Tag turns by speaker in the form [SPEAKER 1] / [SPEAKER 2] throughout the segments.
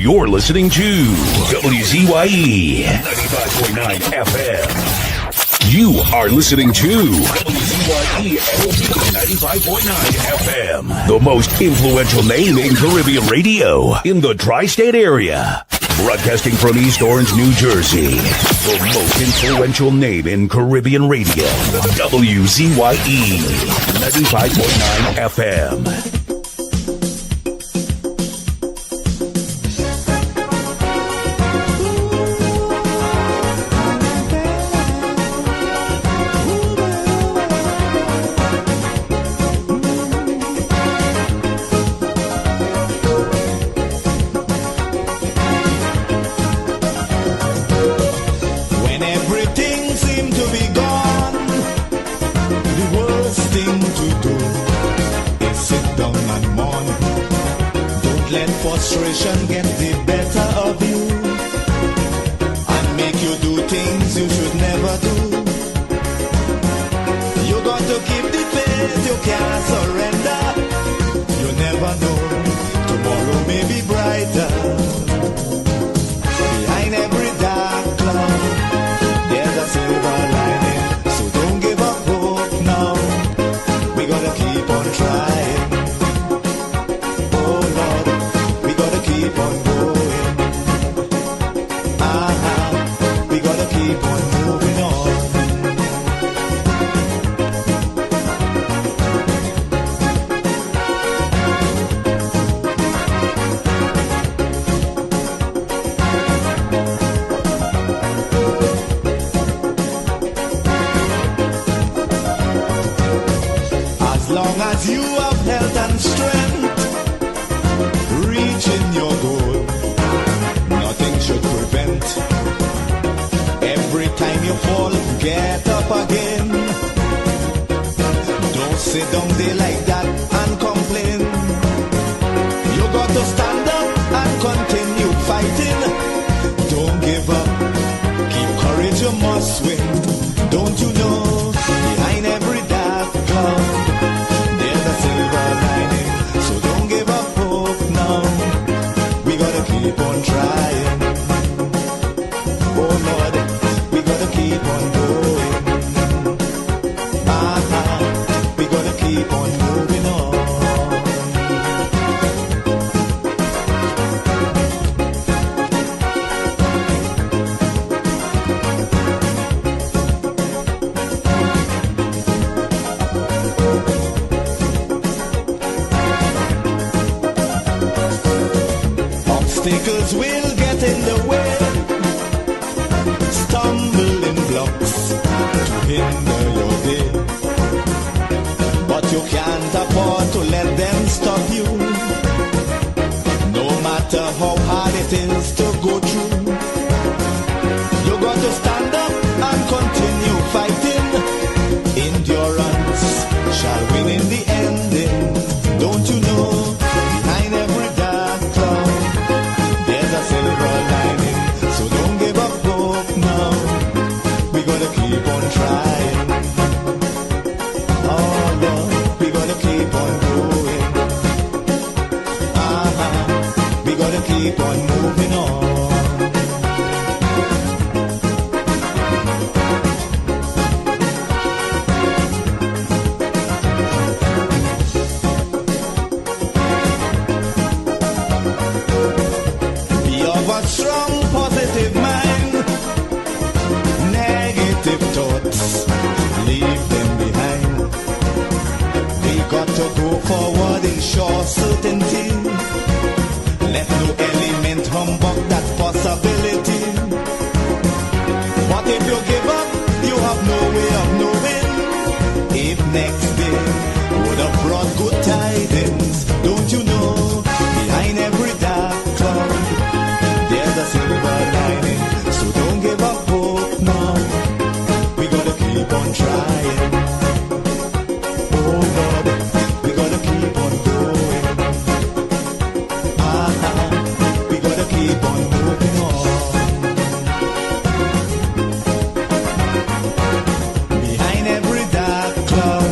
[SPEAKER 1] You're listening to WZYE 95.9 FM. You are listening to WZYE 95.9 FM. The most influential name in Caribbean radio in the tri-state area. Broadcasting from East Orange, New Jersey. The most influential name in Caribbean radio. WZYE 95.9 FM.
[SPEAKER 2] Frustration get the better of you and make you do things you should never do. You got to keep the faith, you can't surrender. You never know, tomorrow may be brighter. Behind every dark cloud, there's a silver lining. So don't give up hope now, we gotta keep on trying. Keep on going. We gotta keep on moving on. As long as you have health and strength, reaching your goal, nothing should prevent. Every time you fall, get up again. Don't sit down there like that and complain. You got to stand up and continue fighting. Don't give up, keep courage, you must win. Don't you know, behind every dark cloud, there's a silver lining. So don't give up hope now, we gotta keep on trying. Oh Lord, we gotta keep on going. We gotta keep on moving on. Obstacles will get in the way, stumbling blocks to hinder your day. But you can't afford to let them stop you, no matter how hard it is to go through. You got to stand up and continue fighting. Endurance shall win in the ending. Don't you know, behind every dark cloud, there's a silver lining. So don't give up hope now, we gotta keep on trying. Oh Lord, we gotta keep on going. We gotta keep on moving on. Strong positive mind, negative thoughts, leave them behind. We got to go forward in sure certainty. Let no element humbug that possibility. What if you give up? You have no way of knowing if next day would have brought good tidings. Don't you know, behind every dark cloud, there's a silver lining. So don't give up hope now, we gotta keep on trying. Oh Lord, we gotta keep on going. We gotta keep on moving on. Behind every dark cloud,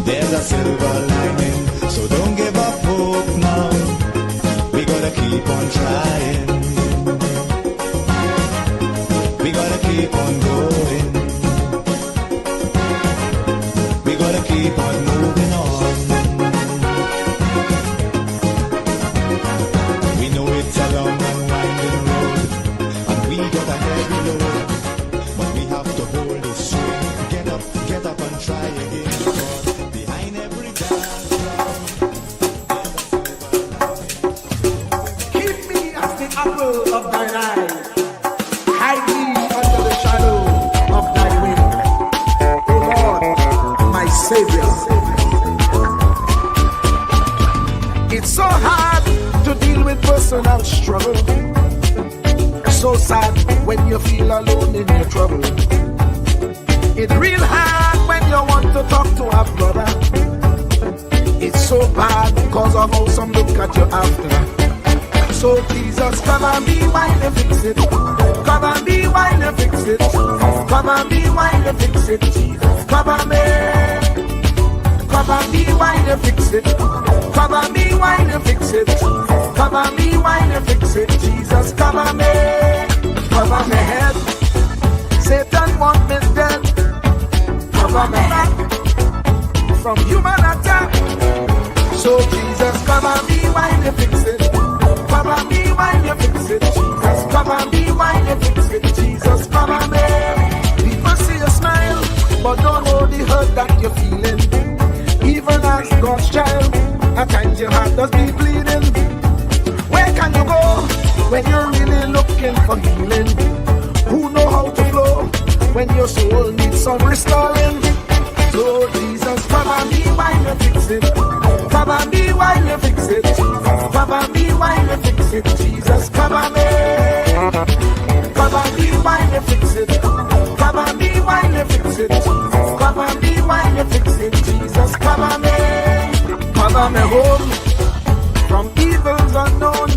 [SPEAKER 2] there's a silver lining. So don't give up hope now.
[SPEAKER 3] personal struggle. So sad when you feel alone in your trouble. It's real hard when you want to talk to a brother. It's so bad because of how some look at you after. So Jesus, cover me while you fix it. Cover me while you fix it. Cover me while you fix it. Jesus, cover me. Cover me while you fix it. Cover me while you fix it. Cover me while you fix it. Jesus, cover me. Cover my head. Satan want me dead. Cover my back from human attack. So Jesus, cover me while you fix it. Cover me while you fix it. Jesus, cover me while you fix it. Jesus, cover me. People see you smile, but don't know the hurt that you're feeling. Even as God's child, at times your heart does be bleeding. Where can you go when you're really looking for healing? Who know how to flow when your soul needs some restoring? So Jesus, cover me while you fix it. Cover me while you fix it. Cover me while you fix it. Jesus, cover me. Cover me while you fix it. Cover me while you fix it. Cover me while you fix it. Jesus, cover me. Cover me home from evils unknown.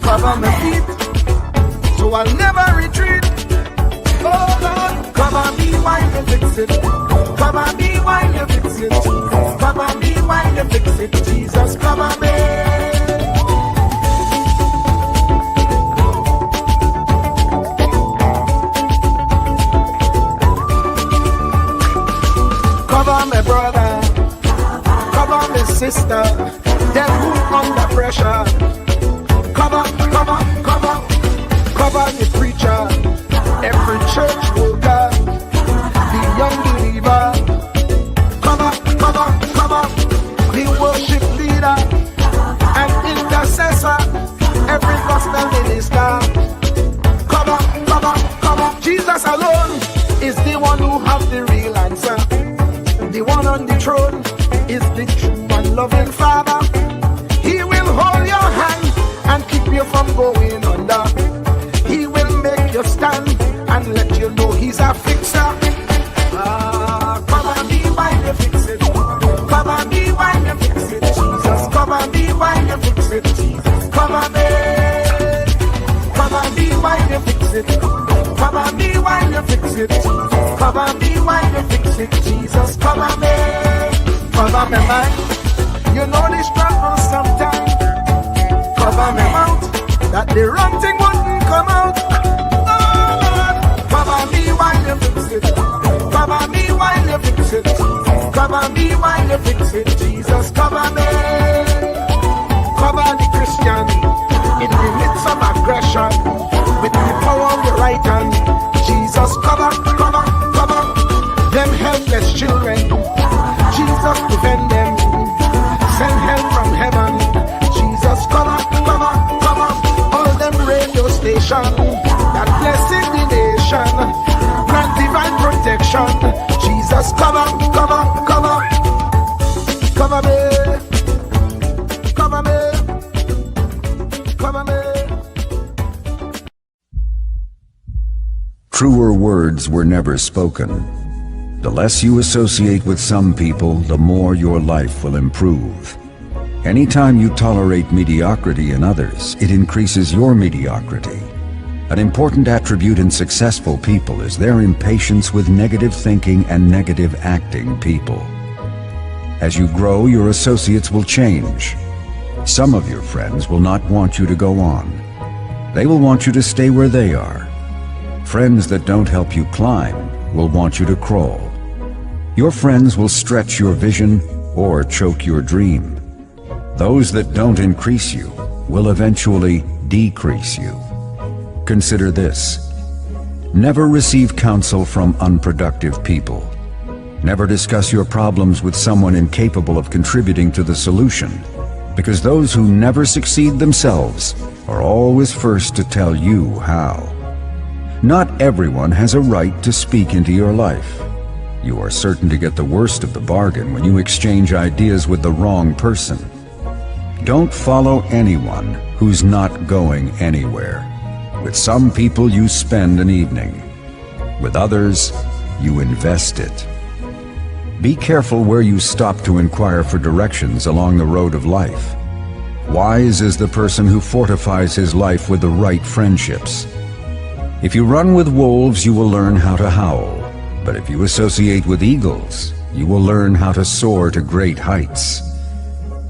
[SPEAKER 3] Cover my feet so I'll never retreat. Oh Lord, cover me while you fix it. Cover me while you fix it. Cover me while you fix it. Jesus, cover me. Cover my brother, cover my sister, them who under pressure. Cover, cover, cover, cover the preacher, every church worker, the young believer. Cover, cover, cover, the worship leader and intercessor, every gospel minister. Cover, cover, cover. Jesus alone is the one who has the real answer. The one on the throne is the true and loving Father. He will hold your hand and keep you from going under. He will make you stand and let you know he's a fixer. Cover me while you fix it. Cover me while you fix it. Jesus, cover me while you fix it. Jesus, cover me. Cover me while you fix it. Cover me while you fix it. Cover me while you fix it. Jesus, cover me. Cover me mind. You know the struggle sometimes. Cover me mouth, that the wrong thing wouldn't come out. Oh Lord, cover me while you fix it. Cover me while you fix it. Cover me while you fix it. Jesus, cover me. Cover the Christian in the midst of aggression with the power of your right hand. Jesus, cover, cover, cover them helpless children. Jesus, defend them. Send help from heaven. Jesus, cover, cover, cover all them radio stations that blessing the nation. Grant divine protection. Jesus, cover, cover, cover, cover me, cover me, cover me.
[SPEAKER 4] Truer words were never spoken. The less you associate with some people, the more your life will improve. Anytime you tolerate mediocrity in others, it increases your mediocrity. An important attribute in successful people is their impatience with negative thinking and negative acting people. As you grow, your associates will change. Some of your friends will not want you to go on. They will want you to stay where they are. Friends that don't help you climb will want you to crawl. Your friends will stretch your vision or choke your dream. Those that don't increase you will eventually decrease you. Consider this. Never receive counsel from unproductive people. Never discuss your problems with someone incapable of contributing to the solution, because those who never succeed themselves are always first to tell you how. Not everyone has a right to speak into your life. You are certain to get the worst of the bargain when you exchange ideas with the wrong person. Don't follow anyone who's not going anywhere. With some people you spend an evening. With others, you invest it. Be careful where you stop to inquire for directions along the road of life. Wise is the person who fortifies his life with the right friendships. If you run with wolves, you will learn how to howl. But if you associate with eagles, you will learn how to soar to great heights.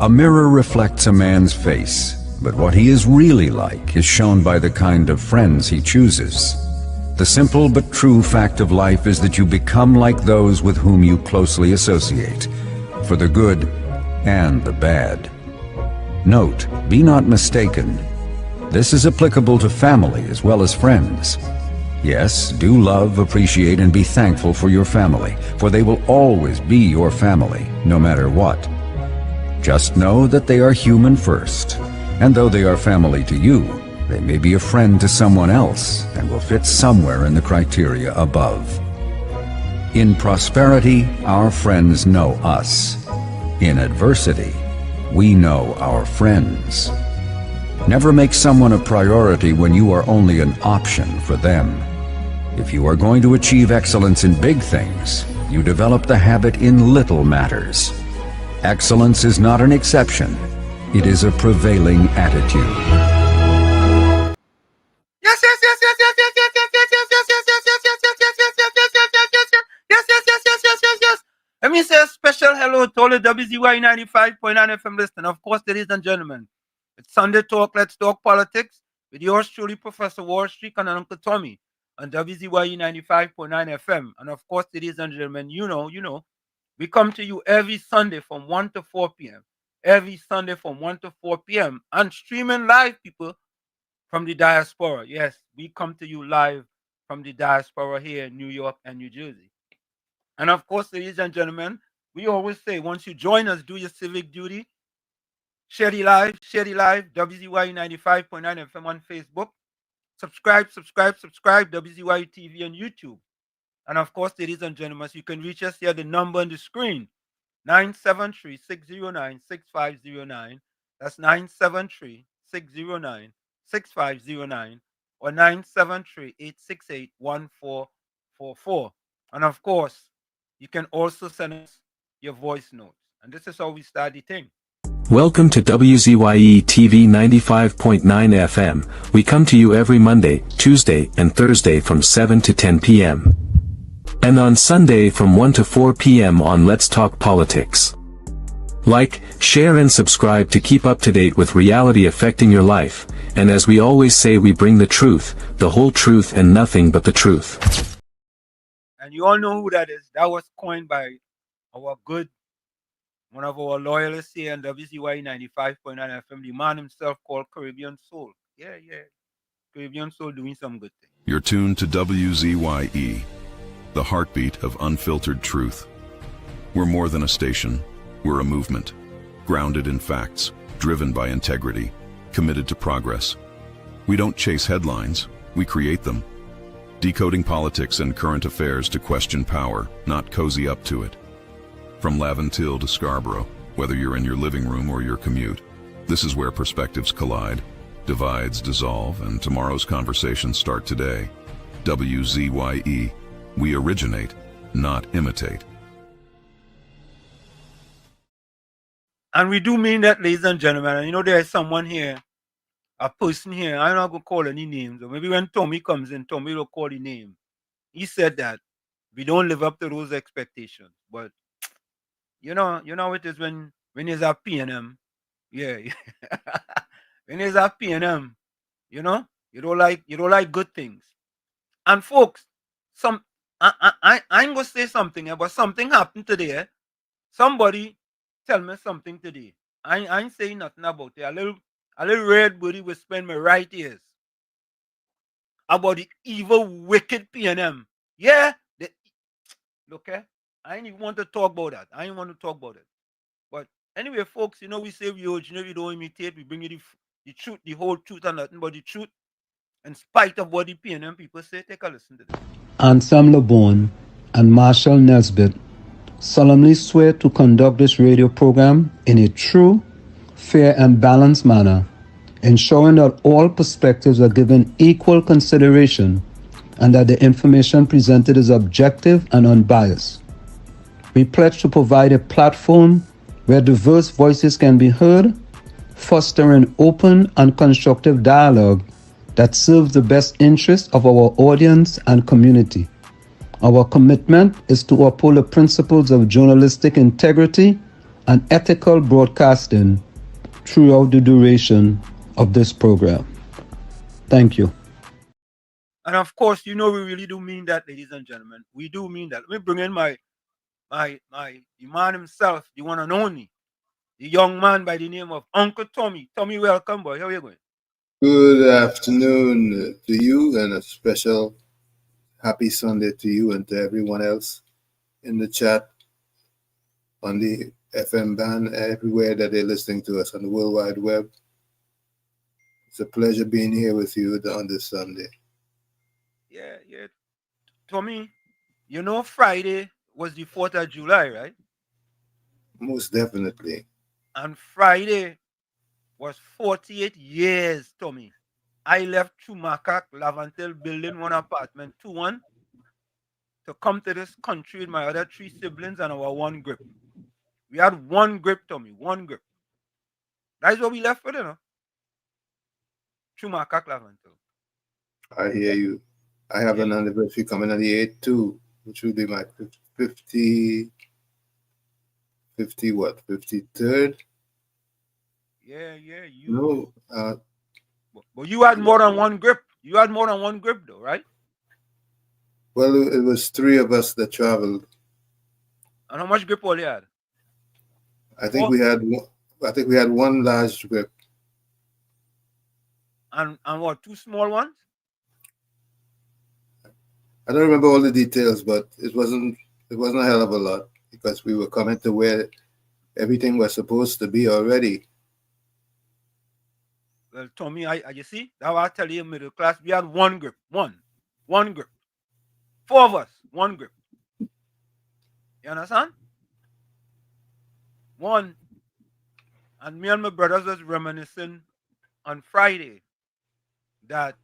[SPEAKER 4] A mirror reflects a man's face, but what he is really like is shown by the kind of friends he chooses. The simple but true fact of life is that you become like those with whom you closely associate, for the good and the bad. Note, be not mistaken. This is applicable to family as well as friends. Yes, do love, appreciate, and be thankful for your family, for they will always be your family, no matter what. Just know that they are human first, and though they are family to you, they may be a friend to someone else and will fit somewhere in the criteria above. In prosperity, our friends know us. In adversity, we know our friends. Never make someone a priority when you are only an option for them. If you are going to achieve excellence in big things, you develop the habit in little matters. Excellence is not an exception. It is a prevailing attitude.
[SPEAKER 5] Let me say a special hello to all the WZY 95.9 FM listeners. Of course, ladies and gentlemen, it's Sunday Talk, Let's Talk Politics with yours truly, Professor Wall Street and Uncle Tommy on WZY 95.9 FM. And of course, ladies and gentlemen, you know, we come to you every Sunday from 1 to 4 p.m. Every Sunday from 1 to 4 p.m. and streaming live, people, from the diaspora. Yes, we come to you live from the diaspora here in New York and New Jersey. And of course, ladies and gentlemen, we always say, once you join us, do your civic duty. Share the live, WZY 95.9 FM on Facebook. Subscribe, WZY TV on YouTube. And of course, ladies and gentlemen, you can reach us here, the number on the screen, 973-609-6509. That's 973-609-6509 or 973-868-1444. And of course, you can also send us your voice notes. And this is how we start the thing.
[SPEAKER 6] Welcome to WZYE TV 95.9 FM. We come to you every Monday, Tuesday, and Thursday from 7 to 10 p.m. and on Sunday from 1 to 4 p.m. on Let's Talk Politics. Like, share and subscribe to keep up to date with reality affecting your life, and as we always say, we bring the truth, the whole truth and nothing but the truth.
[SPEAKER 5] And you all know who that is. That was coined by our good, one of our loyalists here in WZY 95.9 FM, the man himself called Caribbean Soul. Yeah. Caribbean Soul doing some good things.
[SPEAKER 7] You're tuned to WZYE, the heartbeat of unfiltered truth. We're more than a station. We're a movement, grounded in facts, driven by integrity, committed to progress. We don't chase headlines, we create them. Decoding politics and current affairs to question power, not cozy up to it. From Laventille to Scarborough, whether you're in your living room or your commute, this is where perspectives collide, divides dissolve, and tomorrow's conversations start today. WZYE, we originate, not imitate.
[SPEAKER 5] And we do mean that, ladies and gentlemen. And you know, there is someone here, a person here, I'm not going to call any names, or maybe when Tommy comes in, Tommy will call the name. He said that we don't live up to those expectations. But, you know it is when there's a P&M. Yeah. When there's a P&M, you don't like good things. And folks, I ain't going to say something, but something happened today. Somebody tell me something today. I ain't saying nothing about it. A little red booty will spend my right ears about the evil, wicked P&M. Yeah, look, I ain't even want to talk about that. I ain't want to talk about it. But anyway, folks, we say we originally we don't imitate. We bring you the truth, the whole truth, and nothing but the truth. In spite of what the P&M people say, take a listen to this.
[SPEAKER 8] Ansam LeBon and Marshall Nesbitt solemnly swear to conduct this radio program in a true, fair, and balanced manner, ensuring that all perspectives are given equal consideration and that the information presented is objective and unbiased. We pledge to provide a platform where diverse voices can be heard, fostering open and constructive dialogue that serves the best interests of our audience and community. Our commitment is to uphold the principles of journalistic integrity and ethical broadcasting throughout the duration of this program. Thank you.
[SPEAKER 5] And of course, we really do mean that, ladies and gentlemen. We do mean that. Let me bring in the man himself, the one and only, the young man by the name of Uncle Tommy. Tommy, welcome, boy. How are you going?
[SPEAKER 9] Good afternoon to you, and a special happy Sunday to you and to everyone else in the chat, on the FM band, everywhere that they're listening to us on the World Wide Web. It's a pleasure being here with you on this Sunday.
[SPEAKER 5] Yeah. Tommy, Friday was the 4th of July, right?
[SPEAKER 9] Most definitely.
[SPEAKER 5] And Friday was 48 years, Tommy. I left Chumakak, Lavantel building, one apartment, 2-1, to come to this country with my other 3 siblings and our one grip. We had one grip, Tommy, one grip. That's what we left with, Chumakak, Lavantel.
[SPEAKER 9] I hear you. I have an anniversary coming on the 8th too, which will be my 53rd?
[SPEAKER 5] Yeah.
[SPEAKER 9] No.
[SPEAKER 5] But you had more than one grip. You had more than one grip, though, right?
[SPEAKER 9] Well, it was 3 of us that traveled.
[SPEAKER 5] And how much grip all you had?
[SPEAKER 9] I think we had one large grip.
[SPEAKER 5] And what, 2 small ones?
[SPEAKER 9] I don't remember all the details, but it wasn't a hell of a lot, because we were coming to where everything was supposed to be already.
[SPEAKER 5] Well, Tommy, you see, that's why I tell you, middle class, we had one grip. One grip. 4 of us, one grip. You understand? One. And me and my brothers was reminiscing on Friday that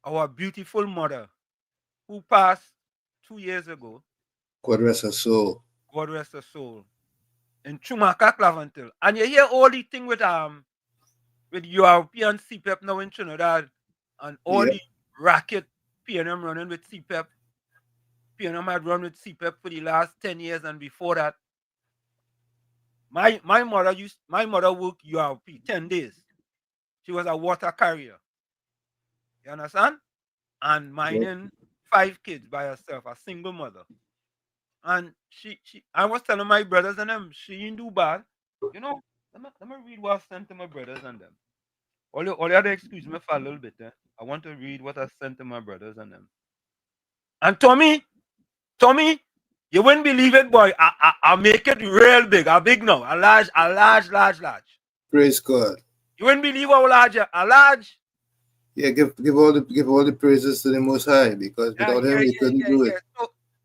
[SPEAKER 5] our beautiful mother, who passed 2 years ago,
[SPEAKER 9] God rest her soul.
[SPEAKER 5] God rest her soul, in Chumakak, Lavantel. And you hear all the thing with European CEPEP now in Trinidad, and all the racket PM running with CEPEP. PM had run with CEPEP for the last 10 years, and before that, my mother worked URP 10 days. She was a water carrier. You understand? And minding 5 kids by herself, a single mother. And I was telling my brothers and them, she didn't do bad. Let me read what I sent to my brothers and them. All you had to excuse me for a little bit. I want to read what I sent to my brothers and them. And Tommy, you wouldn't believe it, boy. I'll make it real big. A big now. A large.
[SPEAKER 9] Praise God.
[SPEAKER 5] You wouldn't believe how large. A large.
[SPEAKER 9] Yeah, give all the praises to the Most High, because without Him we couldn't do it.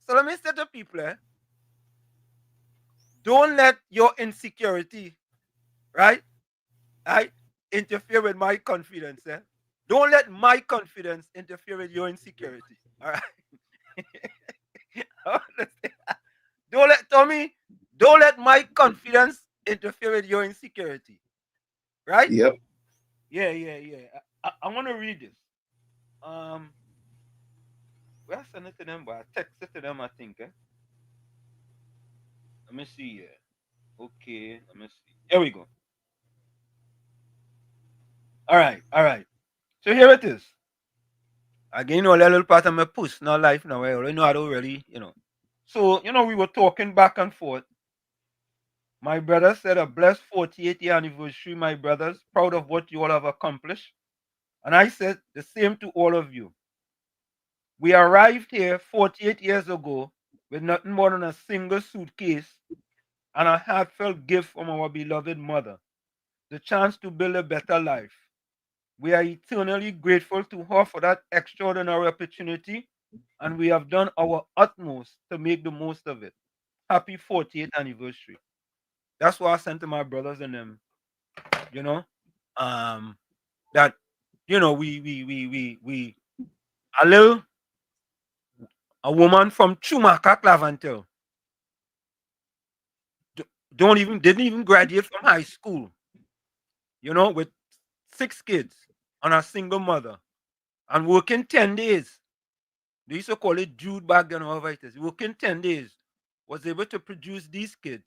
[SPEAKER 5] So let me say to people, don't let your insecurity, right, interfere with my confidence. Don't let my confidence interfere with your insecurity. All right. Don't let my confidence interfere with your insecurity. Right?
[SPEAKER 9] Yep.
[SPEAKER 5] Yeah. I want to read this. Well, I sent it to them, but I texted it to them, I think. Let me see here. Okay, let me see. Here we go. All right. So here it is. Again, a little part of my personal life now. I already know I don't really, So, we were talking back and forth. My brother said a blessed 48th year anniversary, my brothers. Proud of what you all have accomplished. And I said the same to all of you. We arrived here 48 years ago with nothing more than a single suitcase and a heartfelt gift from our beloved mother, the chance to build a better life. We are eternally grateful to her for that extraordinary opportunity, and we have done our utmost to make the most of it. Happy 48th anniversary. That's what I sent to my brothers and them you know, that, you know, we a woman from Chumaka, Clavantel, didn't even graduate from high school, you know, with 6 kids and a single mother and working 10 days. They used to call it Jude back then, however it is. Working 10 days, was able to produce these kids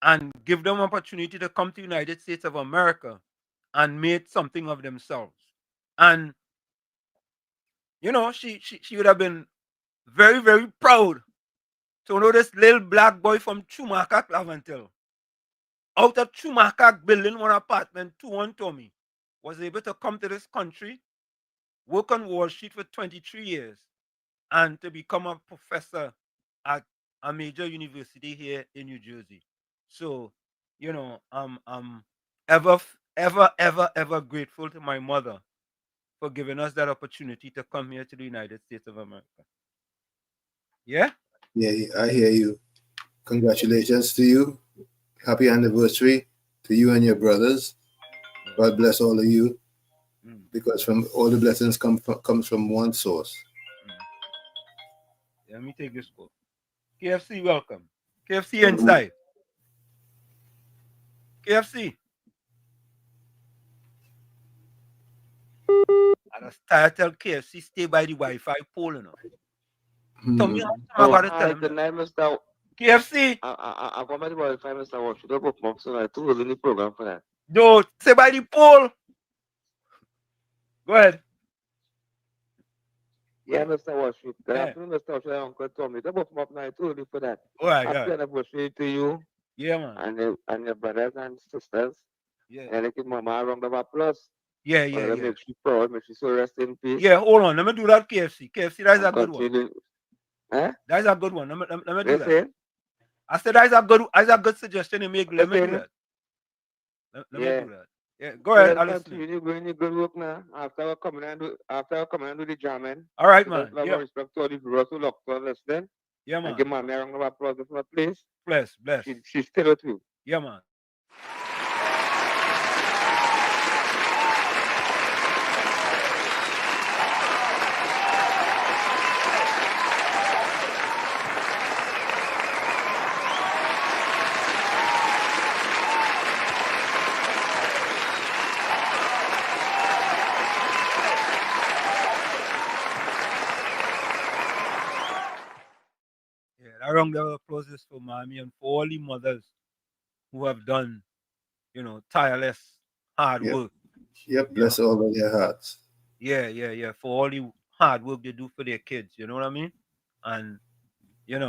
[SPEAKER 5] and give them opportunity to come to the United States of America and made something of themselves. And, you know, she would have been very, very proud to know this little black boy from Chumaka, Clavantel, out of Chumaka, building one apartment, 2 Tommy, was able to come to this country, work on Wall Street for 23 years, and to become a professor at a major university here in New Jersey. So, you know, I'm ever, ever grateful to my mother for giving us that opportunity to come here to the United States of America. Yeah?
[SPEAKER 9] Yeah, I hear you. Congratulations to you. Happy anniversary to you and your brothers. God bless all of you, because from all the blessings comes from one source.
[SPEAKER 5] Let me take this call. KFC, welcome. KFC inside. KFC. I just tell KFC stay by the Wi-Fi pole enough. Tell me how about it. Tell him
[SPEAKER 10] Good night, Mr.
[SPEAKER 5] KFC.
[SPEAKER 10] I got my Wi-Fi, Mr. Wash. You don't book up, so I too early in the program for that.
[SPEAKER 5] No, stay by the pole. Go ahead.
[SPEAKER 10] Yeah, Mr. Wash. Good afternoon, Mr. Wash. Uncle Tommy. Don't book up now. Too early for that.
[SPEAKER 5] All right,
[SPEAKER 10] Happy anniversary to you.
[SPEAKER 5] Yeah, man.
[SPEAKER 10] And your brothers and sisters.
[SPEAKER 5] Yeah.
[SPEAKER 10] And like mama, a round of applause.
[SPEAKER 5] Yeah.
[SPEAKER 10] Make you proud. Make you so rest in peace.
[SPEAKER 5] Yeah, hold on. Let me do that KFC. KFC, that's a good one.
[SPEAKER 10] Huh?
[SPEAKER 5] That's a good one. Let me do that.
[SPEAKER 10] Listen.
[SPEAKER 5] I said that's a good suggestion to make. Let me do that. Let me do that. Yeah, go ahead. I'll listen.
[SPEAKER 10] You're going to good work now. After I come and do the jamming.
[SPEAKER 5] All right, man.
[SPEAKER 10] Yeah. Respect to all the viewers who look for listening.
[SPEAKER 5] Yeah, man.
[SPEAKER 10] And give mommy a round of applause for please.
[SPEAKER 5] Bless.
[SPEAKER 10] She's still with you.
[SPEAKER 5] Yeah, man. A round of applause for mommy and for all the mothers who have done, you know, tireless, hard work.
[SPEAKER 9] Yep, bless all of their hearts.
[SPEAKER 5] Yeah. For all the hard work they do for their kids, you know what I mean? And it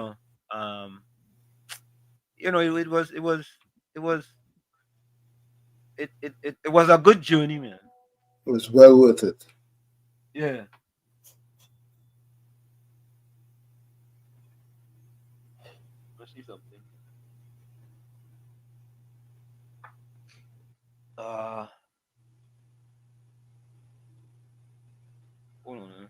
[SPEAKER 5] was a good journey, man.
[SPEAKER 9] It was well worth it.
[SPEAKER 5] Yeah. Let's see something. Hold on, man.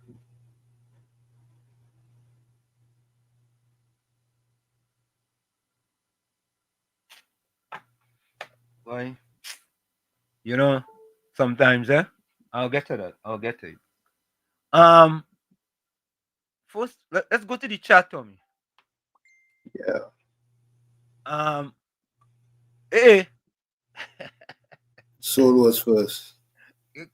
[SPEAKER 5] Why? You know, sometimes, I'll get to that. I'll get to it. First, let's go to the chat, Tommy.
[SPEAKER 9] Yeah.
[SPEAKER 5] Hey.
[SPEAKER 9] Soul was first.
[SPEAKER 5] You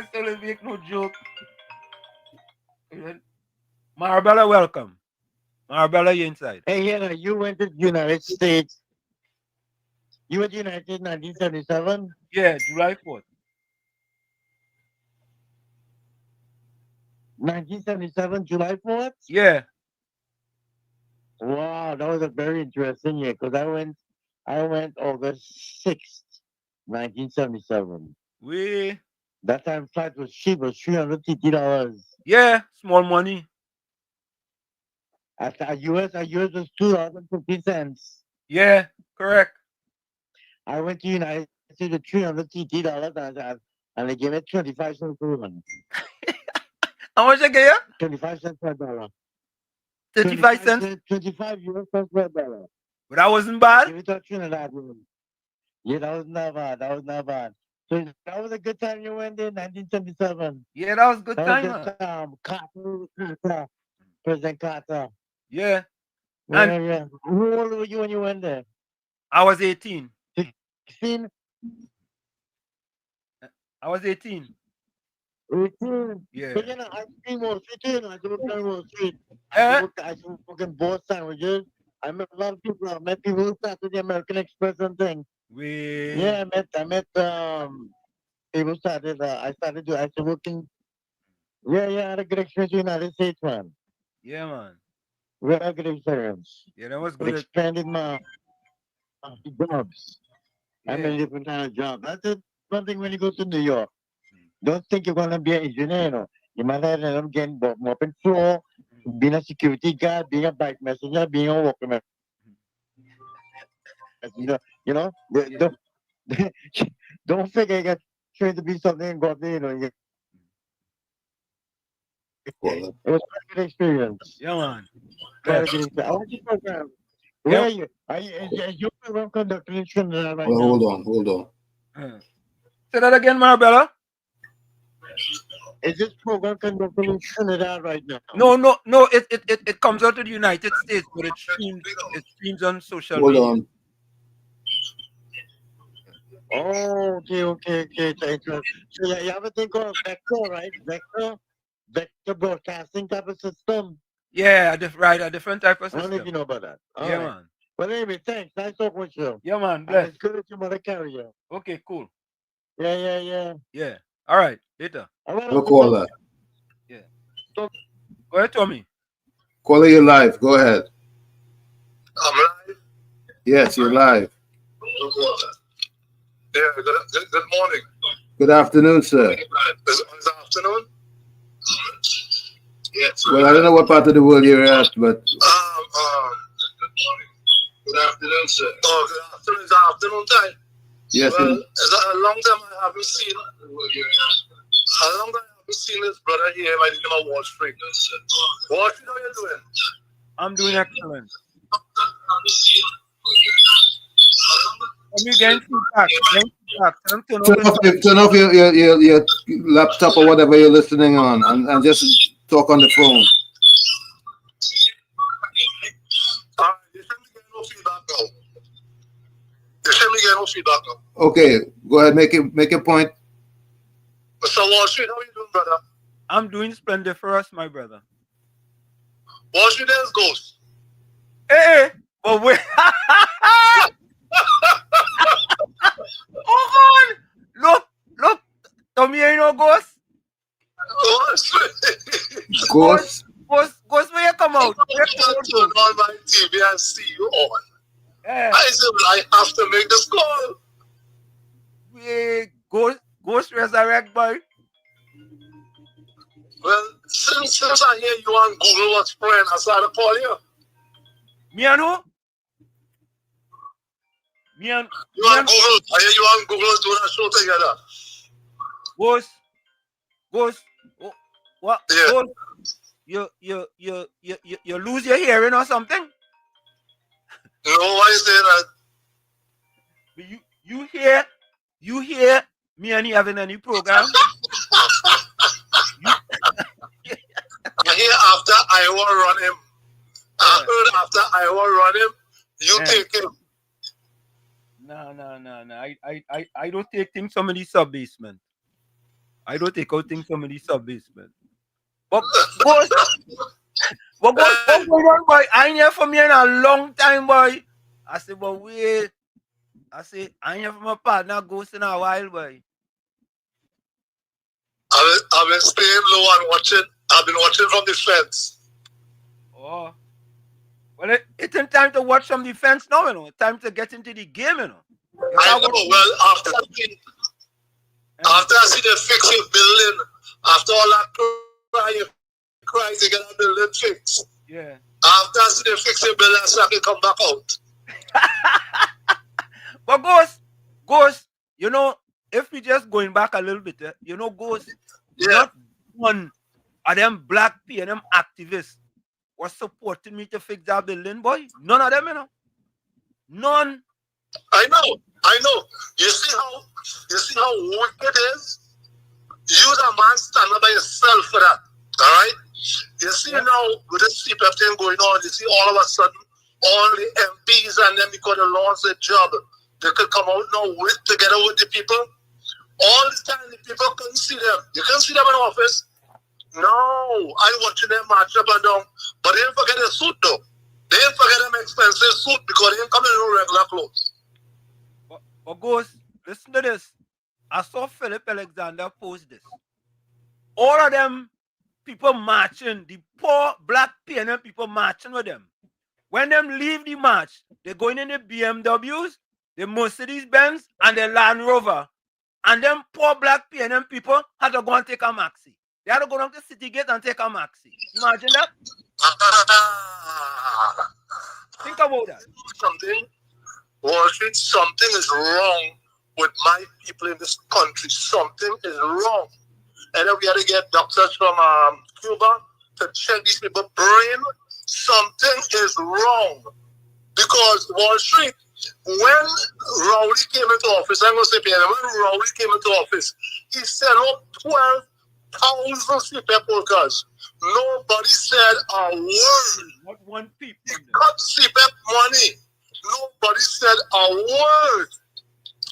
[SPEAKER 5] still make no joke. Marabella, welcome. Marabella, you inside.
[SPEAKER 11] Hey, you went to the United States. You went to the United States in 1977?
[SPEAKER 5] Yeah, July 4th.
[SPEAKER 11] 1977, July 4th?
[SPEAKER 5] Yeah.
[SPEAKER 11] Wow, that was a very interesting year because I went August 6th, 1977. That time flight was cheap, it was $350.
[SPEAKER 5] Yeah, small money.
[SPEAKER 11] At US was $2.50.
[SPEAKER 5] Yeah, correct.
[SPEAKER 11] I went to United States with $350 and they gave me 25 cents per one.
[SPEAKER 5] How much I get you?
[SPEAKER 11] 25 cents per dollar.
[SPEAKER 5] 35 cents?
[SPEAKER 11] 25 US cents per dollar.
[SPEAKER 5] But that wasn't bad?
[SPEAKER 11] Give it to Trinidad. Yeah, that was not bad. That was not bad. So that was a good time you went there, 1977.
[SPEAKER 5] Yeah, that was a good time,
[SPEAKER 11] Carter, President Carter.
[SPEAKER 5] Yeah.
[SPEAKER 11] Yeah. Who old were you when you went there?
[SPEAKER 5] I was 18.
[SPEAKER 11] 16?
[SPEAKER 5] I was 18.
[SPEAKER 11] 18?
[SPEAKER 5] Yeah.
[SPEAKER 11] So, ice cream was sweet, I was sweet. I worked in both sandwiches. I met a lot of people. I met people who started the American Express and things. Yeah, I met people started. I started working. Yeah, I had a good experience in the United States, man.
[SPEAKER 5] Yeah, man.
[SPEAKER 11] Very good experience.
[SPEAKER 5] Yeah, that was good.
[SPEAKER 11] It expanded my jobs.
[SPEAKER 5] Yeah.
[SPEAKER 11] I made different kind of jobs. That's it. One thing when you go to New York. Don't think you're gonna be an engineer, You might have to get mopping floor, being a security guard, being a bike messenger, being a worker. Don't figure you get trained to be something and go there, It was a good experience.
[SPEAKER 5] Yeah, man.
[SPEAKER 11] Very good experience. I want you program. Where are you? Is your program conducted in Trinidad right now?
[SPEAKER 9] Hold on.
[SPEAKER 5] Say that again, my brother.
[SPEAKER 11] Is this program conducted in Trinidad right now?
[SPEAKER 5] No. It comes out of the United States, but it streams on social media.
[SPEAKER 9] Hold on.
[SPEAKER 11] Oh, okay. Thank you. So you have a thing called Vector, right? Vector broadcasting type of system.
[SPEAKER 5] Yeah, a different type of system.
[SPEAKER 11] I don't know if you know about that.
[SPEAKER 5] Yeah, man.
[SPEAKER 11] Well, anyway, thanks. Nice talking with you.
[SPEAKER 5] Yeah, man. Bless.
[SPEAKER 11] It's good that your mother carry you.
[SPEAKER 5] Okay, cool.
[SPEAKER 11] Yeah.
[SPEAKER 5] Yeah. All right. Later.
[SPEAKER 9] No caller.
[SPEAKER 5] Yeah. So, go ahead, Tommy.
[SPEAKER 9] Caller, you're live. Go ahead.
[SPEAKER 12] I'm live?
[SPEAKER 9] Yes, you're live.
[SPEAKER 12] Yeah, good morning.
[SPEAKER 9] Good afternoon, sir.
[SPEAKER 12] Is afternoon? Yes.
[SPEAKER 9] Well, I don't know what part of the world you're at, but...
[SPEAKER 12] Good morning. Good afternoon, sir. Oh, good afternoon. It's afternoon time.
[SPEAKER 9] Yes.
[SPEAKER 12] Well, it's a long time I haven't seen... this brother here by the name of Wall Street. Wall Street, how you doing?
[SPEAKER 5] I'm doing excellent. Let me get feedback.
[SPEAKER 9] Turn off your laptop or whatever you're listening on and just talk on the phone.
[SPEAKER 12] You shouldn't get no feedback now.
[SPEAKER 9] Okay, go ahead, make a point.
[SPEAKER 12] Mr. Wall Street, how you doing, brother?
[SPEAKER 5] I'm doing splendiferous, my brother.
[SPEAKER 12] Wall Street, there's ghost.
[SPEAKER 5] Hey, but wait. Oh God! Look! Tommy ain't no ghost.
[SPEAKER 9] Ghost,
[SPEAKER 5] where you come out?
[SPEAKER 12] I turn on my TV and see you on.
[SPEAKER 5] Yeah.
[SPEAKER 12] I said, I have to make this call.
[SPEAKER 5] Ghost resurrect, boy.
[SPEAKER 12] Well, since I hear you on Google what's friend, I started to call you.
[SPEAKER 5] Me and who?
[SPEAKER 12] You on Google. I hear you on Google doing a show together.
[SPEAKER 5] Ghost. What?
[SPEAKER 12] Yeah.
[SPEAKER 5] Ghost, you lose your hearing or something?
[SPEAKER 12] No, why is that?
[SPEAKER 5] You hear me and you having any program?
[SPEAKER 12] I hear after Iowa run him. I heard after Iowa run him, you take him.
[SPEAKER 5] No. I don't take things from the sub-basement. I don't take out things from the sub-basement. But what's going on, boy? I ain't here for me in a long time, boy. I said, but wait. I ain't here for my partner Ghost in a while, boy.
[SPEAKER 12] I've been staying low and watching. I've been watching from the fence.
[SPEAKER 5] Oh. Well, it's in time to watch from the fence now, you know. Time to get into the game, you know.
[SPEAKER 12] I know. Well, after I see them fix your building, after all that crying to get a building fixed.
[SPEAKER 5] Yeah.
[SPEAKER 12] After I see them fix your building, so I can come back out.
[SPEAKER 5] But Ghost, you know, if we just going back a little bit, you know, Ghost, not one of them black PM activists was supporting me to fix that building, boy. None of them, you know. None.
[SPEAKER 12] I know. You see how weak it is? You the man stand up by yourself for that. Alright? You see now with this CPEP thing going on, you see all of a sudden all the MPs and them because they lost their job, they could come out now together with the people. All the time the people couldn't see them. You couldn't see them in office. No, I watching them march up and down. But they didn't forget their suit though. They didn't forget them expensive suit because they didn't come in no regular clothes.
[SPEAKER 5] But Ghost, listen to this. I saw Philip Alexander post this. All of them people marching, the poor black PNM people marching with them. When them leave the march, they're going in the BMWs, the Mercedes-Benz, and the Land Rover. And them poor black PNM people had to go and take a maxi. They had to go down to City Gate and take a maxi. Imagine that. Think about that.
[SPEAKER 12] Something, Wall Street, something is wrong with my people in this country. Something is wrong. And then we had to get doctors from Cuba to check these people's brain. Something is wrong. Because Wall Street, when Rowley came into office, I'm going to say when Rowley came into office, he set up 12,000 CPEP workers. Nobody said a word.
[SPEAKER 5] Not one peep.
[SPEAKER 12] He cut CPEP money. Nobody said a word.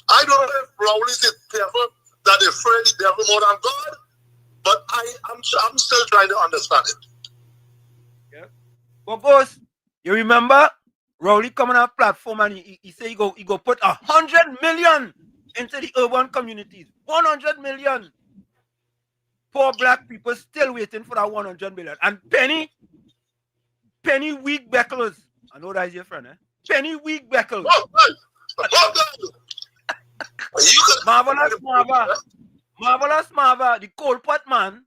[SPEAKER 12] I don't know if Rowley is the devil, that they fear the devil more than God, but I'm still trying to understand it.
[SPEAKER 5] Yeah. But Ghost, you remember Rowley coming on a platform and he said he go put 100 million into the urban communities. 100 million. Poor black people still waiting for that 100 million. And Penny Week Beckles. I know that is your friend, eh? Penny Week Beckles. Marvelous Marva, the coal pot man,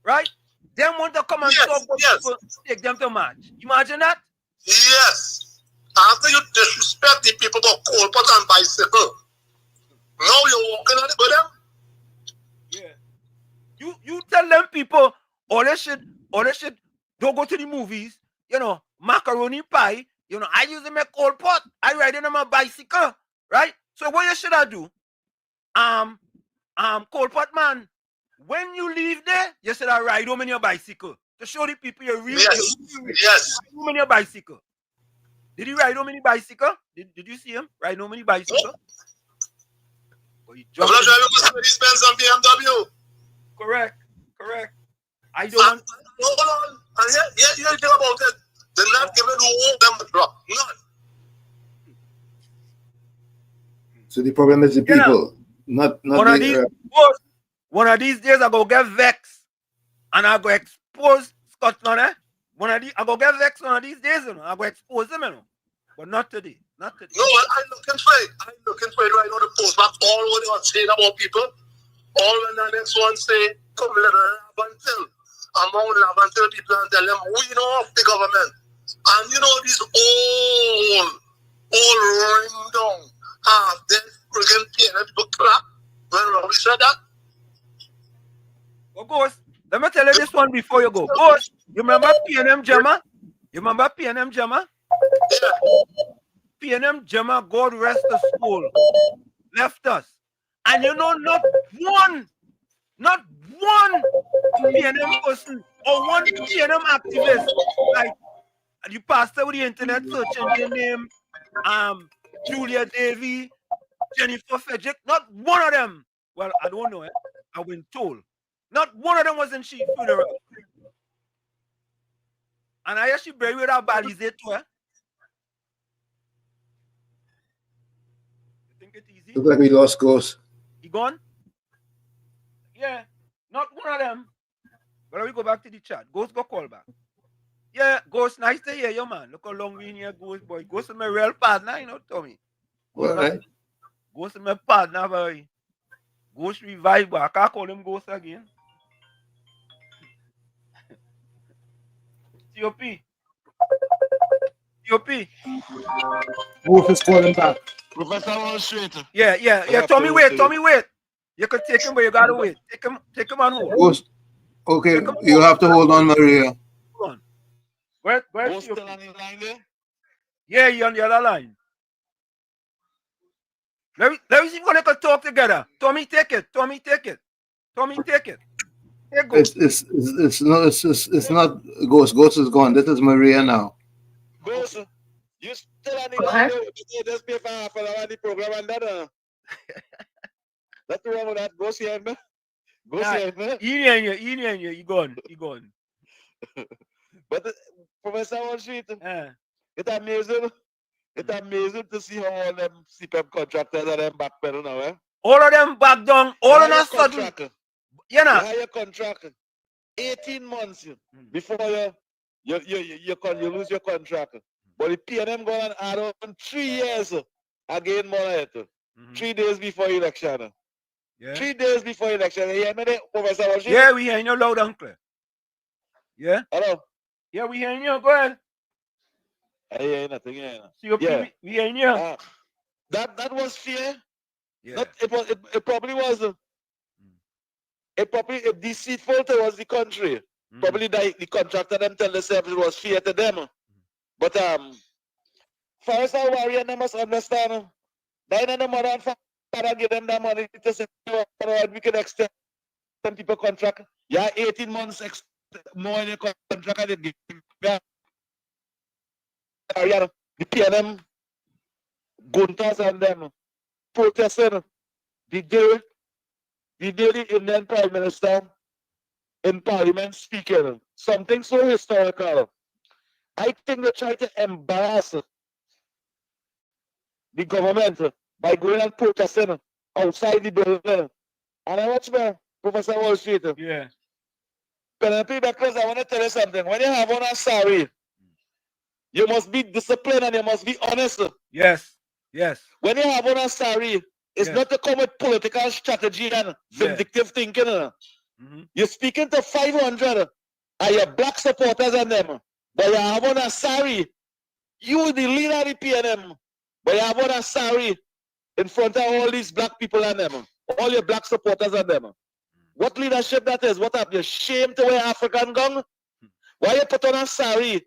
[SPEAKER 5] right? Them want to come and talk about people, take them to march. Imagine that?
[SPEAKER 12] Yes. After you disrespect the people about coal pot and bicycle, now you're walking on it with them?
[SPEAKER 5] Yeah. You tell them people all they should don't go to the movies, macaroni pie, I use them a coal pot, I ride in my bicycle, right? So what you should I do? Coal pot man, when you leave there, you should I ride home in your bicycle to show the people you're real.
[SPEAKER 12] Yes.
[SPEAKER 5] Ride home in your bicycle. Did he ride home in the bicycle? Did you see him ride home in the bicycle?
[SPEAKER 12] I'm not driving Mercedes-Benz and BMW.
[SPEAKER 5] Correct. I don't want.
[SPEAKER 12] Hold on. And yet you think about it. They're not giving them a drop. None.
[SPEAKER 9] So the problem is the people, not
[SPEAKER 5] one of these days I go get vexed and I go expose Scotland. I go get vexed one of these days, I go expose them, but not today.
[SPEAKER 12] No, I'm looking for it. Right now. The post back all what they are saying about people. All when the next one say, come let until among until people and tell them we know of the government. And these old ring down then friggin' people clap when we said that.
[SPEAKER 5] Well, Ghost, let me tell you this one before you go. Ghost, you remember PNM Gemma?
[SPEAKER 12] Yeah.
[SPEAKER 5] PNM Gemma, God rest the soul, left us. And not one PNM person or one PNM activist, like the pastor with the internet search engine name, Julia Davy, Jennifer Fedrick, not one of them. Well, I don't know it. I've been told. Not one of them was in she funeral. And I actually buried with our bodies there too. You think it's easy?
[SPEAKER 9] Look like we lost Ghost.
[SPEAKER 5] He gone? Yeah, not one of them. But we go back to the chat. Ghost go call back. Yeah, Ghost, nice to hear you, man. Look how long we in here, Ghost boy. Ghost is my real partner, Tommy.
[SPEAKER 9] All right.
[SPEAKER 5] Ghost is my partner, boy. Ghost revive, but I can't call him Ghost again. TOP.
[SPEAKER 11] Wolf is calling back. Professor Wall Street.
[SPEAKER 5] Yeah. Tommy, wait. You could take him, but you gotta wait. Take him on hold.
[SPEAKER 9] Ghost. Okay, you have to hold on, Maria.
[SPEAKER 5] Hold on. Where's
[SPEAKER 11] still on the line there?
[SPEAKER 5] Yeah, you're on the other line. Let me see if we can talk together. Tommy, take it. Tommy, take it. Tommy, take it. Here goes.
[SPEAKER 9] It's not Ghost. Ghost is gone. This is Maria now.
[SPEAKER 10] Ghost, you still on the line? You just pay for half an hour of the program and that. That's the wrong with that. Ghost here, man. Ghost here, man.
[SPEAKER 5] You gone.
[SPEAKER 10] But Professor Wall Street, it's amazing. It's amazing to see how all them CPEP contractors are them backpedal now, eh?
[SPEAKER 5] All of them back down. All of them sudden.
[SPEAKER 10] You hire contract 18 months before you lose your contract. But the PM go and add on 3 years again more it. 3 days before election.
[SPEAKER 5] Yeah.
[SPEAKER 10] 3 days before election. You hear me there, Professor Washington?
[SPEAKER 5] Yeah, we hear you loud and clear. Yeah?
[SPEAKER 10] Hello?
[SPEAKER 5] Yeah, we hear you. Go ahead.
[SPEAKER 10] I hear nothing. Yeah.
[SPEAKER 5] We hear you.
[SPEAKER 10] That was fair.
[SPEAKER 5] Yeah.
[SPEAKER 10] It probably was. It probably deceitful towards the country. Probably the contractor them tell themselves it was fair to them. But first our warrior they must understand. They know the mother and father give them that money to say we can extend some people contract. Yeah, 18 months more in the contract and they give. The PM Guntas and them protesting the day the Indian Prime Minister in Parliament speaking something so historical. I think they try to embarrass the government by going and protesting outside the building. And I watch me, Professor Wall Street.
[SPEAKER 5] Yeah.
[SPEAKER 10] Penelope, because I want to tell you something. When you have on a sari, you must be disciplined and you must be honest.
[SPEAKER 5] Yes.
[SPEAKER 10] When you have on a sari, it's not to come with political strategy and vindictive thinking. You're speaking to 500 and your black supporters and them, but you have on a sari. You the leader of the PNM, but you have on a sari in front of all these black people and them, all your black supporters and them. What leadership that is? What have you shame to wear African gun? Why you put on a sari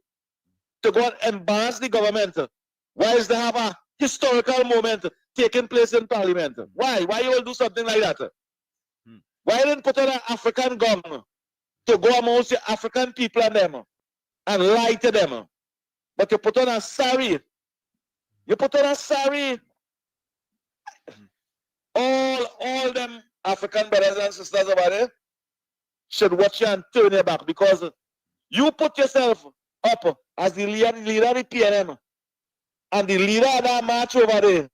[SPEAKER 10] to go and embarrass the government? Why is they have a historical moment taking place in Parliament? Why? Why you will do something like that? Why you didn't put on an African gun to go amongst the African people and them and lie to them? But you put on a sari. You put on a sari. All them African brothers and sisters over there should watch you and turn your back, because you put yourself up as the leader of the PNM and the leader of that march over there.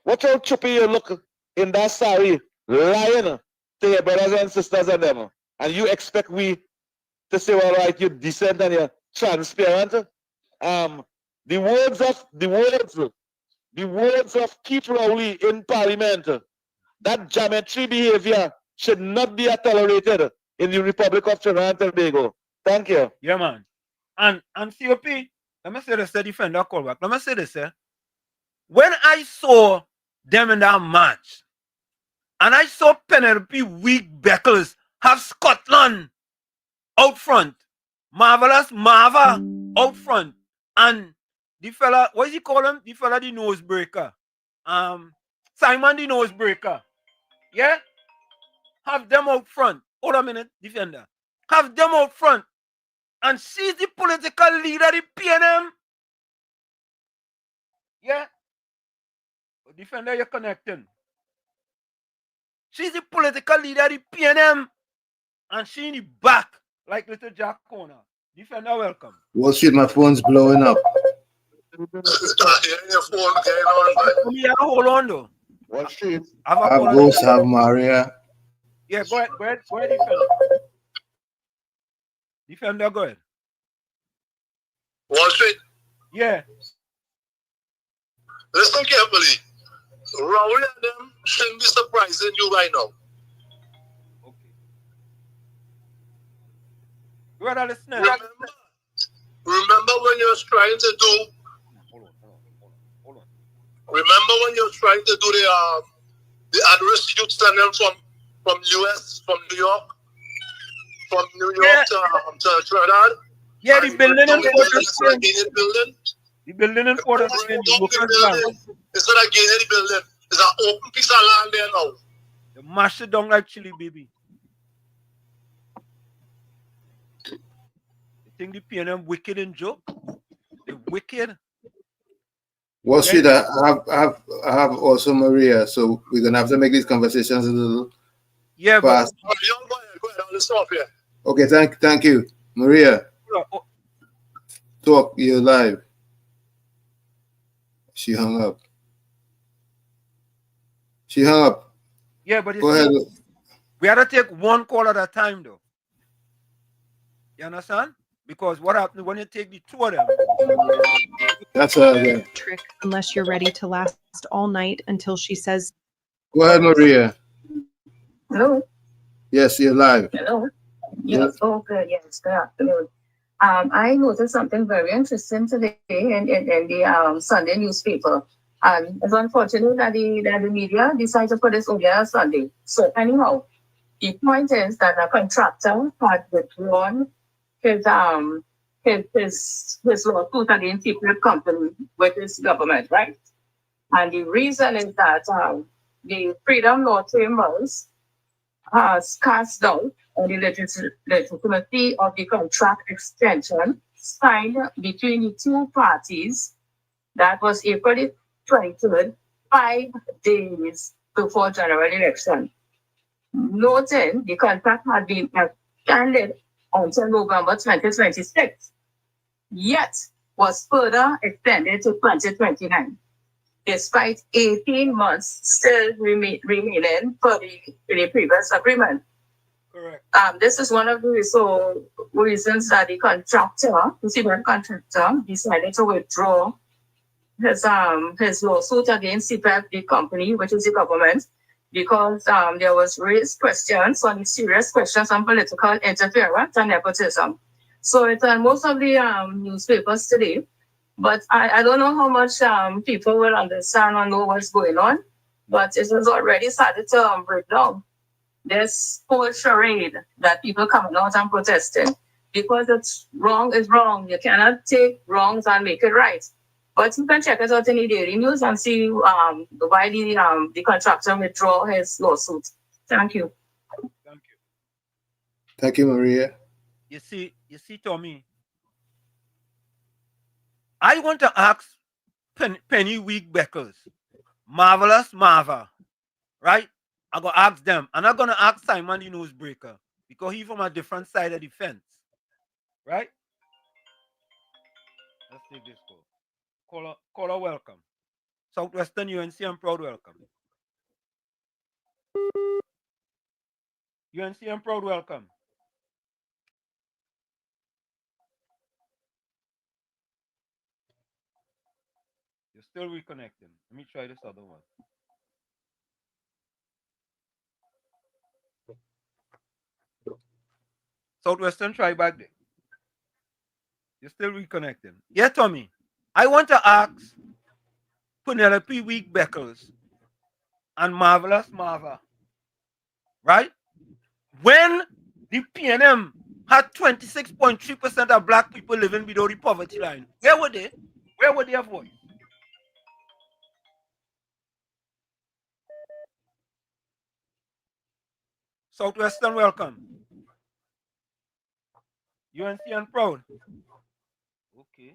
[SPEAKER 10] Watch how chippy you look in that sari, lying to your brothers and sisters and them. And you expect we to say, all right, you're decent and you're transparent. The words of Keith Rowley in Parliament, that geometry behavior should not be tolerated in the Republic of Trinidad and Tobago. Thank you.
[SPEAKER 5] Yeah, man. And COP, let me say this, defender call back. Let me say this, when I saw them in that match, and I saw Penelope Weak Beckles have Scotland out front, Marvelous Marva out front, and the fella, what is he call him? The fella, the nosebreaker. Simon the nosebreaker. Yeah? Have them out front. Hold a minute, defender. Have them out front. And she's the political leader of the PNM. Yeah? Defender, you're connecting. She's the political leader of the PNM. And she in the back, like little Jack Corner. Defender, welcome.
[SPEAKER 9] Well, shit, my phone's blowing up.
[SPEAKER 5] Hold on, though.
[SPEAKER 10] What street?
[SPEAKER 9] Have Ghost, have Maria.
[SPEAKER 5] Yeah, go ahead, defender. Defender, go ahead.
[SPEAKER 12] Wall Street.
[SPEAKER 5] Yeah.
[SPEAKER 12] Listen carefully. Rowley and them shouldn't be surprising you right now.
[SPEAKER 5] Okay. Go ahead, listen.
[SPEAKER 12] Remember when you was trying to do.
[SPEAKER 5] Hold on.
[SPEAKER 12] Remember when you was trying to do the address youth standing from US, from New York, to Trinidad?
[SPEAKER 5] Yeah, the building and
[SPEAKER 12] building.
[SPEAKER 5] The building in Port of Spain, the workers' bank.
[SPEAKER 12] Instead of gaining the building, it's an open piece of land there now.
[SPEAKER 5] They mash it down like chili, baby. You think the PM wicked and joke? They're wicked.
[SPEAKER 9] Wall Street, I have also Maria, so we're gonna have to make these conversations a little fast.
[SPEAKER 12] Go ahead, I'll stop here.
[SPEAKER 9] Okay, thank you, Maria. Talk, you're live. She hung up.
[SPEAKER 5] Yeah, but
[SPEAKER 9] go ahead.
[SPEAKER 5] We had to take one call at a time, though. You understand? Because what happens when you take the two of them?
[SPEAKER 9] That's a
[SPEAKER 13] trick unless you're ready to last all night until she says.
[SPEAKER 9] Go ahead, Maria.
[SPEAKER 14] Hello.
[SPEAKER 9] Yes, you're live.
[SPEAKER 14] Hello. Yes. Oh, good. Yes. Good afternoon. I noticed something very interesting today in the Sunday newspaper. It's unfortunate that the media decided to put this only on Sunday. So anyhow, the point is that a contractor had withdrawn his lawsuit against CEPEP company with his government, right? And the reason is that the Freedom Law Chambers has cast doubt on the legitimacy of the contract extension signed between the two parties. That was April 23rd, 5 days before general election. Noting the contract had been extended until November 2026, yet was further extended to 2029, despite 18 months still remaining for the previous agreement.
[SPEAKER 5] Correct.
[SPEAKER 14] This is one of the reasons that the CEPEP contractor, decided to withdraw his lawsuit against CEPEP, the company, which is the government, because there was raised questions on serious questions on political interference and nepotism. So it's on most of the newspapers today. But I don't know how much people will understand or know what's going on. But it has already started to break down. This whole charade that people coming out and protesting, because it's wrong is wrong. You cannot take wrongs and make it right. But you can check it out in the Daily News and see why the contractor withdraw his lawsuit. Thank you.
[SPEAKER 9] Thank you, Maria.
[SPEAKER 5] You see, Tommy, I want to ask Penny Week Beckers, Marvelous Marva, right? I'm going to ask them. I'm not going to ask Simon the Newsbreaker because he's from a different side of the fence, right? Let's take this call. Caller, welcome. Southwestern UNC, I'm proud welcome. UNC, I'm proud welcome. You're still reconnecting. Let me try this other one. Southwestern, try back there. You're still reconnecting. Yeah, Tommy. I want to ask Penelope Week Beckles and Marvelous Marva, right? When the PNM had 26.3% of black people living below the poverty line, where were they? Where were their voice? Southwestern, welcome. UNC and proud. Okay.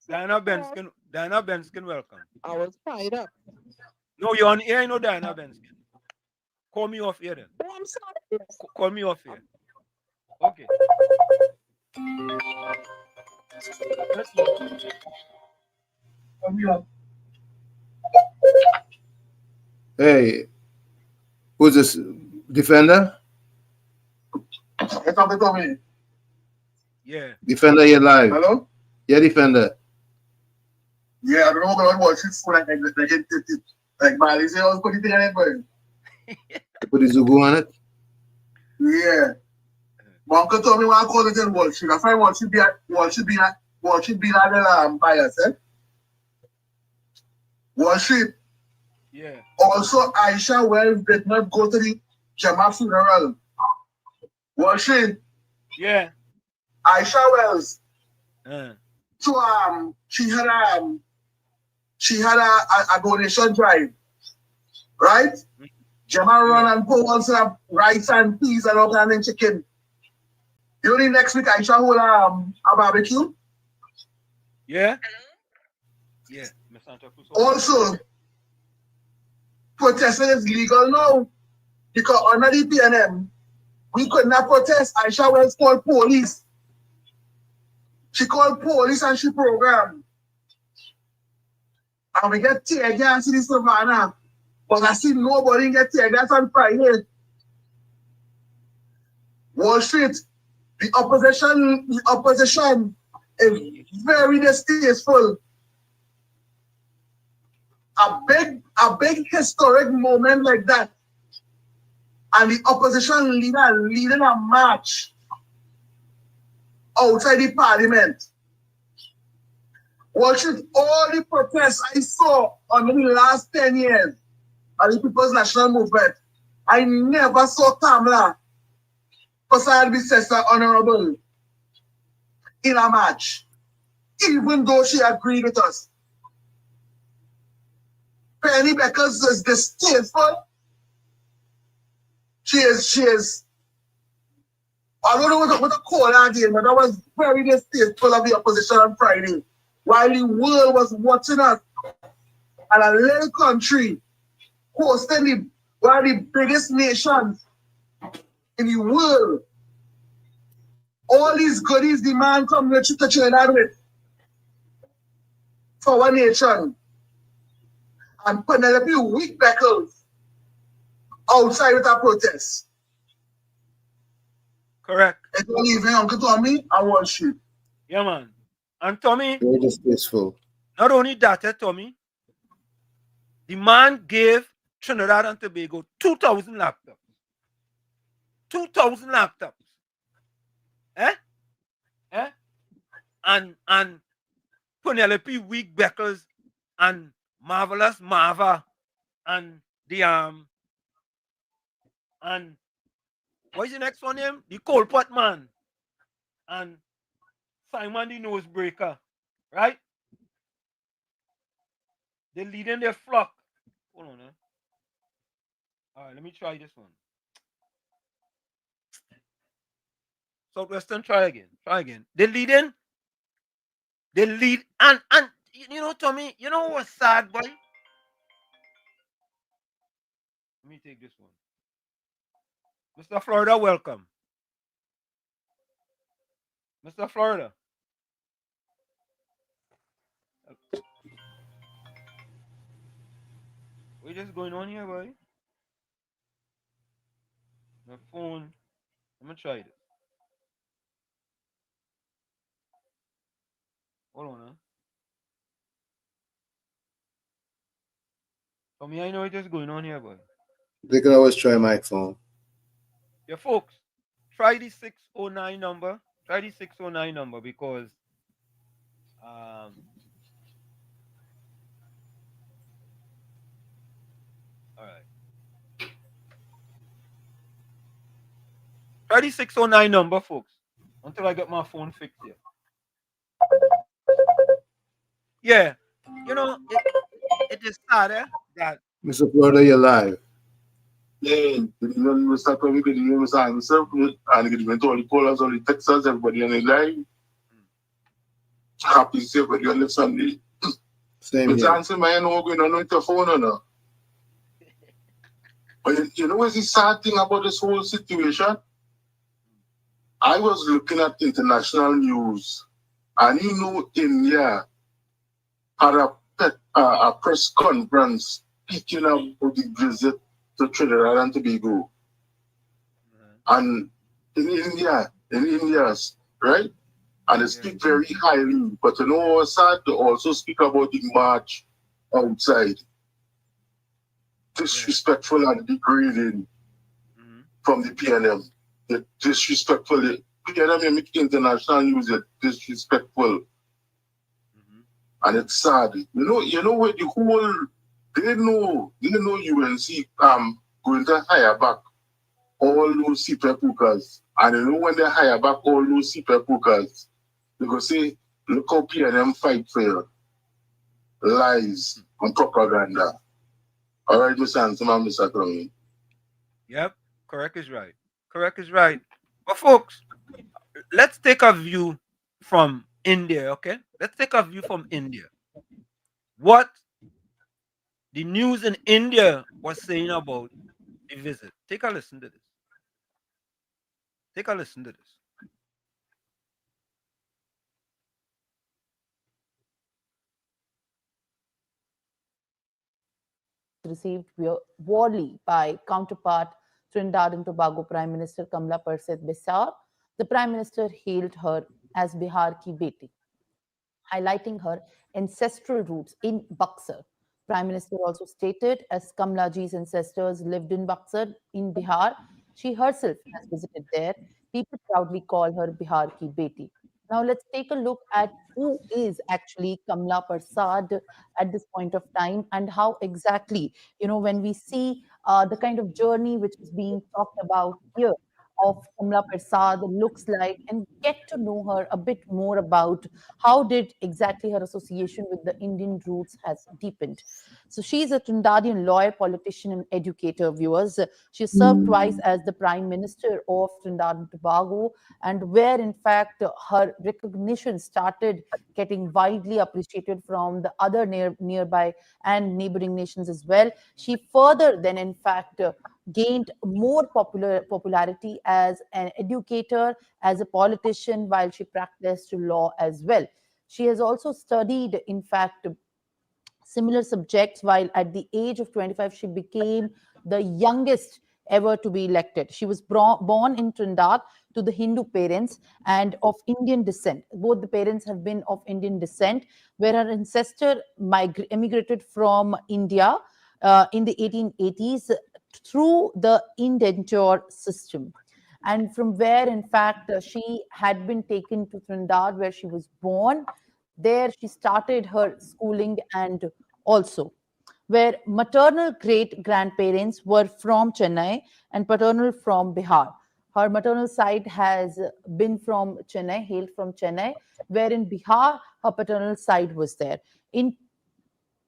[SPEAKER 5] Diana Benskin, welcome.
[SPEAKER 15] I was tied up.
[SPEAKER 5] No, you're on air, I know Diana Benskin. Call me off here then.
[SPEAKER 15] Oh, I'm sorry.
[SPEAKER 5] Call me off here. Okay.
[SPEAKER 9] Hey, who's this? Defender?
[SPEAKER 5] Yeah.
[SPEAKER 9] Defender, you're live.
[SPEAKER 16] Hello?
[SPEAKER 9] Yeah, Defender.
[SPEAKER 16] Yeah, I don't know what watch it for like Miley said, I was putting it on it, but
[SPEAKER 9] Put the Zugu on it?
[SPEAKER 16] yeah. My uncle told me when I called it in Wall Street. I find Wall Street be like the bias, eh? Wall Street.
[SPEAKER 5] Yeah.
[SPEAKER 16] Also, Aisha Wells did not go to the Jama funeral. Wall Street.
[SPEAKER 5] Yeah.
[SPEAKER 16] Aisha Wells. So she had a donation drive, right? Gemma run and pour on some rice and peas and all kind of chicken. You know, next week Aisha hold a barbecue.
[SPEAKER 5] Yeah. Yeah.
[SPEAKER 16] Also, protesting is legal now because under the PNM, we could not protest. Aisha Wells called police. She called police and she programmed. And we get tear gas in Savannah. But I see nobody get tear gas on Friday. Wall Street, the opposition is very distasteful. A big historic moment like that. And the opposition leader leading a march outside the parliament. Wall Street, all the protests I saw under the last 10 years of the People's National Movement, I never saw Kamala Persad-Bissessar Honorable in a march, even though she agreed with us. Penny Beckers is distasteful. She is. I don't know what to call her again, but that was very distasteful of the opposition on Friday. While the world was watching us, and a little country hosting one of the biggest nations in the world, all these goodies the man come to Trinidad with for one nation. And Penelope weak Beckles outside with our protest.
[SPEAKER 5] Correct.
[SPEAKER 16] It don't even Uncle Tommy and Wall Street.
[SPEAKER 5] Yeah, man. And Tommy,
[SPEAKER 9] very distasteful.
[SPEAKER 5] Not only that, Tommy, the man gave Trinidad and Tobago 2,000 laptops. 2,000 laptops. And Penelope Week Beckles and Marvelous Marva and the and what is the next one name? The Coalpot Man and Simon the Nosebreaker, right? They're leading their flock. Hold on, All right, let me try this one. Southwestern, try again. They lead, and you know, Tommy, you know what's sad, boy? Let me take this one. Mr. Florida, welcome. Mr. Florida. What is going on here, boy? My phone. I'm gonna try this. Hold on, Tommy, I know what is going on here, boy.
[SPEAKER 9] They can always try my phone.
[SPEAKER 5] Yeah, folks, try the 609 number. Try the 609 number because all right. Try the 609 number, folks, until I get my phone fixed here. Yeah, you know, it is sad that
[SPEAKER 9] Mr. Florida, you're live.
[SPEAKER 16] Yeah, Mr. Tommy, Mr. Answer, and it went all the callers, all the Texas, everybody on the line. Happy to see everybody on the Sunday.
[SPEAKER 9] Same
[SPEAKER 16] Mr. Answer, man, no going on with your phone or no? But you know what's the sad thing about this whole situation? I was looking at international news, and you know, India had a press conference speaking about the visit to Trinidad and Tobago. And in India, right? And they speak very highly. But you know what's sad? They also speak about the march outside. Disrespectful and degrading from the PNM. They're disrespectful. The PNM make international news, they're disrespectful. And it's sad. You know what the whole they know UNC going to hire back all those CPEP hookers. And you know when they hire back all those CPEP hookers, they go say, look how PM fight for you. Lies and propaganda. All right, Mr. Anthony, Mr. Tommy.
[SPEAKER 5] Yep, correct is right. Correct is right. But folks, let's take a view from India, okay? Let's take a view from India. What the news in India was saying about the visit. Take a listen to this. Take a listen to this.
[SPEAKER 17] Received warmly by counterpart Trinidad and Tobago Prime Minister Kamla Persed Besar. The Prime Minister hailed her as Bihar ki beti, highlighting her ancestral roots in Buxar. Prime Minister also stated, as Kamlaji's ancestors lived in Buxar in Bihar, she herself has visited there. People proudly call her Bihar ki beti. Now let's take a look at who is actually Kamla Persad at this point of time and how exactly, when we see the kind of journey which is being talked about here of Kamla Persad looks like and get to know her a bit more about how did exactly her association with the Indian roots has deepened. So she's a Trinidadian lawyer, politician, and educator, viewers. She served twice as the Prime Minister of Trinidad and Tobago, and where in fact her recognition started getting widely appreciated from the other nearby and neighboring nations as well. She further then in fact gained more popularity as an educator, as a politician, while she practiced law as well. She has also studied, in fact, similar subjects, while at the age of 25, she became the youngest ever to be elected. She was born in Trinidad to the Hindu parents and of Indian descent. Both the parents have been of Indian descent, where her ancestor emigrated from India in the 1880s through the indenture system. And from where, in fact, she had been taken to Trinidad, where she was born. There, she started her schooling and also where maternal great grandparents were from Chennai and paternal from Bihar. Her maternal side has been from Chennai, hailed from Chennai, where in Bihar, her paternal side was there. In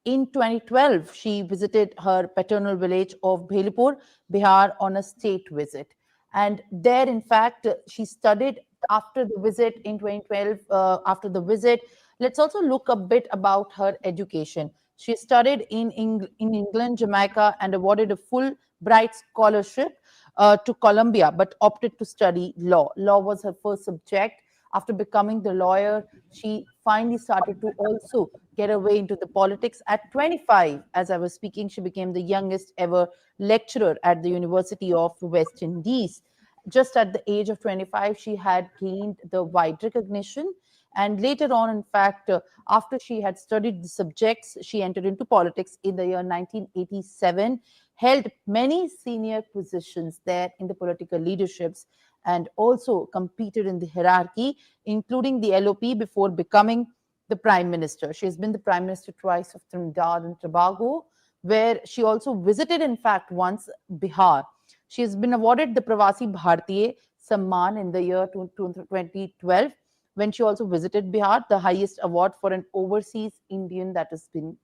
[SPEAKER 17] 2012, she visited her paternal village of Bhelipur, Bihar, on a state visit. And there, in fact, she studied after the visit in 2012. After the visit, let's also look a bit about her education. She studied in England, Jamaica, and awarded a Fulbright scholarship to Columbia, but opted to study law. Law was her first subject. After becoming the lawyer, she finally started to also get away into the politics. At 25, as I was speaking, she became the youngest ever lecturer at the University of West Indies. Just at the age of 25, she had gained the wide recognition. And later on, in fact, after she had studied the subjects, she entered into politics in the year 1987, held many senior positions there in the political leaderships, and also competed in the hierarchy, including the LOP before becoming the Prime Minister. She has been the Prime Minister twice of Trinidad and Tobago, where she also visited, in fact, once Bihar. She has been awarded the Pravasi Bharatiya Samman in the year 2012, when she also visited Bihar, the highest award for an overseas Indian that has been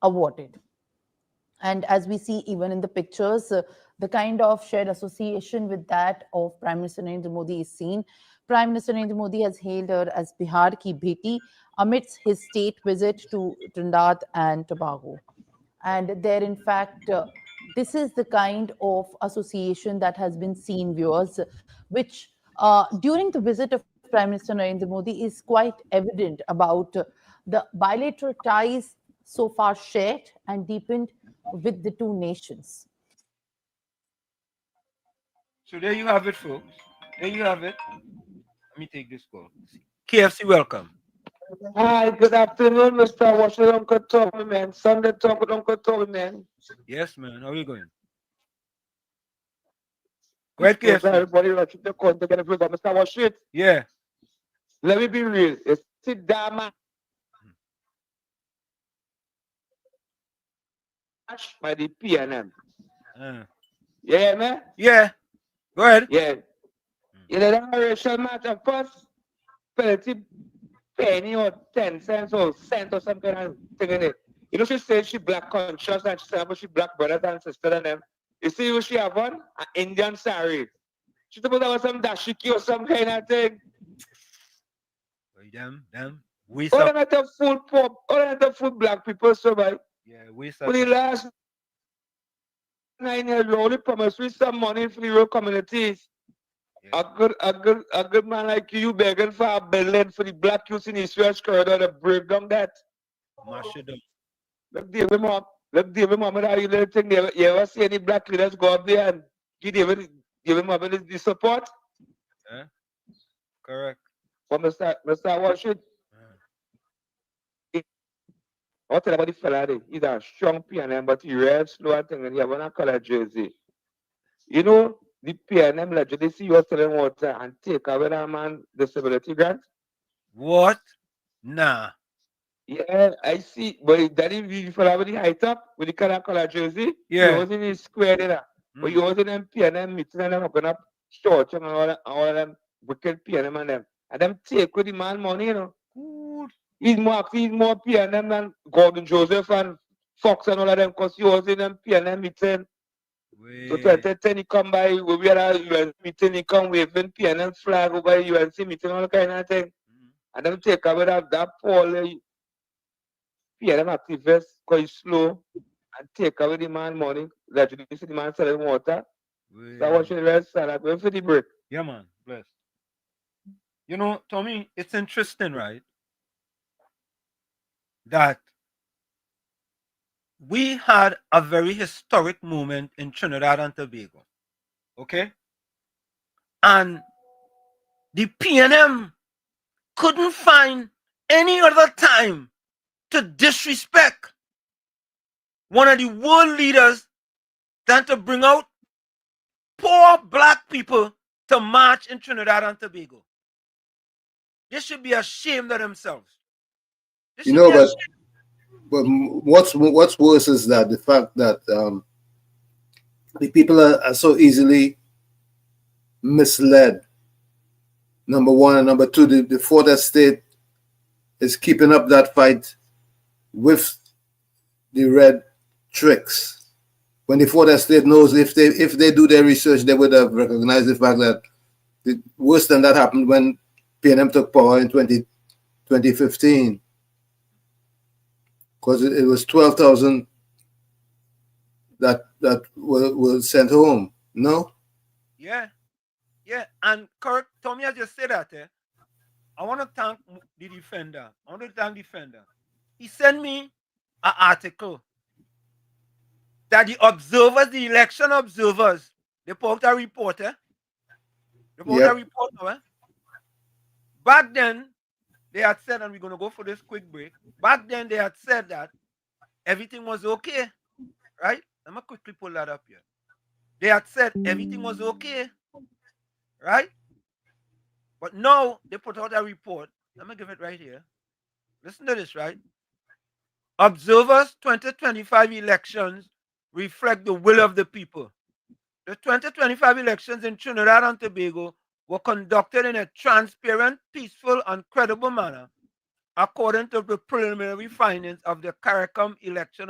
[SPEAKER 17] awarded. And as we see even in the pictures, the kind of shared association with that of Prime Minister Narendra Modi is seen. Prime Minister Narendra Modi has hailed her as Bihar ki beti amidst his state visit to Trinidad and Tobago. And there, in fact, this is the kind of association that has been seen, viewers, which during the visit of Prime Minister Narendra Modi is quite evident about the bilateral ties so far shared and deepened with the two nations.
[SPEAKER 5] So there you have it, folks. There you have it. Let me take this call. KFC, welcome.
[SPEAKER 18] Hi, good afternoon, Mr. Washington Uncle Tommy, man. Sunday talk with Uncle Tommy, man.
[SPEAKER 5] Yes, man. How are you going? Go ahead, KFC.
[SPEAKER 18] Everybody keep the call together. Mr. Washington.
[SPEAKER 5] Yeah.
[SPEAKER 18] Let me be real. You see, Dama. By the PNM. Yeah, man?
[SPEAKER 5] Yeah. Go ahead.
[SPEAKER 18] Yeah. You know that racial matter first, penalty penny or 10 cents or cent or some kind of thing in it. You know, she said she black conscious and she said she black brothers and sisters and them. You see who she have on? An Indian saree. She supposed to have some dashiki or some kind of thing.
[SPEAKER 5] Them.
[SPEAKER 18] All of the full pop, all of the full black people, so right?
[SPEAKER 5] Yeah, we
[SPEAKER 18] For the last 9 years, we only promised we some money for the rural communities. A good man like you begging for a billion for the black youth in East West corridor to break down that.
[SPEAKER 5] Mash it up.
[SPEAKER 18] Look, David Mohammed, how you little thing? You ever see any black leaders go up there and give David Mohammed the support?
[SPEAKER 5] Yeah. Correct.
[SPEAKER 18] For Mr. Washington. I'll tell you about the fella there. He's a strong PNM, but he real slow and thing, and he have on a color jersey. You know, the PNM legislature was telling water and take away that man disability grant.
[SPEAKER 5] What? Nah.
[SPEAKER 18] Yeah, I see. But that is fella with the height up, with the color jersey.
[SPEAKER 5] Yeah.
[SPEAKER 18] He was in his square there. But he was in them PNM meeting and them open up church and all of them wicked PNM and them. And them take with the man money, you know. He's more PNM than Gordon Joseph and Fox and all of them because he was in them PNM meeting. So 2010 he come by, we had a UNC meeting, he come waving PNM flag over UNC meeting, all kind of thing. And them take away that poor PNM activist because he's slow and take away the man money. That you see the man selling water. So I want you to rest and going for the break.
[SPEAKER 5] Yeah, man. Bless. You know, Tommy, it's interesting, right? That we had a very historic moment in Trinidad and Tobago. Okay? And the PNM couldn't find any other time to disrespect one of the world leaders than to bring out poor black people to march in Trinidad and Tobago. They should be ashamed of themselves.
[SPEAKER 9] You know, but what's worse is that the fact that the people are so easily misled. Number one, and number two, the fourth estate is keeping up that fight with the red tricks. When the fourth estate knows if they do their research, they would have recognized the fact that the worse than that happened when PNM took power in 2015. Because it was 12,000 that were sent home. No?
[SPEAKER 5] Yeah. And correct, Tommy, I just said that. I want to thank the defender. He sent me an article that the observers, the election observers, they put out a report. Back then, they had said, and we're going to go for this quick break. Back then, they had said that everything was okay, right? Let me quickly pull that up here. They had said everything was okay, right? But now they put out a report. Let me give it right here. Listen to this, right? Observers 2025 elections reflect the will of the people. The 2025 elections in Trinidad and Tobago were conducted in a transparent, peaceful, and credible manner, according to the preliminary findings of the CARICOM election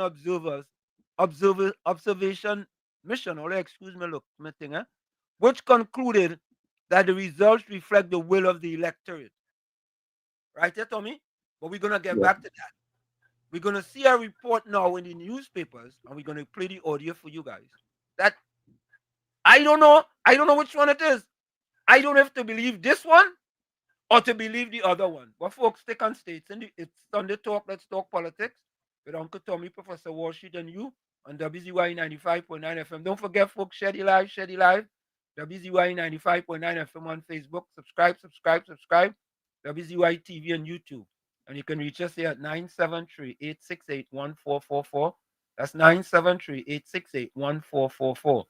[SPEAKER 5] observation mission, which concluded that the results reflect the will of the electorate. Right there, Tommy? But we're going to get back to that. We're going to see a report now in the newspapers, and we're going to play the audio for you guys. That I don't know which one it is. I don't have to believe this one or to believe the other one. But folks, stick on states. It's Sunday Talk, Let's Talk Politics with Uncle Tommy, Professor Walshit, and you on WZY 95.9 FM. Don't forget, folks, share the live. WZY 95.9 FM on Facebook. Subscribe. WZY TV and YouTube. And you can reach us here at 973-868-1444. That's 973-868-1444.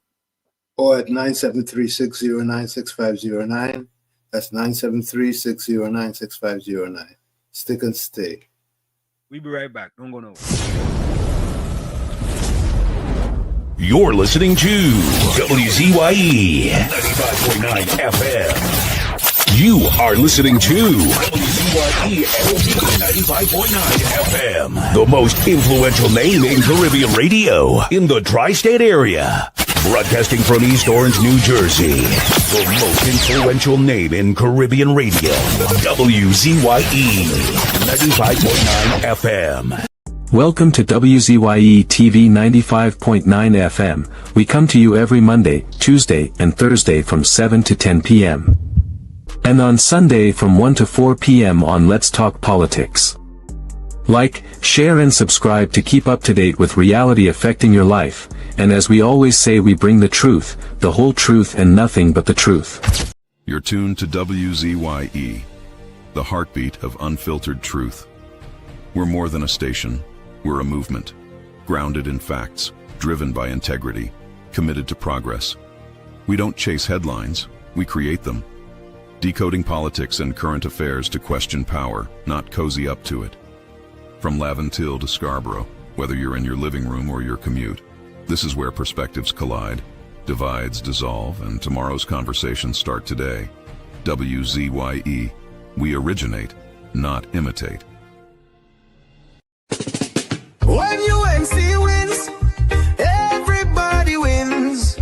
[SPEAKER 9] Or at 973-609-6509. That's 973-609-6509. Stick and stay.
[SPEAKER 5] We'll be right back. Don't go nowhere.
[SPEAKER 1] You're listening to WZYE 95.9 FM. You are listening to WZYE 95.9 FM, the most influential name in Caribbean radio in the tri-state area. Broadcasting from East Orange, New Jersey, the most influential name in Caribbean radio, WZYE 95.9 FM.
[SPEAKER 6] Welcome to WZYE TV 95.9 FM. We come to you every Monday, Tuesday, and Thursday from 7 to 10 p.m. And on Sunday from 1 to 4 p.m. on Let's Talk Politics. Like, share and subscribe to keep up to date with reality affecting your life, and as we always say, we bring the truth, the whole truth and nothing but the truth.
[SPEAKER 7] You're tuned to WZYE, the heartbeat of unfiltered truth. We're more than a station, we're a movement, grounded in facts, driven by integrity, committed to progress. We don't chase headlines, we create them. Decoding politics and current affairs to question power, not cozy up to it. From Laventille to Scarborough, whether you're in your living room or your commute, this is where perspectives collide, divides dissolve, and tomorrow's conversations start today. WZYE, we originate, not imitate.
[SPEAKER 2] When UNC wins, everybody wins.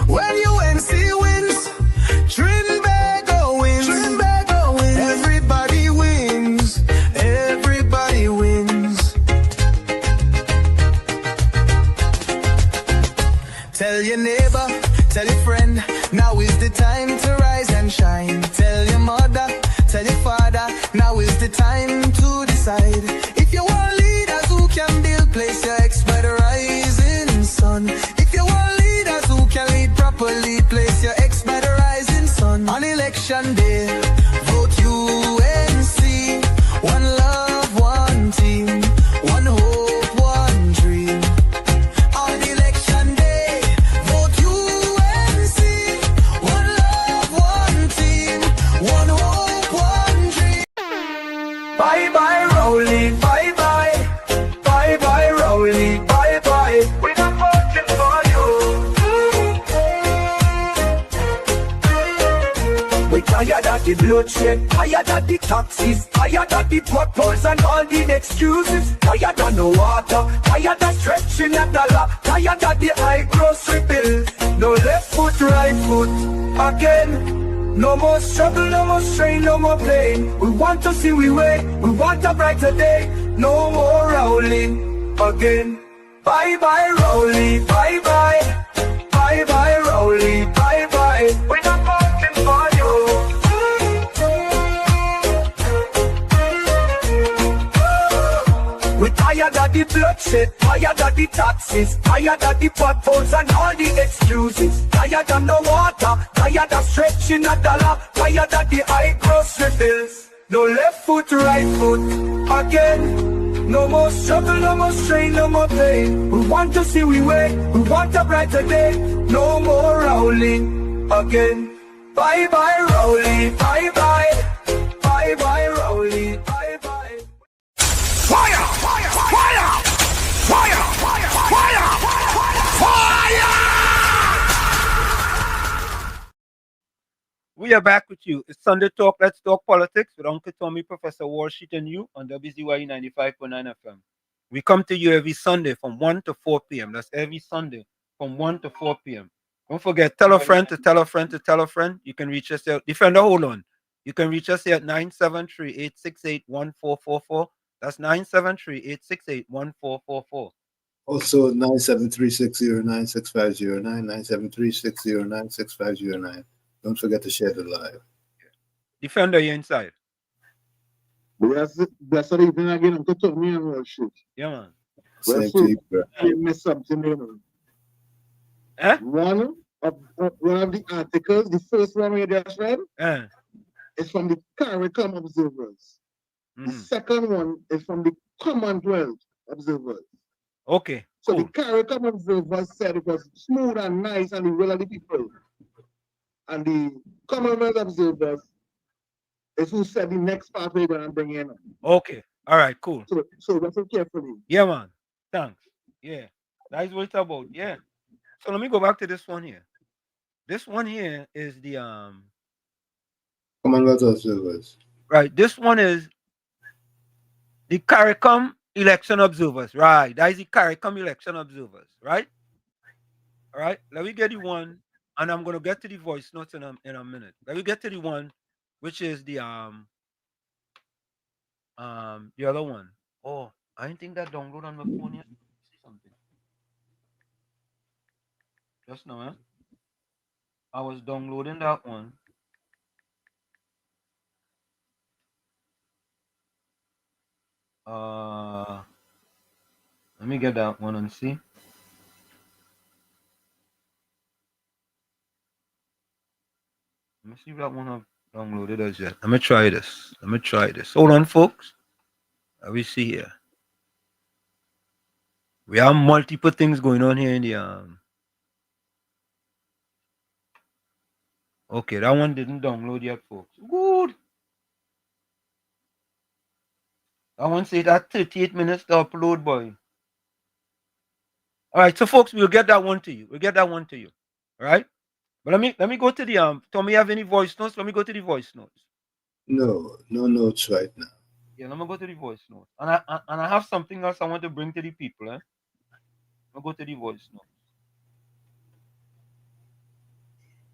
[SPEAKER 2] When UNC wins, Trinbago wins. Trinbago wins. Everybody wins. Everybody wins. Tell your neighbor, tell your friend, now is the time to rise and shine. Tell your mother, tell your father, now is the time to decide. If you want leaders who can build, place your ex by the rising sun. If you want leaders who can lead properly, place your ex by the rising sun. On election day, vote UNC. One love, one team, one hope, one dream. On election day, vote UNC. One love, one team, one hope, one dream. Bye bye, Rowley, bye bye. Bye bye, Rowley, bye bye. We're not voting for you. We're tired of the bloodshed, tired of the taxes, tired of the potholes and all the excuses. Tired of no water, tired of stretching at the law, tired of the high grocery bills. No left foot, right foot, again. No more struggle, no more strain, no more pain. We want to see we way, we want a brighter day. No more rolling again. Bye bye, Rowley, bye bye. Bye bye, Rowley, bye bye. We're not voting for you. We're tired of the bloodshed, tired of the taxes, tired of the potholes and all the excuses. Tired of no water, tired of stretching a dollar, tired of the high grocery bills. No left foot, right foot, again. No more struggle, no more strain, no more pain. We want to see we way, we want a brighter day. No more rolling again. Bye bye, Rowley, bye bye. Bye bye, Rowley, bye bye.
[SPEAKER 1] Fire! Fire! Fire! Fire! Fire! Fire! Fire!
[SPEAKER 5] We are back with you. It's Sunday Talk, Let's Talk Politics with Uncle Tommy, Professor Walsheet, and you on WZYE 95.9 FM. We come to you every Sunday from 1 to 4 p.m. That's every Sunday from 1 to 4 p.m. Don't forget, tell a friend to tell a friend to tell a friend. You can reach us here. Defender, hold on. You can reach us here at 973-868-1444. That's 973-868-1444.
[SPEAKER 9] Also 973-609-6509, 973-609-6509. Don't forget to share the live.
[SPEAKER 5] Defender, you're inside.
[SPEAKER 11] That's what evening again. I'm going to me and Walsheet.
[SPEAKER 5] Yeah, man.
[SPEAKER 9] Same to you, bro.
[SPEAKER 11] You missed something, you know. One of the articles, the first one we just read, is from the CARICOM observers. The second one is from the Commonwealth observers.
[SPEAKER 5] Okay.
[SPEAKER 11] So the CARICOM observers said it was smooth and nice and the will of the people. And the Commonwealth observers is who said the next part we're going to bring in.
[SPEAKER 5] Okay. All right, cool.
[SPEAKER 11] So listen carefully.
[SPEAKER 5] Yeah, man. Thanks. Yeah. That's what it's about. Yeah. So let me go back to this one here. This one here is the
[SPEAKER 9] Commonwealth observers.
[SPEAKER 5] Right. This one is the CARICOM election observers. Right. That is the CARICOM election observers. Right. All right. Let me get the one, and I'm gonna get to the voice notes in a minute. Let me get to the one, which is the other one. Oh, I didn't think that download on my phone yet. See something. Just now, eh? I was downloading that one. Let me get that one and see. Let me see if that one I've downloaded as yet. Let me try this. Hold on, folks. Let me see here. We have multiple things going on here in the Okay, that one didn't download yet, folks. Good. That one said that 38 minutes to upload, boy. All right, so folks, we'll get that one to you. All right. But let me go to the Tommy, have any voice notes? Let me go to the voice notes.
[SPEAKER 9] No notes right now.
[SPEAKER 5] Yeah, let me go to the voice notes. And I have something else I want to bring to the people, eh? I'll go to the voice notes.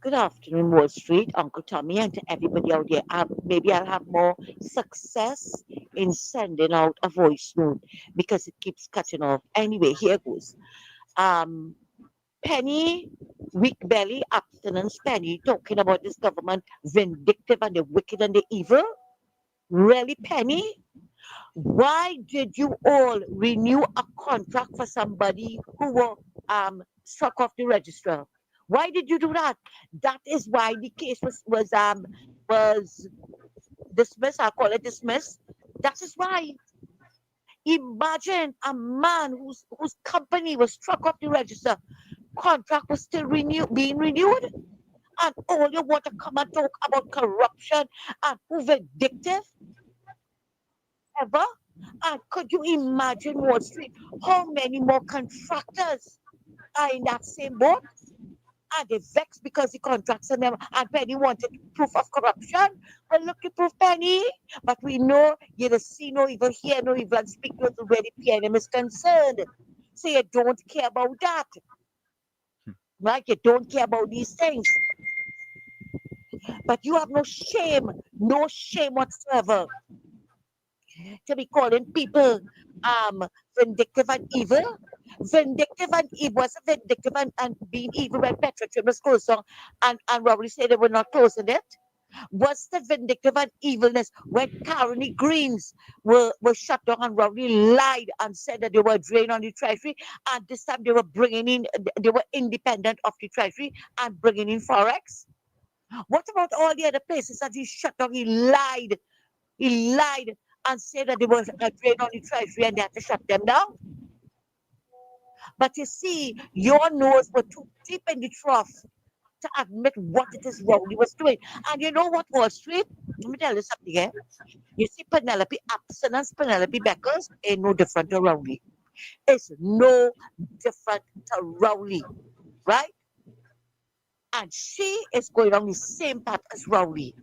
[SPEAKER 19] Good afternoon, Wall Street, Uncle Tommy, and to everybody out there. Maybe I'll have more success in sending out a voice note because it keeps cutting off. Anyway, here goes. Penny, weak belly, abstinence Penny, talking about this government vindictive and the wicked and the evil. Really, Penny? Why did you all renew a contract for somebody who were struck off the register? Why did you do that? That is why the case was dismissed. I'll call it dismissed. That is why. Imagine a man whose company was struck off the register, contract was still being renewed, and all you want to come and talk about corruption and who vindictive ever? And could you imagine, Wall Street, how many more contractors are in that same boat? And they vexed because the contracts and them and Penny wanted proof of corruption. Well, look at proof, Penny. But we know you don't see no evil, hear no evil, and speak no evil where the PM is concerned. So you don't care about that. Right? You don't care about these things. But you have no shame whatsoever to be calling people vindictive and evil. Vindictive and evil was vindictive and being evil when Petrotrim was closed down and Robert said they were not closing it. Was the vindictive and evilness when Carony Greens were shut down and Robert lied and said that they were drained on the treasury, and this time they were independent of the treasury and bringing in forex? What about all the other places that he shut down? He lied and said that they were drained on the treasury and they had to shut them down. But you see, your nose were too deep in the trough to admit what it is Rowley was doing. And you know what, Wall Street? Let me tell you something here. You see, Penelope Abstinence, Penelope Beckers ain't no different to Rowley. It's no different to Rowley, right? And she is going on the same path as Rowley.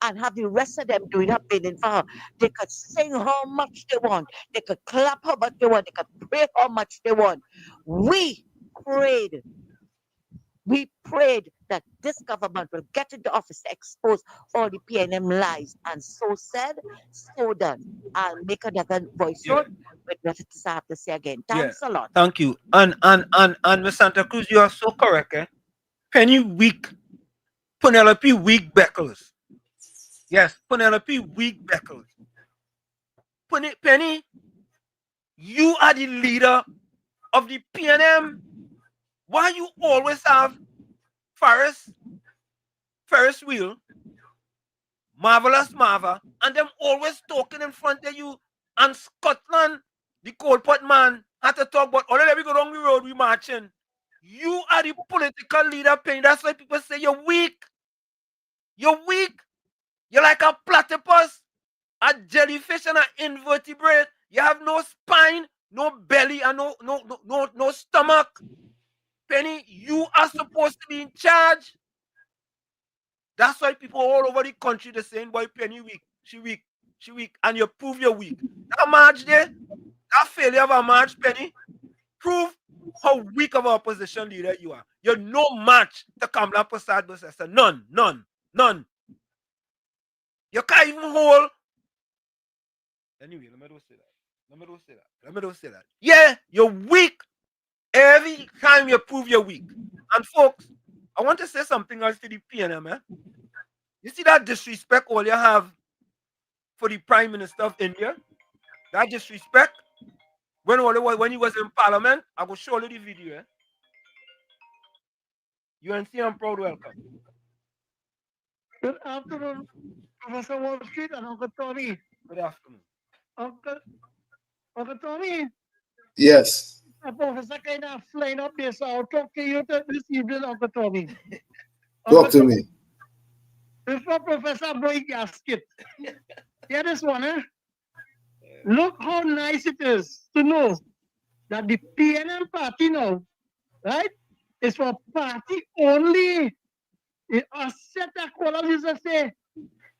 [SPEAKER 19] And have the rest of them doing her bidding for her. They could sing how much they want. They could clap how much they want. They could pray how much they want. We prayed that this government will get into office to expose all the PNM lies. And so said, so done. I'll make another voice note with what it is I have to say again. Thanks a lot.
[SPEAKER 5] Thank you. And Miss Santa Cruz, you are so correct, eh? Penny weak. Penelope weak Beckles. Yes, Penelope weak Beckles. Penny, you are the leader of the PNM. Why you always have Ferris Wheel, Marvelous Marva, and them always talking in front of you? And Scotland, the coal pot man, had to talk about, oh, let me go down the road, we marching. You are the political leader, Penny. That's why people say you're weak. You're weak. You're like a platypus, a jellyfish, and an invertebrate. You have no spine, no belly, and no stomach. Penny, you are supposed to be in charge. That's why people all over the country they're saying, boy, Penny weak, she weak, she weak, and you prove you're weak. That march there, that failure of a march, Penny, prove how weak of an opposition leader you are. You're no match to Kamla Prasad Bosesa. None, none, none. You can't even hold. Anyway, let me don't say that. Yeah, you're weak every time you prove you're weak. And folks, I want to say something else to the PNM. You see that disrespect all you have for the Prime Minister of India? That disrespect? When he was in Parliament, I will show you the video. UNC and proud welcome.
[SPEAKER 11] Good afternoon, Professor Wall Street and Uncle Tommy.
[SPEAKER 5] Good afternoon.
[SPEAKER 11] Uncle Tommy.
[SPEAKER 9] Yes.
[SPEAKER 11] Professor kind of flying up there, so I'll talk to you this evening, Uncle Tommy.
[SPEAKER 9] Talk to me.
[SPEAKER 11] Before Professor Boy gasket. Hear this one, eh? Look how nice it is to know that the PNM party now, right, is for party only. A set of colors is say,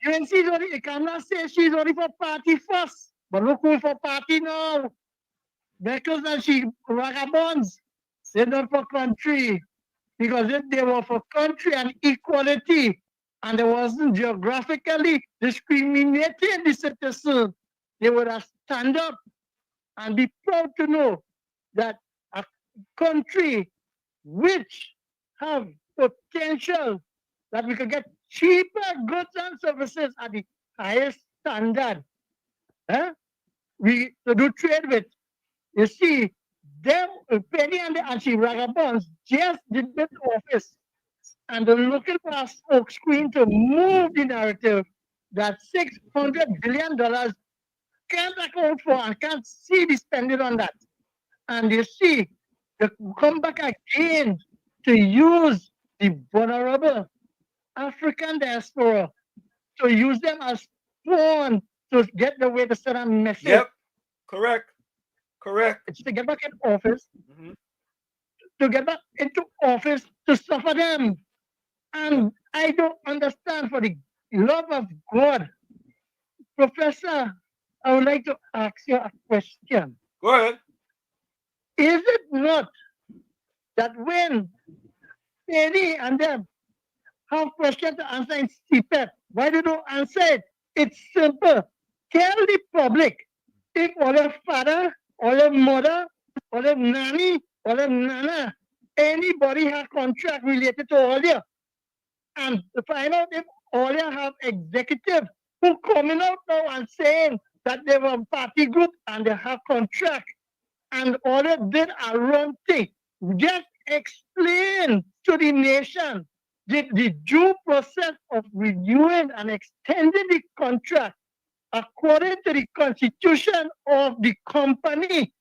[SPEAKER 11] UNC is only, you cannot say she's only for party first, but look who's for party now. Because that she vagabonds, they're not for country. Because if they were for country and equality, and they wasn't geographically discriminating the citizen, they would have stand up and be proud to know that a country which have potential that we could get cheaper goods and services at the highest standard. We to do trade with. You see, them Penny and she vagabonds just did that office. And they're looking for a smoke screen to move the narrative that $600 billion can't account for and can't see the spending on that. And you see, they come back again to use the vulnerable African diaspora, to use them as pawn to get the way to send a message.
[SPEAKER 5] Yep, correct.
[SPEAKER 11] It's to get back in office, to get back into office to suffer them. And I don't understand, for the love of God. Professor, I would like to ask you a question.
[SPEAKER 5] Go ahead.
[SPEAKER 11] Is it not that when Penny and them have questions to answer in CPEP, why do you don't answer it? It's simple. Tell the public if all your father, or your mother, or your nanny, or your nana, anybody has contract related to all you. And to find out if all you have executives who coming out now and saying that they were party group and they have contract, and all they did a wrong thing. Just explain to the nation the due process of renewing and extending the contract according to the constitution of the company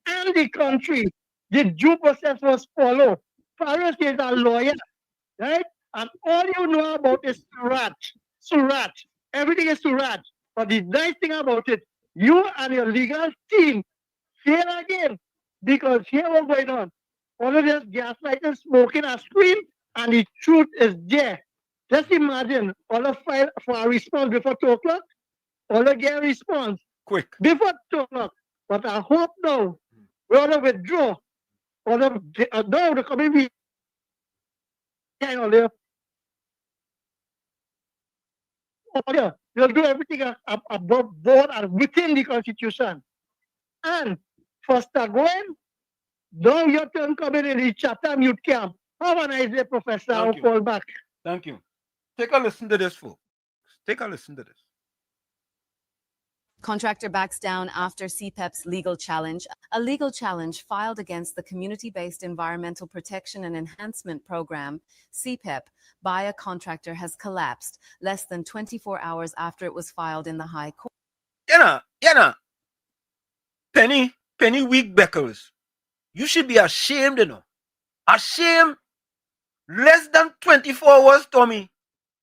[SPEAKER 11] and the country. The due process was followed. Farouk is a lawyer, right? And all you know about is Surat. Everything is Surat. But the nice thing about it, you and your legal team fail again. Because here what's going on. All of this gaslighting, smoking a screen, and the truth is there. Just imagine all of file for a response before 2 o'clock, all of get a response
[SPEAKER 5] quick
[SPEAKER 11] before 2 o'clock. But I hope now we all of withdraw. All of now the committee we'll do everything above board and within the constitution. And for Stagoen, now your turn coming in the Chatham Youth Camp. Have a nice day, Professor. I'll call back.
[SPEAKER 5] Thank you. Take a listen to this, folks. Take a listen to this.
[SPEAKER 20] Contractor backs down after CEPEP's legal challenge. A legal challenge filed against the Community-Based Environmental Protection and Enhancement Program, CEPEP, by a contractor has collapsed less than 24 hours after it was filed in the High Court.
[SPEAKER 5] Yeah. Penny Week Beckers. You should be ashamed, you know. Ashamed. Less than 24 hours, Tommy.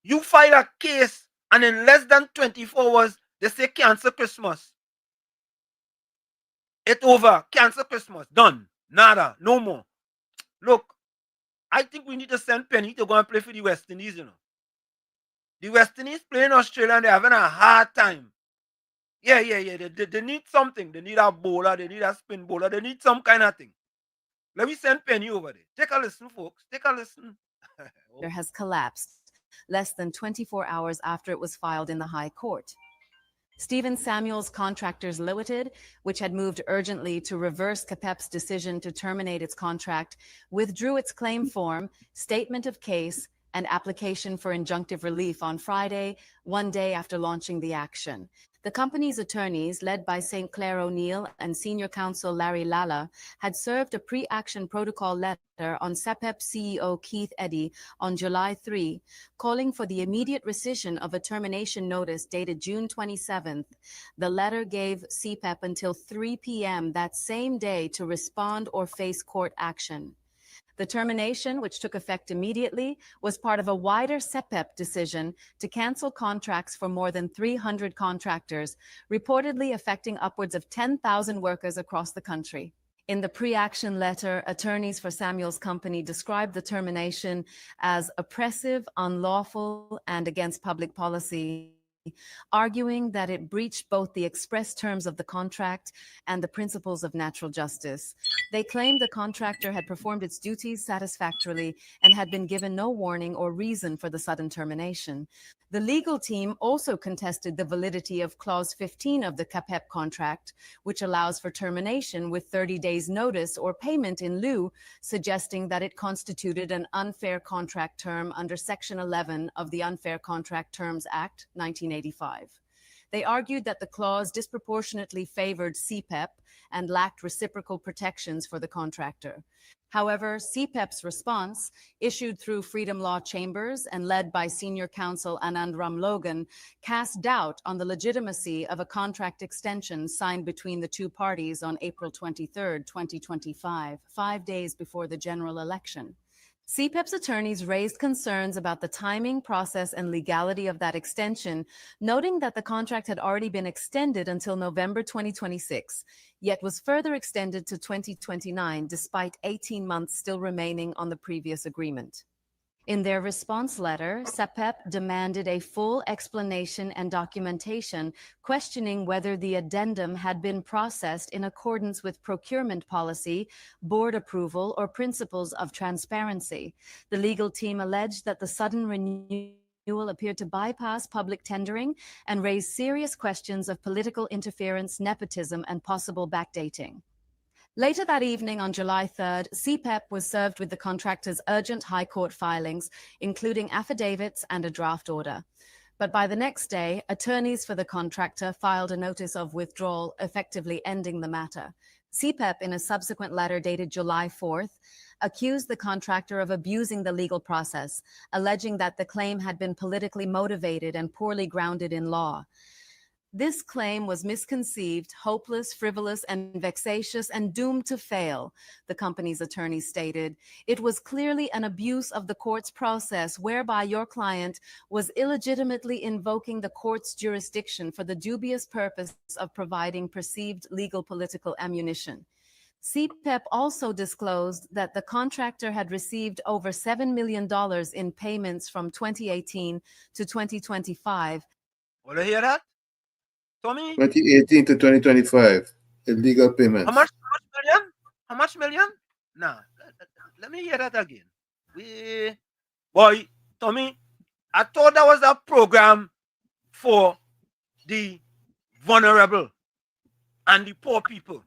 [SPEAKER 5] You file a case, and in less than 24 hours, they say cancel Christmas. It's over. Cancel Christmas. Done. Nada. No more. Look, I think we need to send Penny to go and play for the West Indies, you know. The West Indies playing Australia and they're having a hard time. Yeah. They need something. They need a bowler. They need a spin bowler. They need some kind of thing. Let me send Penny over there. Take a listen, folks. Take a listen.
[SPEAKER 20] Has collapsed less than 24 hours after it was filed in the High Court. Stephen Samuels Contractors Limited, which had moved urgently to reverse CEPEP's decision to terminate its contract, withdrew its claim form, statement of case, and application for injunctive relief on Friday, one day after launching the action. The company's attorneys, led by St. Clair O'Neill and senior counsel Larry Lalla, had served a pre-action protocol letter on CEPEP CEO Keith Eddy on July 3, calling for the immediate rescission of a termination notice dated June 27th. The letter gave CEPEP until 3 p.m. that same day to respond or face court action. The termination, which took effect immediately, was part of a wider CEPEP decision to cancel contracts for more than 300 contractors, reportedly affecting upwards of 10,000 workers across the country. In the pre-action letter, attorneys for Samuel's company described the termination as oppressive, unlawful, and against public policy, arguing that it breached both the express terms of the contract and the principles of natural justice. They claimed the contractor had performed its duties satisfactorily and had been given no warning or reason for the sudden termination. The legal team also contested the validity of Clause 15 of the CEPEP contract, which allows for termination with 30 days' notice or payment in lieu, suggesting that it constituted an unfair contract term under Section 11 of the Unfair Contract Terms Act, 1985. They argued that the clause disproportionately favored CEPEP and lacked reciprocal protections for the contractor. However, CEPEP's response, issued through Freedom Law Chambers and led by senior counsel Anand Ramlogan, cast doubt on the legitimacy of a contract extension signed between the two parties on April 23, 2025, 5 days before the general election. CEPEP's attorneys raised concerns about the timing, process, and legality of that extension, noting that the contract had already been extended until November 2026, yet was further extended to 2029 despite 18 months still remaining on the previous agreement. In their response letter, CEPEP demanded a full explanation and documentation, questioning whether the addendum had been processed in accordance with procurement policy, board approval, or principles of transparency. The legal team alleged that the sudden renewal appeared to bypass public tendering and raise serious questions of political interference, nepotism, and possible backdating. Later that evening, on July 3rd, CEPEP was served with the contractor's urgent High Court filings, including affidavits and a draft order. But by the next day, attorneys for the contractor filed a notice of withdrawal, effectively ending the matter. CEPEP, in a subsequent letter dated July 4th, accused the contractor of abusing the legal process, alleging that the claim had been politically motivated and poorly grounded in law. This claim was misconceived, hopeless, frivolous, and vexatious, and doomed to fail, the company's attorney stated. It was clearly an abuse of the court's process whereby your client was illegitimately invoking the court's jurisdiction for the dubious purpose of providing perceived legal political ammunition. CEPEP also disclosed that the contractor had received over $7 million in payments from 2018 to 2025.
[SPEAKER 5] Want to hear that? Tommy?
[SPEAKER 9] 2018 to 2025, illegal payments.
[SPEAKER 5] How much million? How much million? Nah, let me hear that again. Boy, Tommy, I thought that was a program for the vulnerable and the poor people.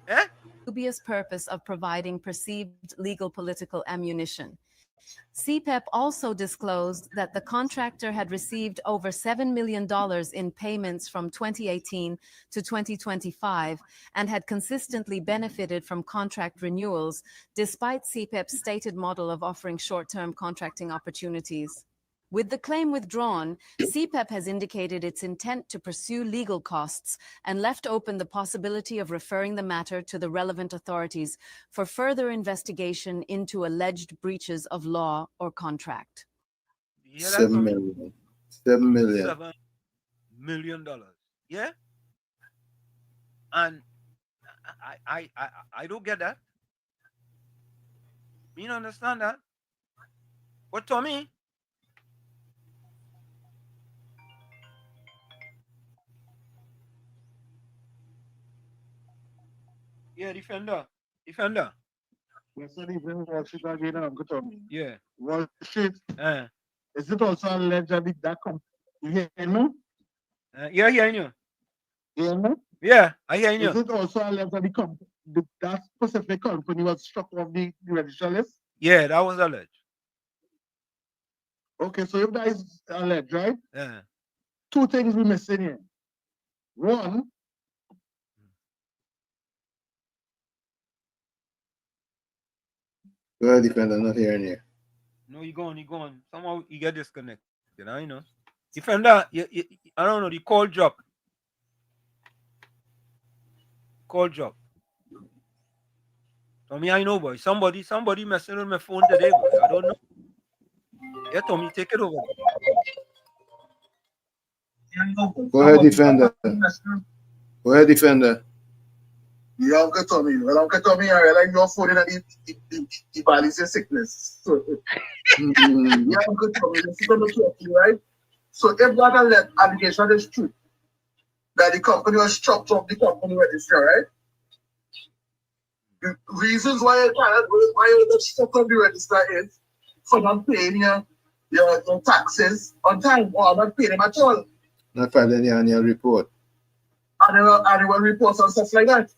[SPEAKER 5] Eh?
[SPEAKER 20] Dubious purpose of providing perceived legal political ammunition. CEPEP also disclosed that the contractor had received over $7 million in payments from 2018 to 2025 and had consistently benefited from contract renewals, despite CEPEP's stated model of offering short-term contracting opportunities. With the claim withdrawn, CEPEP has indicated its intent to pursue legal costs and left open the possibility of referring the matter to the relevant authorities for further investigation into alleged breaches of law or contract.
[SPEAKER 9] $7 million. $7 million.
[SPEAKER 5] $7 million. Yeah? And I don't get that. You don't understand that? But Tommy, yeah, defender.
[SPEAKER 11] Yes, sir, even Wall Street again, Uncle Tommy.
[SPEAKER 5] Yeah.
[SPEAKER 11] Wall Street. Is it also alleged that company? You hear me?
[SPEAKER 5] Yeah, I hear you.
[SPEAKER 11] You hear me?
[SPEAKER 5] Yeah, I hear you.
[SPEAKER 11] Is it also alleged that that specific company was struck off the register list?
[SPEAKER 5] Yeah, that was alleged.
[SPEAKER 11] Okay, so if that is alleged, right?
[SPEAKER 5] Yeah.
[SPEAKER 11] Two things we're missing here. One,
[SPEAKER 9] Go ahead, defender, not hearing you.
[SPEAKER 5] No, you going. Somehow you get disconnected. You know. Defender, I don't know, the call drop. Tommy, I know, boy. Somebody messing with my phone today, boy. I don't know. Yeah, Tommy, take it over.
[SPEAKER 9] Go ahead, defender.
[SPEAKER 16] Yeah, Uncle Tommy. Well, Uncle Tommy, I like your phone and the balance sickness. So, yeah, Uncle Tommy, listen to me carefully, right? So, if that allegation is true, that the company was struck off the company register, right? The reasons why it was struck off the register is for not paying your taxes on time or not paying them at all.
[SPEAKER 9] Not filing the annual report.
[SPEAKER 16] Annual reports and stuff like that.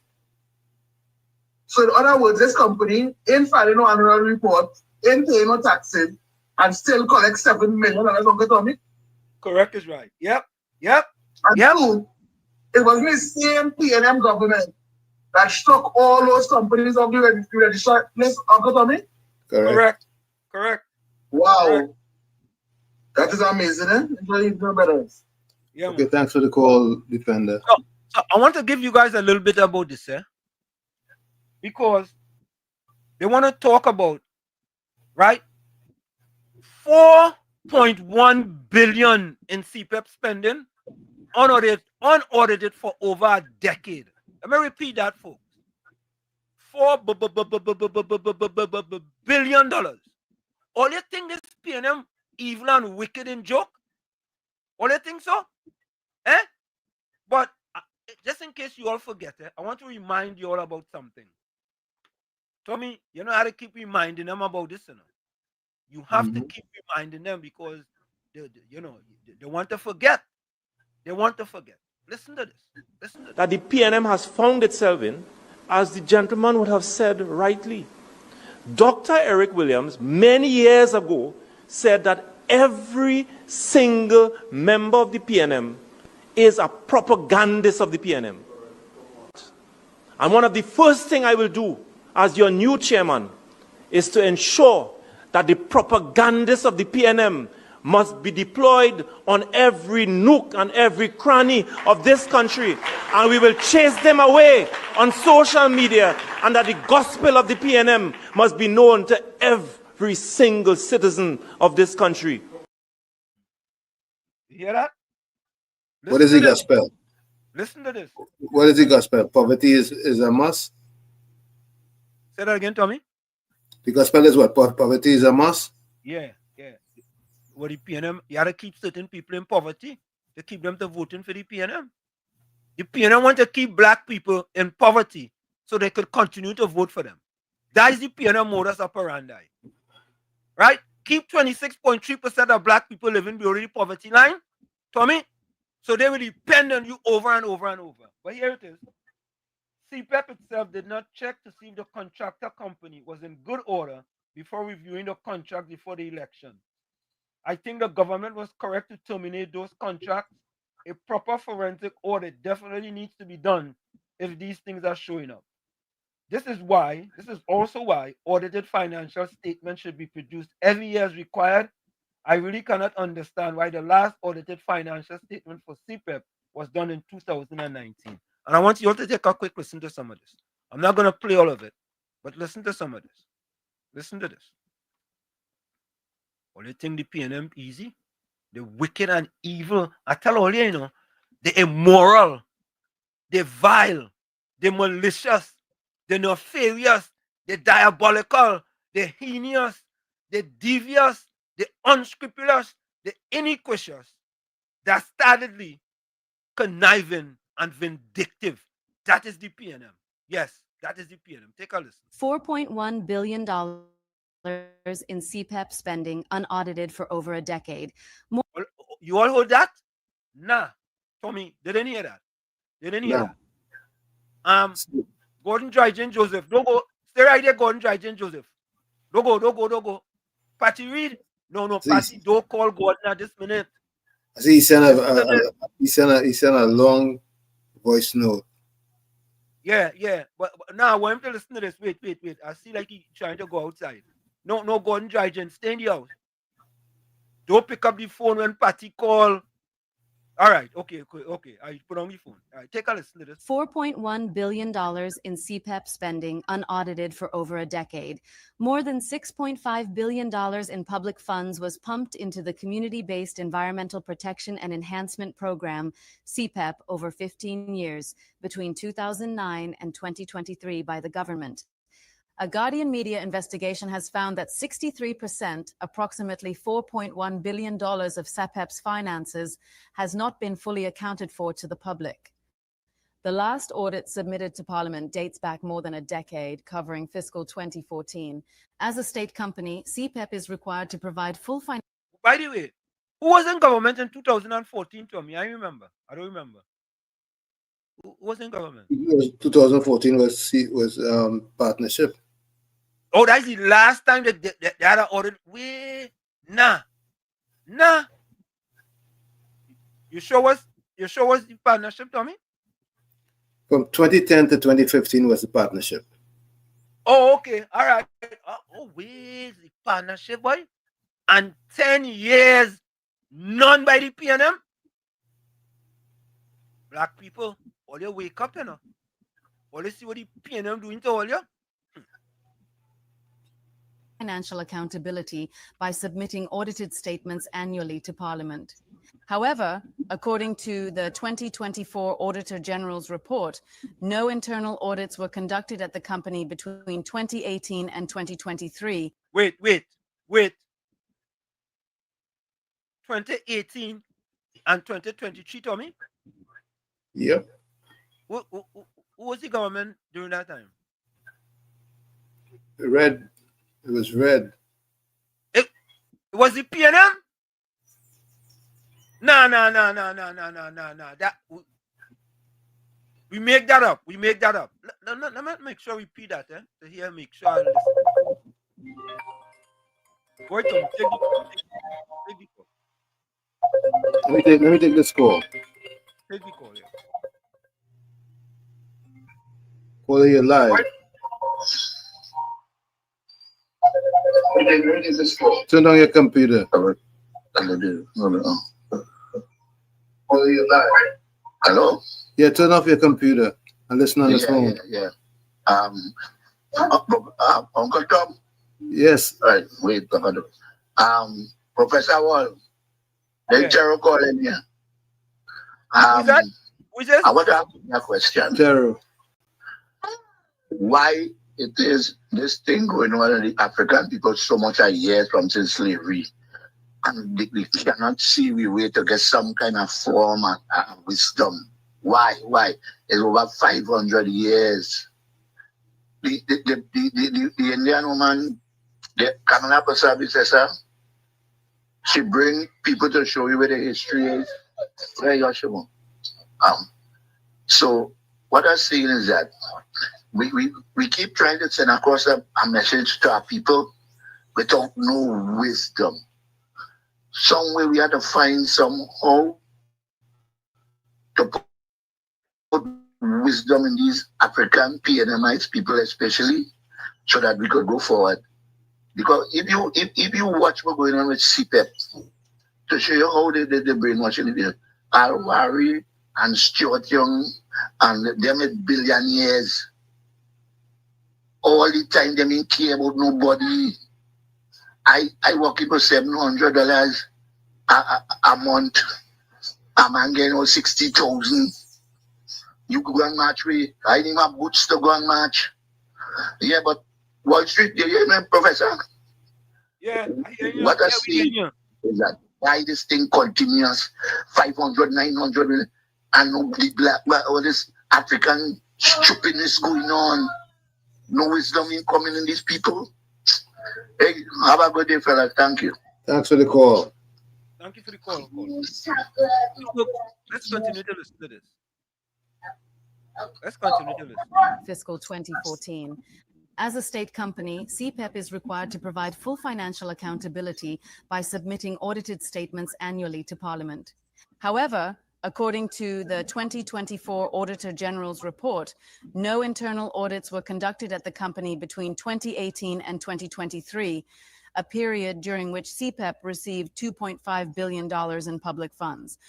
[SPEAKER 16] So in other words, this company ain't filing no annual report, ain't paying no taxes, and still collect $7 million, Uncle Tommy.
[SPEAKER 5] Correct is right. Yep.
[SPEAKER 16] And two, it was the same PM government that struck all those companies of the register list, Uncle Tommy.
[SPEAKER 5] Correct.
[SPEAKER 16] Wow.
[SPEAKER 5] Correct.
[SPEAKER 16] That is amazing, eh? No better.
[SPEAKER 5] Yeah,
[SPEAKER 9] okay, thanks for the call, defender.
[SPEAKER 5] So I want to give you guys a little bit about this, because they want to talk about, right, 4.1 billion in CPEP spending, unaudited for over a decade. Let me repeat that, folks. $4 billion. All you think this PM evil and wicked and joke? All you think so? But just in case you all forget it, I want to remind you all about something. Tommy, you know how to keep reminding them about this, You have to keep reminding them because they want to forget. Listen to this.
[SPEAKER 21] That the PNM has found itself in, as the gentleman would have said rightly. Dr. Eric Williams, many years ago, said that every single member of the PNM is a propagandist of the PNM. And one of the first things I will do as your new chairman is to ensure that the propagandists of the PNM must be deployed on every nook and every cranny of this country, and we will chase them away on social media, and that the gospel of the PNM must be known to every single citizen of this country.
[SPEAKER 5] You hear that?
[SPEAKER 9] What is the gospel?
[SPEAKER 5] Listen to this.
[SPEAKER 9] What is the gospel? Poverty is a must?
[SPEAKER 5] Say that again, Tommy.
[SPEAKER 9] The gospel is what? Poverty is a must?
[SPEAKER 5] Yeah. Well, the PNM, you have to keep certain people in poverty to keep them to voting for the PNM. The PNM want to keep black people in poverty so they could continue to vote for them. That is the PNM modus operandi. Right? Keep 26.3% of black people living below the poverty line, Tommy, so they will depend on you over and over and over. But here it is. CPEP itself did not check to see if the contractor company was in good order before reviewing the contract before the election. I think the government was correct to terminate those contracts. A proper forensic audit definitely needs to be done if these things are showing up. This is also why audited financial statements should be produced every year as required. I really cannot understand why the last audited financial statement for CPEP was done in 2019. And I want you all to take a quick listen to some of this. I'm not going to play all of it, but listen to some of this. Listen to this. All you think the PNM easy? The wicked and evil. I tell all you, the immoral, the vile, the malicious, the nefarious, the diabolical, the heinous, the devious, the unscrupulous, the iniquitous, dastardly, conniving, and vindictive. That is the PNM. Yes, that is the PNM. Take a listen.
[SPEAKER 20] $4.1 billion in CPEP spending unaudited for over a decade.
[SPEAKER 5] You all heard that? Nah. Tommy, they didn't hear that. They didn't hear that. Gordon Dryden Joseph. Don't go. Stay right there, Gordon Dryden Joseph. Don't go. Patty Reed. No, Patty, don't call Gordon at this minute.
[SPEAKER 9] I see he sent a long voice note.
[SPEAKER 5] Yeah. But now I want him to listen to this. Wait. I see like he's trying to go outside. No, Gordon Dryden, stay in the house. Don't pick up the phone when Patty call. All right, okay. I put on the phone. All right, take a listen to this.
[SPEAKER 20] $4.1 billion in CPEP spending unaudited for over a decade. More than $6.5 billion in public funds was pumped into the Community-Based Environmental Protection and Enhancement Program, CEPEP, over 15 years, between 2009 and 2023 by the government. A Guardian Media investigation has found that 63%, approximately $4.1 billion of CEPEP's finances, has not been fully accounted for to the public. The last audit submitted to Parliament dates back more than a decade, covering fiscal 2014. As a state company, CEPEP is required to provide full financial...
[SPEAKER 5] By the way, who was in government in 2014, Tommy? I don't remember. Who was in government?
[SPEAKER 9] 2014 was partnership.
[SPEAKER 5] Oh, that's the last time that they had an audit. Nah. You sure was the partnership, Tommy?
[SPEAKER 9] From 2010 to 2015 was the partnership.
[SPEAKER 5] Oh, okay. All right. The partnership, boy? And 10 years, none by the PNM? Black people, all you wake up, you know. All you see what the PNM doing to all you.
[SPEAKER 20] Financial accountability by submitting audited statements annually to Parliament. However, according to the 2024 Auditor General's report, no internal audits were conducted at the company between 2018 and 2023.
[SPEAKER 5] Wait. 2018 and 2023, Tommy?
[SPEAKER 9] Yep.
[SPEAKER 5] Who was the government during that time?
[SPEAKER 9] It was red.
[SPEAKER 5] It was the PNM? No. That we make that up. Let me make sure we repeat that, to hear, make sure I listen. Go to take the call.
[SPEAKER 9] Let me take this call.
[SPEAKER 5] Take the call, yeah.
[SPEAKER 9] Call you live. Turn on your computer.
[SPEAKER 12] Hello?
[SPEAKER 9] Yeah, turn off your computer and listen on the phone.
[SPEAKER 12] Yeah. Uncle Tom?
[SPEAKER 9] Yes.
[SPEAKER 12] Right, wait. Professor Wall. Then Terror calling here.
[SPEAKER 5] Who's that?
[SPEAKER 12] I want to ask you a question.
[SPEAKER 9] Terror.
[SPEAKER 12] Why it is this thing going on in the African people so much a year from since slavery, and we cannot see we way to get some kind of form of wisdom. Why? It's over 500 years. The Indian woman, the Kamala services, she bring people to show you where the history is. Where you show. So what I'm saying is that we keep trying to send across a message to our people without no wisdom. Somewhere we have to find somehow to put wisdom in these African PNMites people especially, so that we could go forward. Because if you watch what's going on with CPEP, to show you how they brainwashing it, Al Wari and Stuart Young and them billionaires, all the time they didn't care about nobody. I work for $700 a month. A man getting 60,000. You go and match with. I didn't have boots to go and match. Yeah, but
[SPEAKER 3] Wall Street, you hear me, Professor?
[SPEAKER 5] Yeah, I hear you.
[SPEAKER 3] What I
[SPEAKER 5] Yeah, we hear
[SPEAKER 3] say
[SPEAKER 5] you.
[SPEAKER 3] is that why this thing continues 500, 900, and nobody black, all this African stupidness going on. No wisdom in coming in these people. Hey, have a good day, fella. Thank you.
[SPEAKER 9] Thanks for the call.
[SPEAKER 5] Thank you for the call. Look, let's continue to listen to this. Let's continue to listen.
[SPEAKER 20] Fiscal 2014. As a state company, CPEP is required to provide full financial accountability by submitting audited statements annually to Parliament. However, according to the 2024 Auditor General's report, no internal audits were conducted at the company between 2018 and 2023, a period during which CPEP received $2.5 billion in public funds.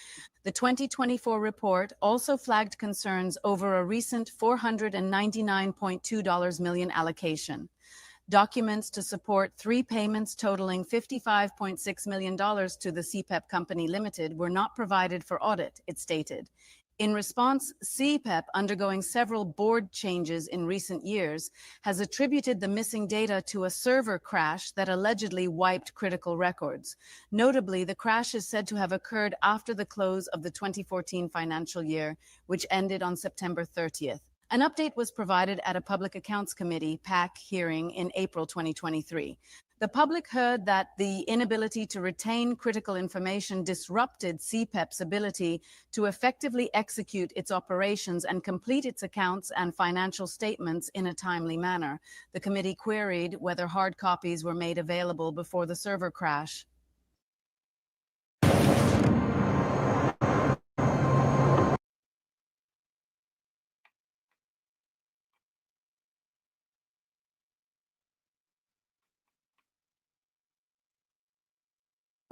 [SPEAKER 20] The 2024 report also flagged concerns over a recent $499.2 million allocation. Documents to support 3 payments totaling $55.6 million to the CPEP Company Limited were not provided for audit, it stated. In response, CPEP, undergoing several board changes in recent years, has attributed the missing data to a server crash that allegedly wiped critical records. Notably, the crash is said to have occurred after the close of the 2014 financial year, which ended on September 30th. An update was provided at a Public Accounts Committee (PAC) hearing in April 2023. The public heard that the inability to retain critical information disrupted CPEP's ability to effectively execute its operations and complete its accounts and financial statements in a timely manner. The committee queried whether hard copies were made available before the server crash.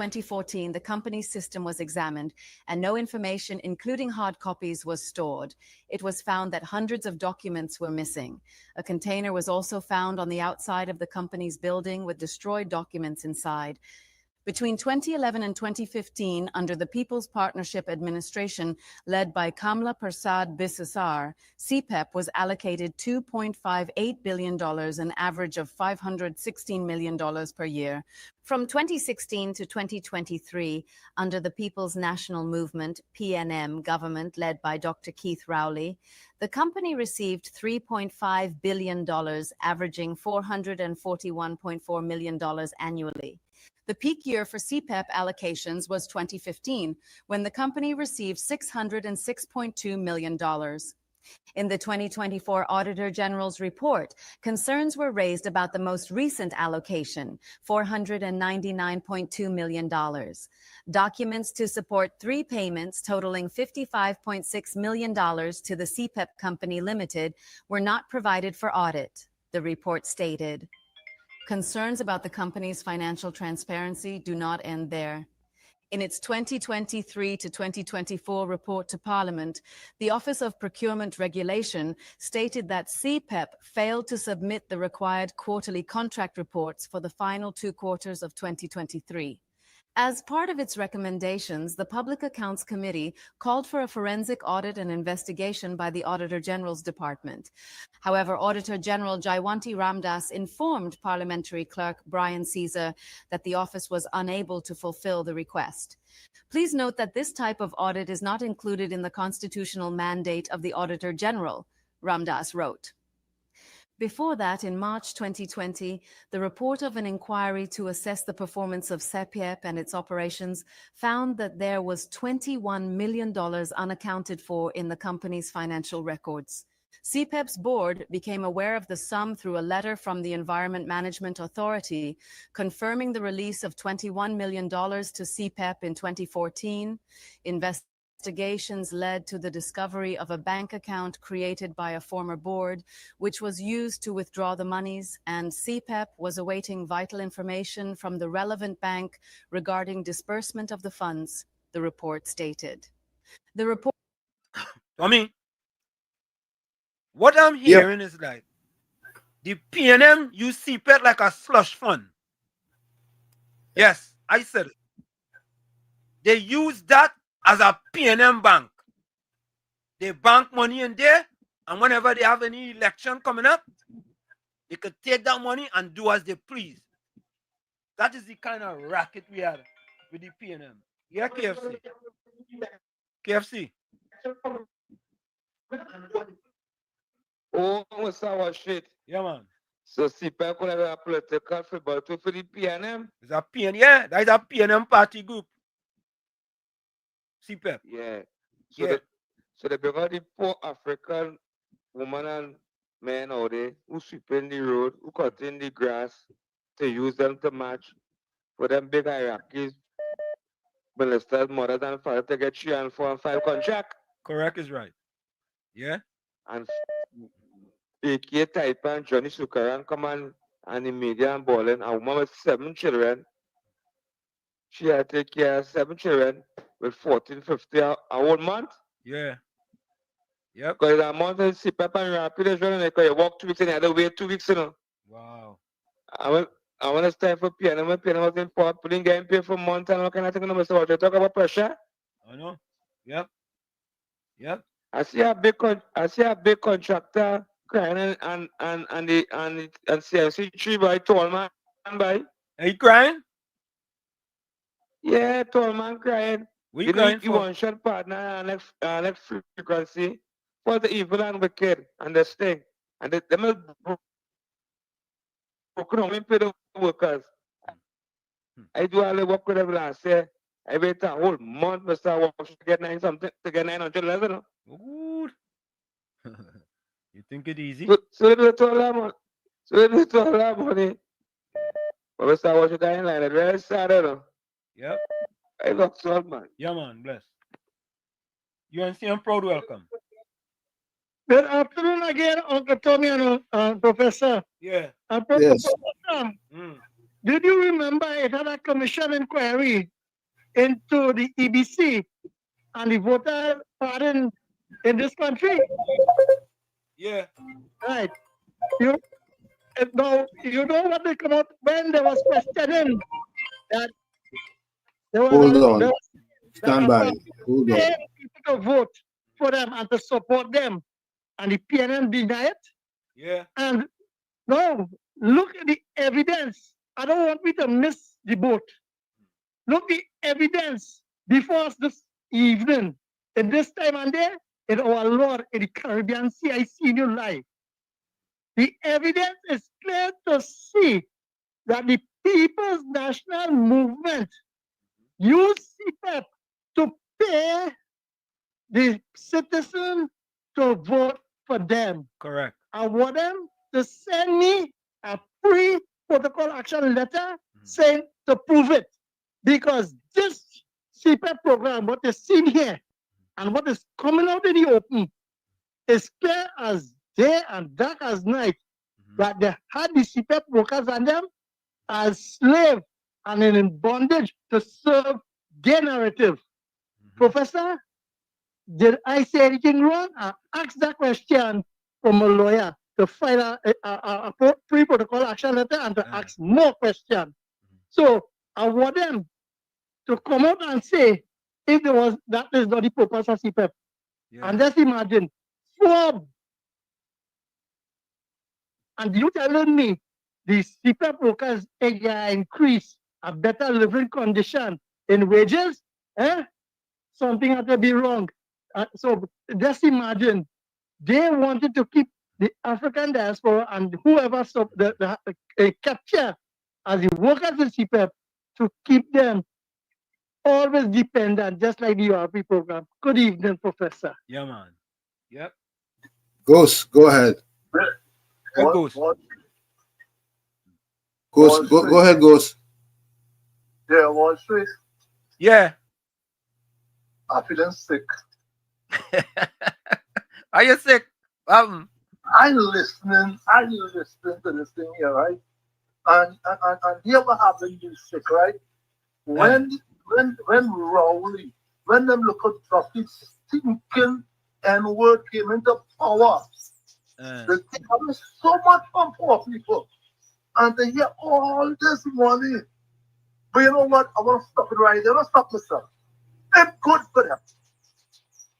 [SPEAKER 20] In 2014, the company's system was examined and no information, including hard copies, was stored. It was found that hundreds of documents were missing. A container was also found on the outside of the company's building with destroyed documents inside. Between 2011 and 2015, under the People's Partnership Administration led by Kamla Persad Bissessar, CPEP was allocated $2.58 billion, an average of $516 million per year. From 2016 to 2023, under the People's National Movement, PNM government led by Dr. Keith Rowley, the company received $3.5 billion, averaging $441.4 million annually. The peak year for CPEP allocations was 2015, when the company received $606.2 million. In the 2024 Auditor General's report, concerns were raised about the most recent allocation, $499.2 million. Documents to support 3 payments totaling $55.6 million to the CPEP Company Limited were not provided for audit, the report stated. Concerns about the company's financial transparency do not end there. In its 2023 to 2024 report to Parliament, the Office of Procurement Regulation stated that CPEP failed to submit the required quarterly contract reports for the final 2 quarters of 2023. As part of its recommendations, the Public Accounts Committee called for a forensic audit and investigation by the Auditor General's Department. However, Auditor General Jaywanti Ramdas informed Parliamentary Clerk Brian Caesar that the office was unable to fulfill the request. Please note that this type of audit is not included in the constitutional mandate of the Auditor General, Ramdas wrote. Before that, in March 2020, the report of an inquiry to assess the performance of CEPEP and its operations found that there was $21 million unaccounted for in the company's financial records. CPEP's board became aware of the sum through a letter from the Environment Management Authority confirming the release of $21 million to CPEP in 2014. Investigations led to the discovery of a bank account created by a former board, which was used to withdraw the monies, and CPEP was awaiting vital information from the relevant bank regarding disbursement of the funds, the report stated. The report...
[SPEAKER 5] Tommy, what I'm hearing is like, the PNM use CPEP like a slush fund. Yes, I said it. They use that as a PNM bank. They bank money in there, and whenever they have any election coming up, They could take that money and do as they please. That is the kind of racket we had with the P&M. Yeah, KFC. KFC.
[SPEAKER 18] Oh, what's our shit?
[SPEAKER 5] Yeah, man.
[SPEAKER 18] So CPEP could have a political football too for the PNM.
[SPEAKER 5] It's a PN, yeah. That is a PNM party group. CPEP.
[SPEAKER 18] Yeah.
[SPEAKER 5] Yeah.
[SPEAKER 18] So they bring out the poor African women and men out there who sweeping the road, who cutting the grass to use them to match for them big hierarchies, ministers, mothers and fathers to get 3 and 4 and 5 contract.
[SPEAKER 5] Correct is right. Yeah.
[SPEAKER 18] And AK type and Johnny Sukaran come and the media and balling. A woman with 7 children. She had to take care of 7 children with 1450 a whole month.
[SPEAKER 5] Yeah. Yep.
[SPEAKER 18] Because the amount of CPEP and rapid is running, because you walk 2 weeks and you had to wait 2 weeks, you know.
[SPEAKER 5] Wow.
[SPEAKER 18] I want it's time for PNM. PNM was in port, putting getting paid for months and all kind of thing. Mr. Walter, talk about pressure.
[SPEAKER 5] I know. Yep. Yep.
[SPEAKER 18] I see a big contractor crying and CMC tree by tall man by.
[SPEAKER 5] Are you crying?
[SPEAKER 18] Yeah, tall man crying.
[SPEAKER 5] What you crying
[SPEAKER 18] for? One shot partner and next frequency for the evil and wicked and the sting. And they will only pay the workers. I do all the work with them last year. I wait a whole month to start work to get 900 level.
[SPEAKER 5] Good. You think it easy?
[SPEAKER 18] So they do it all that money. But we start watching that in line. It's very sad, you know.
[SPEAKER 5] Yep.
[SPEAKER 18] I look so man.
[SPEAKER 5] Yeah, man. Bless. UNCM Proud, welcome.
[SPEAKER 11] Good afternoon again, Uncle Tommy and Professor.
[SPEAKER 5] Yeah.
[SPEAKER 11] Yes. Did you remember it had a commission inquiry into the EBC and the voter pardon in this country?
[SPEAKER 5] Yeah.
[SPEAKER 11] Right. You know what they come out when there was questioning that there was
[SPEAKER 9] Hold on. Stand by. Hold on.
[SPEAKER 11] People to vote for them and to support them, and the PNM deny it.
[SPEAKER 5] Yeah.
[SPEAKER 11] And no, look at the evidence. I don't want me to miss the boat. Look the evidence before us this evening. In this time and there, in our Lord, in the Caribbean Sea, I see new life. The evidence is clear to see that the People's National Movement used CPEP to pay the citizen to vote for them.
[SPEAKER 5] Correct.
[SPEAKER 11] I want them to send me a pre-protocol action letter saying to prove it. Because this CPEP program, what is seen here, and what is coming out in the open, is clear as day and dark as night, that they had the CPEP workers and them as slaves and in bondage to serve their narrative. Professor, did I say anything wrong? I asked that question from a lawyer to file a pre-protocol action letter and to ask more questions. So I want them to come out and say if there was that is not the purpose of CPEP. Yeah. And just imagine, swab. And you telling me the CPEP workers increase a better living condition in wages? Something had to be wrong. So just imagine, they wanted to keep the African diaspora and whoever capture as the workers in CPEP to keep them always dependent, just like the URP program. Good evening, Professor.
[SPEAKER 5] Yeah, man. Yep.
[SPEAKER 9] Ghost, go ahead.
[SPEAKER 5] Ghost.
[SPEAKER 9] Ghost, go ahead, Ghost.
[SPEAKER 16] Yeah, Wall Street.
[SPEAKER 5] Yeah.
[SPEAKER 16] I'm feeling sick.
[SPEAKER 5] Are you sick?
[SPEAKER 16] I'm listening to this thing here, right? And here what happened, you sick, right? When Rowley, when them look at traffic stinking and word came into power, the thing was so much from poor people. And they hear all this money. But you know what? I want to stop it right there. I want to stop myself. It's good for them.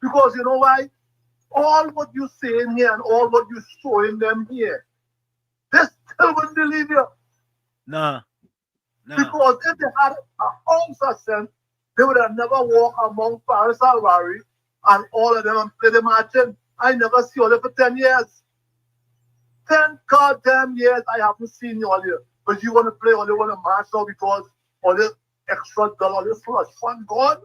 [SPEAKER 16] Because you know why? All what you're saying here and all what you're showing them here, this I wouldn't believe you.
[SPEAKER 5] Nah.
[SPEAKER 16] Because if they had an ounce of sense, they would have never walked among Paris Alvary and all of them and play the marching. I never see all of for 10 years. 10 goddamn years I haven't seen you all year. But you want to play, or you want to march now because all this extra dollar, all this slush fund gone.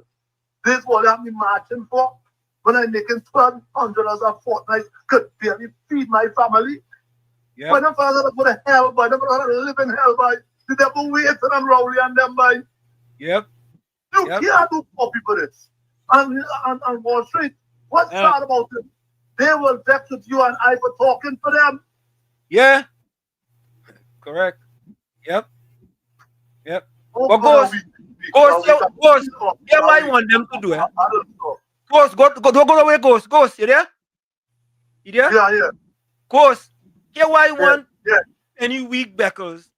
[SPEAKER 16] This is what I'm marching for. When I'm making $1,200 a fortnight, could barely feed my family.
[SPEAKER 5] Yep.
[SPEAKER 16] When I'm going to go to hell, boy, I'm going to live in hell, boy. The devil waiting and Rowley and them, boy.
[SPEAKER 5] Yep.
[SPEAKER 16] You can't do poor people this. And Wall Street, what's sad about it? They will vex with you and I for talking for them.
[SPEAKER 5] Yeah. Correct. Yep.
[SPEAKER 16] Oh,
[SPEAKER 5] but Ghost, yeah, why you want them to do it? Ghost, go away, Ghost. Ghost, you there? You there?
[SPEAKER 16] Yeah.
[SPEAKER 5] Ghost, yeah, why you want any weak Beckles,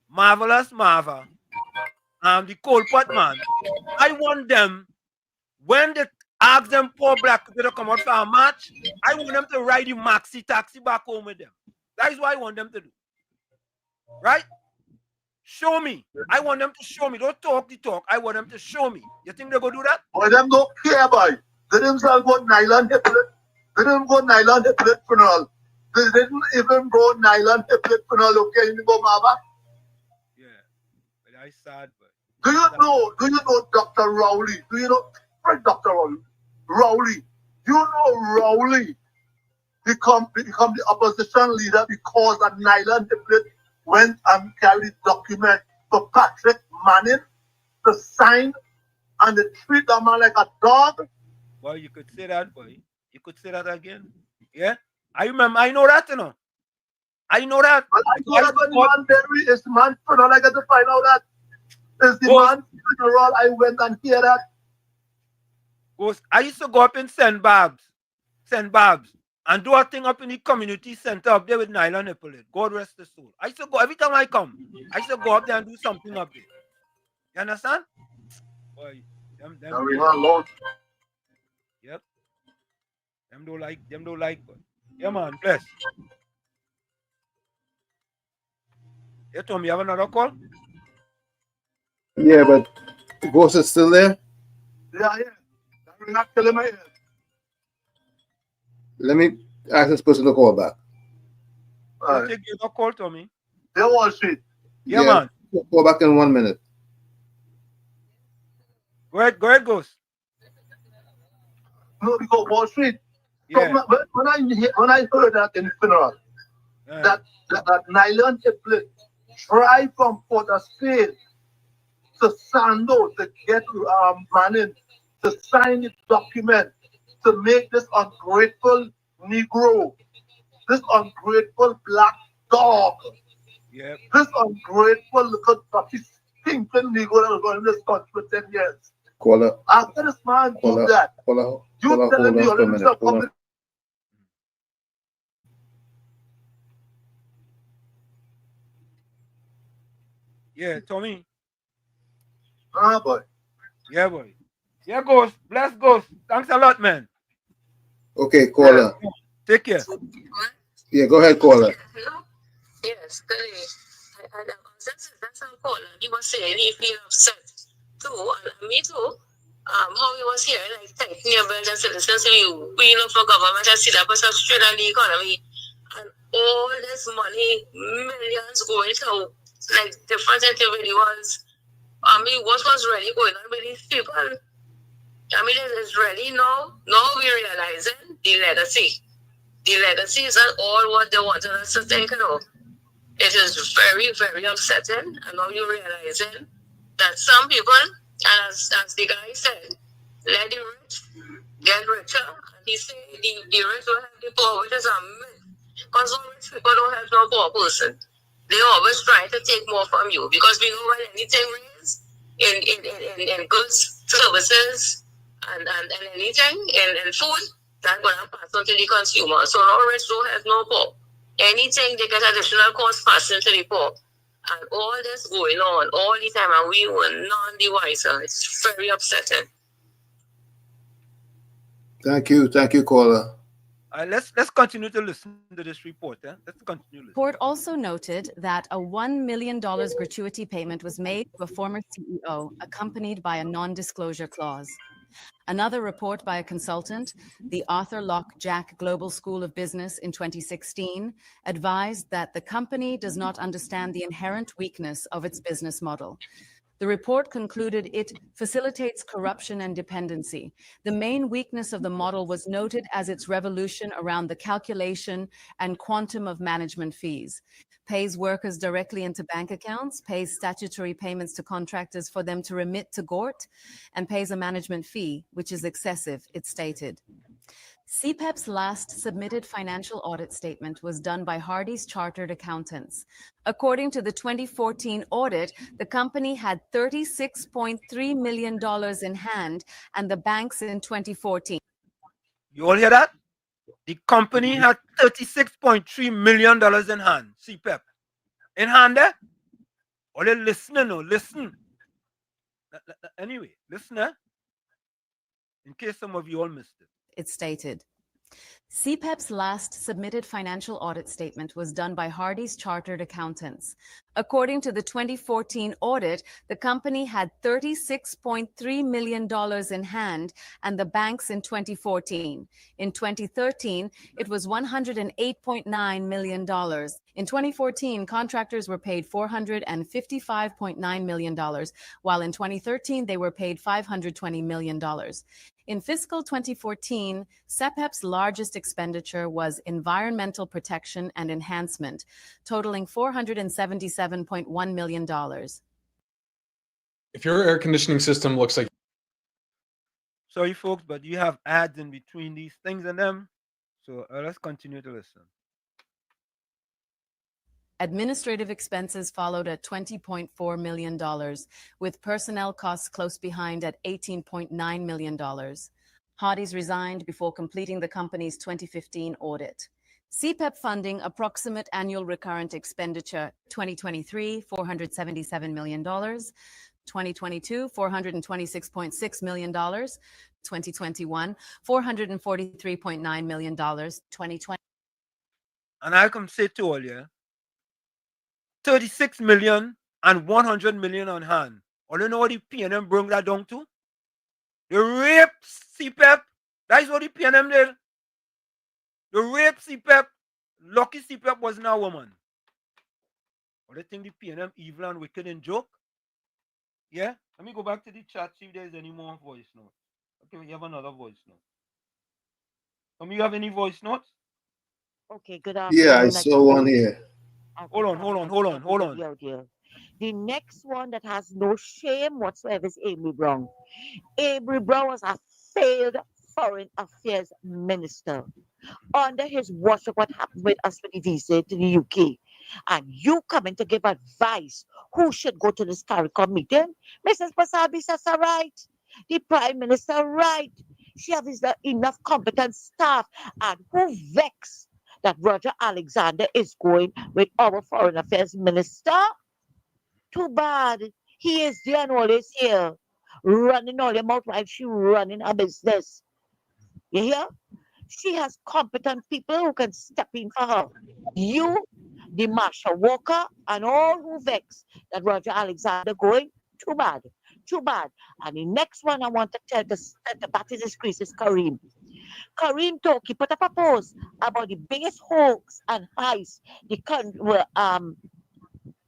[SPEAKER 5] Marvelous Marva, the Cold Pot Man? I want them, when they ask them poor black people to come out for a match, I want them to ride the maxi taxi back home with them. That is what I want them to do. Right? Show me. I want them to show me. Don't talk the talk. I want them to show me. You think they're going to do that?
[SPEAKER 16] Boy, them don't care, boy. They didn't go nylon hiplet. They didn't go nylon hiplet funeral. They didn't even go nylon hiplet funeral. Okay, you go, Mama?
[SPEAKER 5] Yeah. But that's sad, but.
[SPEAKER 16] Do you know Dr. Rowley? Do you know Dr. Rowley? Rowley. You know Rowley become the opposition leader because a nylon hiplet went and carried document for Patrick Manning to sign, and they treat the man like a dog.
[SPEAKER 5] Well, you could say that, boy. You could say that again. Yeah? I remember. I know that, you know. I know that.
[SPEAKER 16] But I know that when the man buried his man funeral, I got to find out that is the man funeral. I went and hear that.
[SPEAKER 5] Ghost, I used to go up in St. Barb's, and do a thing up in the community center up there with nylon epaulet. God rest the soul. I used to go every time I come. I used to go up there and do something up there. You understand? Boy, them Yep. Them don't like, but yeah, man, bless. Yeah, Tom, you have another call?
[SPEAKER 9] Yeah, but the Ghost is still there?
[SPEAKER 16] Yeah. I'm not telling my head.
[SPEAKER 9] Let me ask this person to call back.
[SPEAKER 5] Take your call, Tommy.
[SPEAKER 16] Yeah, Wall Street.
[SPEAKER 5] Yeah, man.
[SPEAKER 9] Call back in 1 minute.
[SPEAKER 5] Go ahead, Ghost.
[SPEAKER 16] No, because Wall Street.
[SPEAKER 5] Yeah.
[SPEAKER 16] So when I heard that in funeral, that nylon epaulet drive from Port of Spain to Sando to get Manning to sign the document to make this ungrateful Negro, this ungrateful black dog, this ungrateful little dirty stinking Negro that was going in this country for 10 years.
[SPEAKER 9] Caller.
[SPEAKER 16] After this man do that, you telling me all this stuff coming.
[SPEAKER 5] Yeah, Tommy.
[SPEAKER 16] Boy.
[SPEAKER 5] Yeah, boy. Yeah, Ghost. Bless Ghost. Thanks a lot, man.
[SPEAKER 9] Okay, caller.
[SPEAKER 5] Take care.
[SPEAKER 9] Yeah, go ahead, caller.
[SPEAKER 14] Yes, that's how caller. He was saying he feel upset too, and me too. How he was here, like thanking your brothers and sisters, we look for government and see that person straight on the economy, and all this money, millions going to like different activities. What was really going on with these people? It is really now we realizing the legacy. The legacy is not all what they wanted us to think, It is very, very upsetting, and now you're realizing that some people, and as the guy said, let the rich get richer. And he said the rich don't have the poor, which is a myth. Because some rich people don't have no poor person. They always try to take more from you, because we know when anything raise in goods, services, and anything in food, that's going to pass on to the consumer. So no rich don't have no poor. Anything they get additional cost passing to the poor. And all this going on all the time, and we were none the wiser. It's very upsetting.
[SPEAKER 9] Thank you, caller.
[SPEAKER 5] Let's continue to listen to this report. Let's continue.
[SPEAKER 20] The report also noted that a $1 million gratuity payment was made to a former CEO, accompanied by a non-disclosure clause. Another report by a consultant, the Arthur Lock Jack Global School of Business in 2016, advised that the company does not understand the inherent weakness of its business model. The report concluded it facilitates corruption and dependency. The main weakness of the model was noted as its revolution around the calculation and quantum of management fees. Pays workers directly into bank accounts, pays statutory payments to contractors for them to remit to GORT, and pays a management fee, which is excessive, it stated. CEPEP's last submitted financial audit statement was done by Hardy's Chartered Accountants. According to the 2014 audit, the company had $36.3 million in hand, and the banks in 2014.
[SPEAKER 5] You all hear that? The company had $36.3 million in hand, CEPEP. In hand there? All you listening now, listen. Anyway, listen in case some of you all missed it.
[SPEAKER 20] It stated. CEPEP's last submitted financial audit statement was done by Hardy's Chartered Accountants. According to the 2014 audit, the company had $36.3 million in hand, and the banks in 2014. In 2013, it was $108.9 million. In 2014, contractors were paid $455.9 million, while in 2013, they were paid $520 million. In fiscal 2014, CEPEP's largest expenditure was environmental protection and enhancement, totaling $477.1 million.
[SPEAKER 4] If your air conditioning system looks like...
[SPEAKER 5] Sorry, folks, but you have ads in between these things and them. So let's continue to listen.
[SPEAKER 20] Administrative expenses followed at $20.4 million, with personnel costs close behind at $18.9 million. Hardy's resigned before completing the company's 2015 audit. CEPEP funding approximate annual recurrent expenditure 2023, $477 million. 2022, $426.6 million. 2021, $443.9 million. 2020.
[SPEAKER 5] And I can say to all you, 36 million and 100 million on hand. All you know what the PNM bring that down to? The rape CEPEP. That is what the PNM did. The rape CEPEP. Lucky CEPEP was not a woman. Or they think the PNM evil and wicked and joke? Yeah? Let me go back to the chat, see if there's any more voice notes. Okay, we have another voice note. You have any voice notes?
[SPEAKER 19] Okay, good afternoon.
[SPEAKER 9] Yeah, I saw one here.
[SPEAKER 5] Hold on.
[SPEAKER 19] The next one that has no shame whatsoever is Avery Brown. Avery Brown was a failed foreign affairs minister. Under his watch, what happened with us when he visited to the UK. And you coming to give advice who should go to this CARICOM meeting? Mrs. Pasabi says, right. The Prime Minister, right. She has enough competent staff. And who vexed that Roger Alexander is going with our foreign affairs minister? Too bad. He is there and always here, running all your mouth while she running her business. You hear? She has competent people who can step in for her. You, the Marsha Walker, and all who vex that Roger Alexander going, too bad. Too bad. And the next one I want to tell the party disgrace is Kareem. Kareem talk, he put up a post about the biggest hoax and heist the country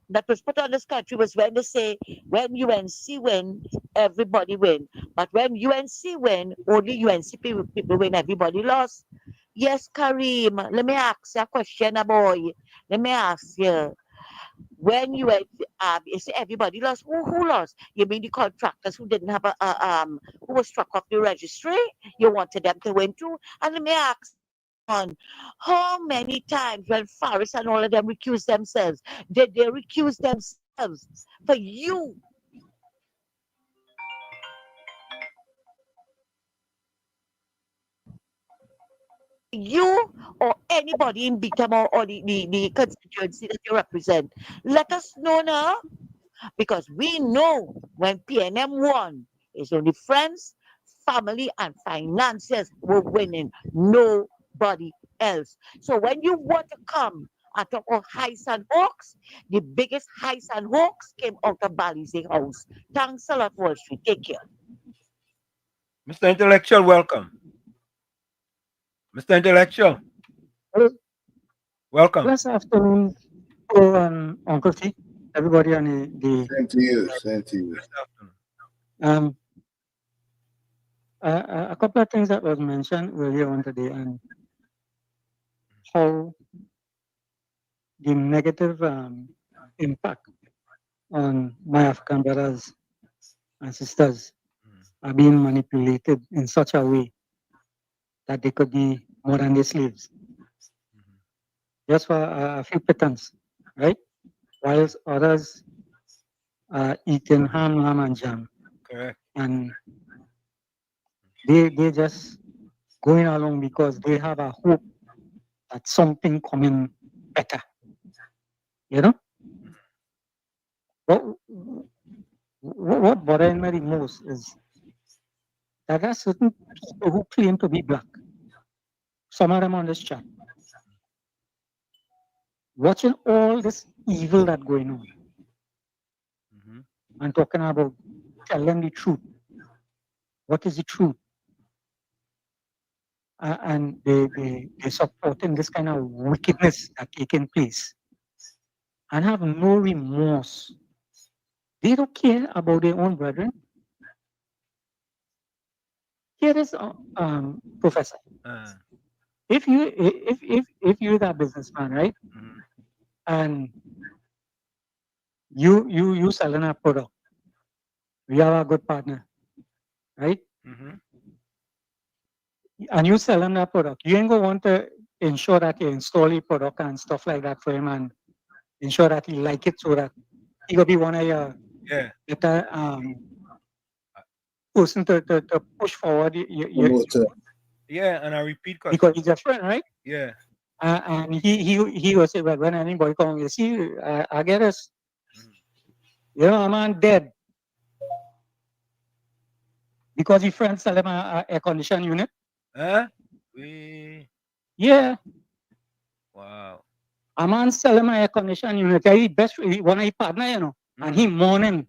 [SPEAKER 19] that was put on this country was when they say when UNC win, everybody win. But when UNC win, only UNC people win, everybody lost. Yes, Kareem, let me ask you a question, boy. Let me ask you. When you say everybody lost, who lost? You mean the contractors who didn't have who was struck off the registry? You wanted them to win too? And let me ask on how many times when Faris and all of them recused themselves, did they recuse themselves for you? You or anybody in Bitamo or the constituency that you represent, let us know now, because we know when PNM won, it's only friends, family, and financiers were winning. Nobody else. So when you want to come and talk about heists and hoax, the biggest heist and hoax came out of Balizing House. Thanks a lot, Wall Street. Take care.
[SPEAKER 5] Mr. Intellectual, welcome. Mr. Intellectual.
[SPEAKER 8] Hello.
[SPEAKER 5] Welcome.
[SPEAKER 8] Blessed afternoon, Uncle T. Everybody on the
[SPEAKER 9] Same to you. Same to you.
[SPEAKER 8] A couple of things that was mentioned earlier on today, and how the negative impact on my African brothers and sisters are being manipulated in such a way that they could be more than their slaves. Just for a few pittance, right? Whilst others are eating ham, lamb, and jam.
[SPEAKER 5] Correct.
[SPEAKER 8] And they just going along because they have a hope that something coming better. You know? What bothers me the most is that there are certain people who claim to be black. Some of them on this chat. Watching all this evil that going on. And talking about telling the truth. What is the truth? And they supporting this kind of wickedness that taking place. And have no remorse. They don't care about their own brethren. Here is Professor. If you're that businessman, right? And you selling a product, we are a good partner, right? And you selling that product, you ain't gonna want to ensure that you install the product and stuff like that for him and ensure that he like it so that he gonna be one of your better person to push forward your
[SPEAKER 5] Yeah, and I repeat
[SPEAKER 8] because he's your friend, right?
[SPEAKER 5] Yeah.
[SPEAKER 8] And he was say, well, when anybody come, you see, I get us. You know, a man dead because his friend sell him a air condition unit.
[SPEAKER 5] Huh?
[SPEAKER 8] Yeah.
[SPEAKER 5] Wow.
[SPEAKER 8] A man sell him a air condition unit. He best one of his partner, you know, and he mourning.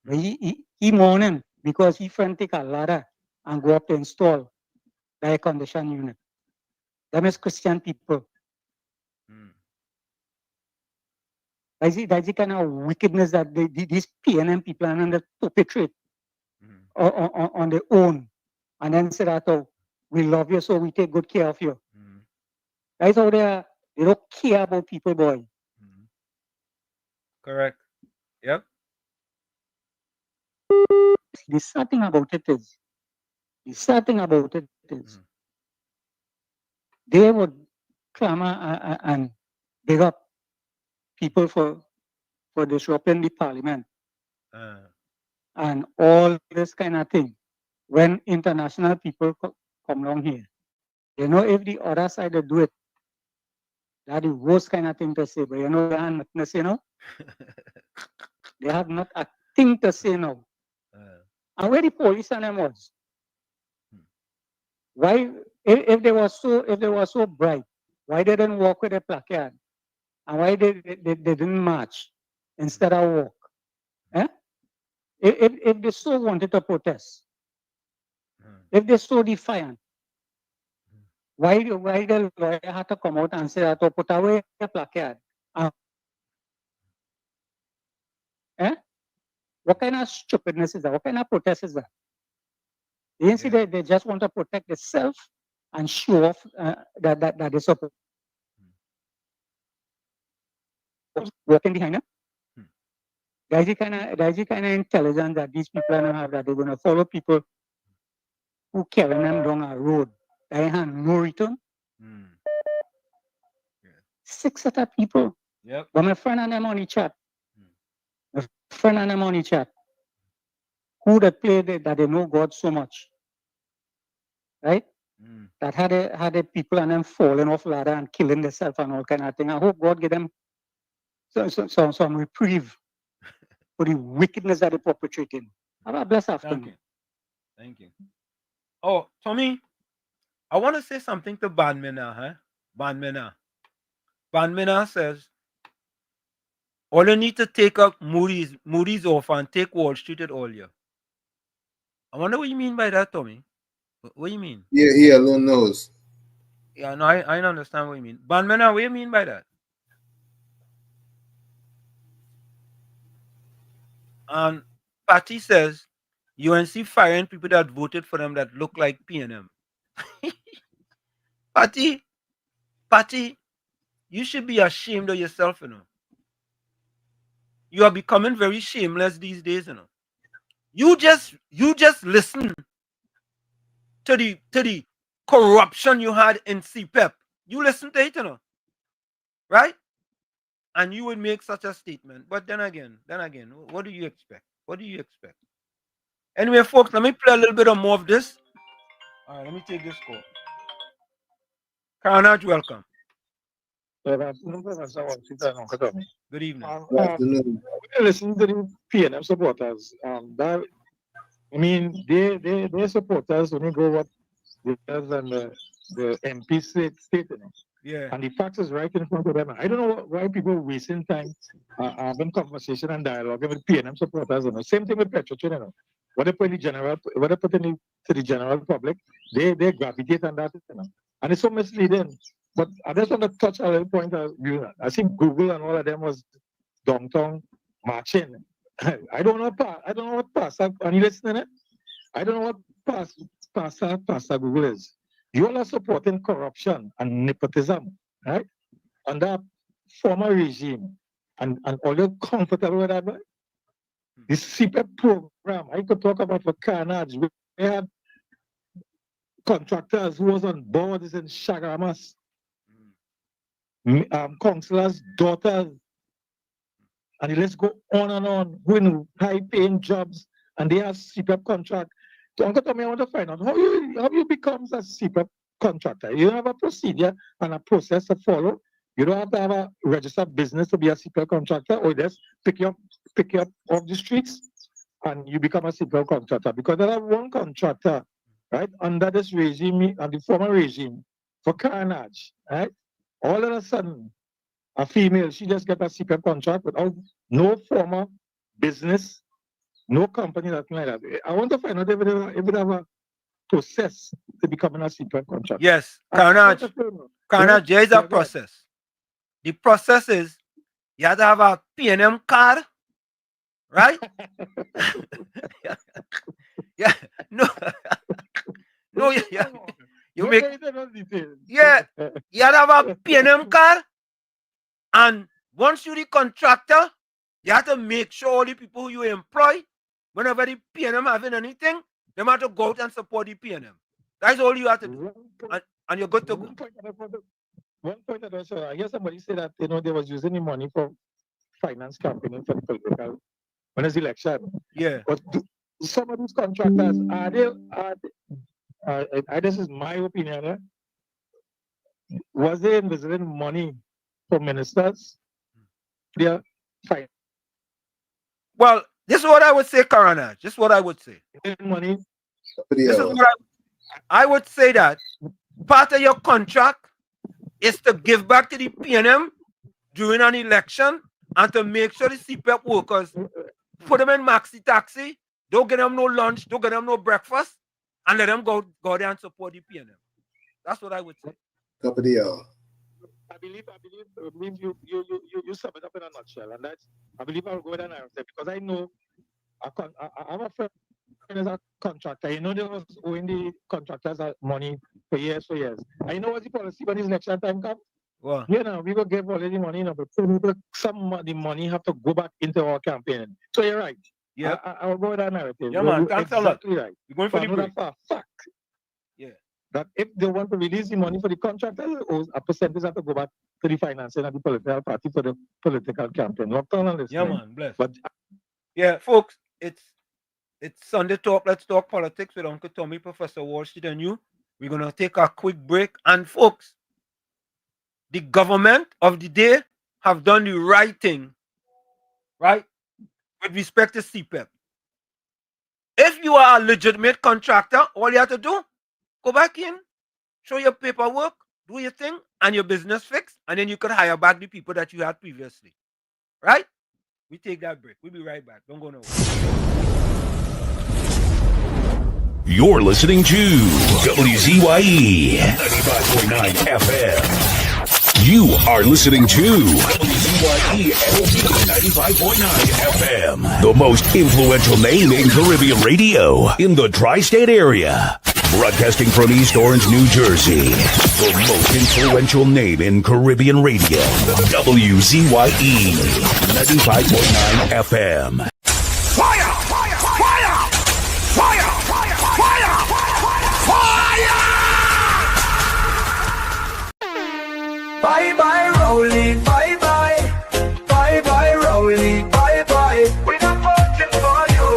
[SPEAKER 8] He mourning because his friend take a ladder and go up to install the air condition unit. Them is Christian people. That's the kind of wickedness that these PNM people are under perpetrate on their own. And then say that, oh, we love you, so we take good care of you. That's how they don't care about people, boy.
[SPEAKER 5] Correct. Yep.
[SPEAKER 8] The sad thing about it is, they would clamor and big up people for disrupting the parliament and all this kind of thing. When international people come along here, you know, if the other side they do it, that's the worst kind of thing to say. But you know, they have nothing to say now. They have not a thing to say now. And where the police and them was? Why, if they were so bright, why they didn't walk with a placard? And why they didn't march instead of walk? Eh? If they so wanted to protest, if they so defiant, why the lawyer had to come out and say that to put away the placard? What kind of stupidness is that? What kind of protest is that? You see, they just want to protect themselves and show off that they support. Working behind them. That's the kind of intelligence that these people don't have, that they're going to follow people who carry them down a road. They have no return. 6 other people.
[SPEAKER 5] Yep.
[SPEAKER 8] But my friend and them on the chat. My friend and them on the chat. Who that play that they know God so much. Right? That had the people and them falling off ladder and killing themselves and all kind of thing. I hope God give them some reprieve for the wickedness that they're perpetrating. Have a blessed afternoon.
[SPEAKER 5] Thank you. Oh, Tommy, I want to say something to Banmina, huh? Banmina. Banmina says, all you need to take up Moody's off and take Wall Street at all year. I wonder what you mean by that, Tommy. What do you mean?
[SPEAKER 9] Yeah, he alone knows.
[SPEAKER 5] Yeah, no, I don't understand what you mean. Banmina, what do you mean by that? And Patty says, UNC firing people that voted for them that look like PNM. Patty, you should be ashamed of yourself, you know. You are becoming very shameless these days, you know. You just listen to the corruption you had in CPEP. You listen to it, you know. Right? And you would make such a statement. But then again, what do you expect? What do you expect? Anyway, folks, let me play a little bit of more of this. All right, let me take this call. Carnage, welcome.
[SPEAKER 10] Good afternoon, Professor Washington.
[SPEAKER 5] Good evening.
[SPEAKER 9] Good afternoon.
[SPEAKER 10] Listen to the PNM supporters. That, I mean, they supporters when you go what the and the MP state, you know.
[SPEAKER 5] Yeah.
[SPEAKER 10] And the facts is right in front of them. I don't know why people are wasting time having conversation and dialogue with PNM supporters. You know. Same thing with Petro, you know. What they put in to the general public, they gravitate on that, you know. And it's so misleading. But I just want to touch a little point. I think Google and all of them was downtown marching. I don't know what Pastor. Are you listening? I don't know what Pastor Google is. You all are supporting corruption and nepotism, right? Under former regime, and all you're comfortable with that, right? This CPEP program, I could talk about for carnage. We had contractors who was on boards in Shagamas, councillors' daughters, and let's go on and on, with high-paying jobs, and they have CPEP contract. So Uncle Tommy, I want to find out how you become a CPEP contractor. You don't have a procedure and a process to follow. You don't have to have a registered business to be a CPEP contractor, or just pick you up off the streets and you become a CPEP contractor. Because there are one contractor, right, under this regime and the former regime for carnage, right? All of a sudden, a female, she just get a CPEP contract without no former business, no company, nothing like that. I want to find out if it have a process to becoming a CPEP contractor.
[SPEAKER 5] Yes, Carnage, there is a process. The process is you have to have a PNM card, right? Yeah, no, you make, yeah, you have to have a PNM card, and once you're the contractor, you have to make sure all the people who you employ, whenever the PNM having anything, they have to go out and support the PNM. That's all you have to do, and you're good to go.
[SPEAKER 10] One point that also, I hear somebody say that, you know, they was using the money for finance campaigning for the political, when it's election.
[SPEAKER 5] Yeah.
[SPEAKER 10] But some of these contractors, this is my opinion, was they embezzling money for ministers? Yeah, fine.
[SPEAKER 5] Well, this is what I would say, Carnage. This is what I would say.
[SPEAKER 10] Money.
[SPEAKER 5] This is what I would say, that part of your contract is to give back to the PNM during an election and to make sure the CPEP workers put them in maxi taxi, don't get them no lunch, don't get them no breakfast, and let them go there and support the PNM. That's what I would say.
[SPEAKER 10] I believe you sum it up in a nutshell, and that's, I believe I'll go there and say, because I know I have a friend as a contractor. You know, they was owing the contractors money for years. I know what the policy when this election time comes.
[SPEAKER 5] Well,
[SPEAKER 10] you know, we will give all the money, you know, but some of the money have to go back into our campaign. So you're right.
[SPEAKER 5] Yeah,
[SPEAKER 10] I will go with that narrative.
[SPEAKER 5] Yeah, man, thanks
[SPEAKER 10] exactly
[SPEAKER 5] a lot.
[SPEAKER 10] Right.
[SPEAKER 5] You're going for the break.
[SPEAKER 10] Fact.
[SPEAKER 5] Yeah.
[SPEAKER 10] That if they want to release the money for the contractors, a percentage have to go back to the financing of the political party for the political campaign. Lockdown on this.
[SPEAKER 5] Yeah, man, bless.
[SPEAKER 10] But
[SPEAKER 5] yeah, folks, it's Sunday Talk. Let's talk politics with Uncle Tommy, Professor Wall Street, and you. We're gonna take a quick break, and folks, the government of the day have done the right thing, right, with respect to CPEP. If you are a legitimate contractor, all you have to do, go back in, show your paperwork, do your thing, and your business fixed, and then you could hire back the people that you had previously. Right? We take that break. We'll be right back. Don't go nowhere.
[SPEAKER 1] You're listening to WZYE 95.9 FM. You are listening to WZYE 95.9 FM, the most influential name in Caribbean radio in the tri-state area. Broadcasting from East Orange, New Jersey, the most influential name in Caribbean radio, WZYE 95.9 FM.
[SPEAKER 2] Fire! Fire! Fire! Fire! Fire! Fire! Fire! Bye bye, Rowley. Bye bye. Bye bye, Rowley. Bye bye. We're not voting for you.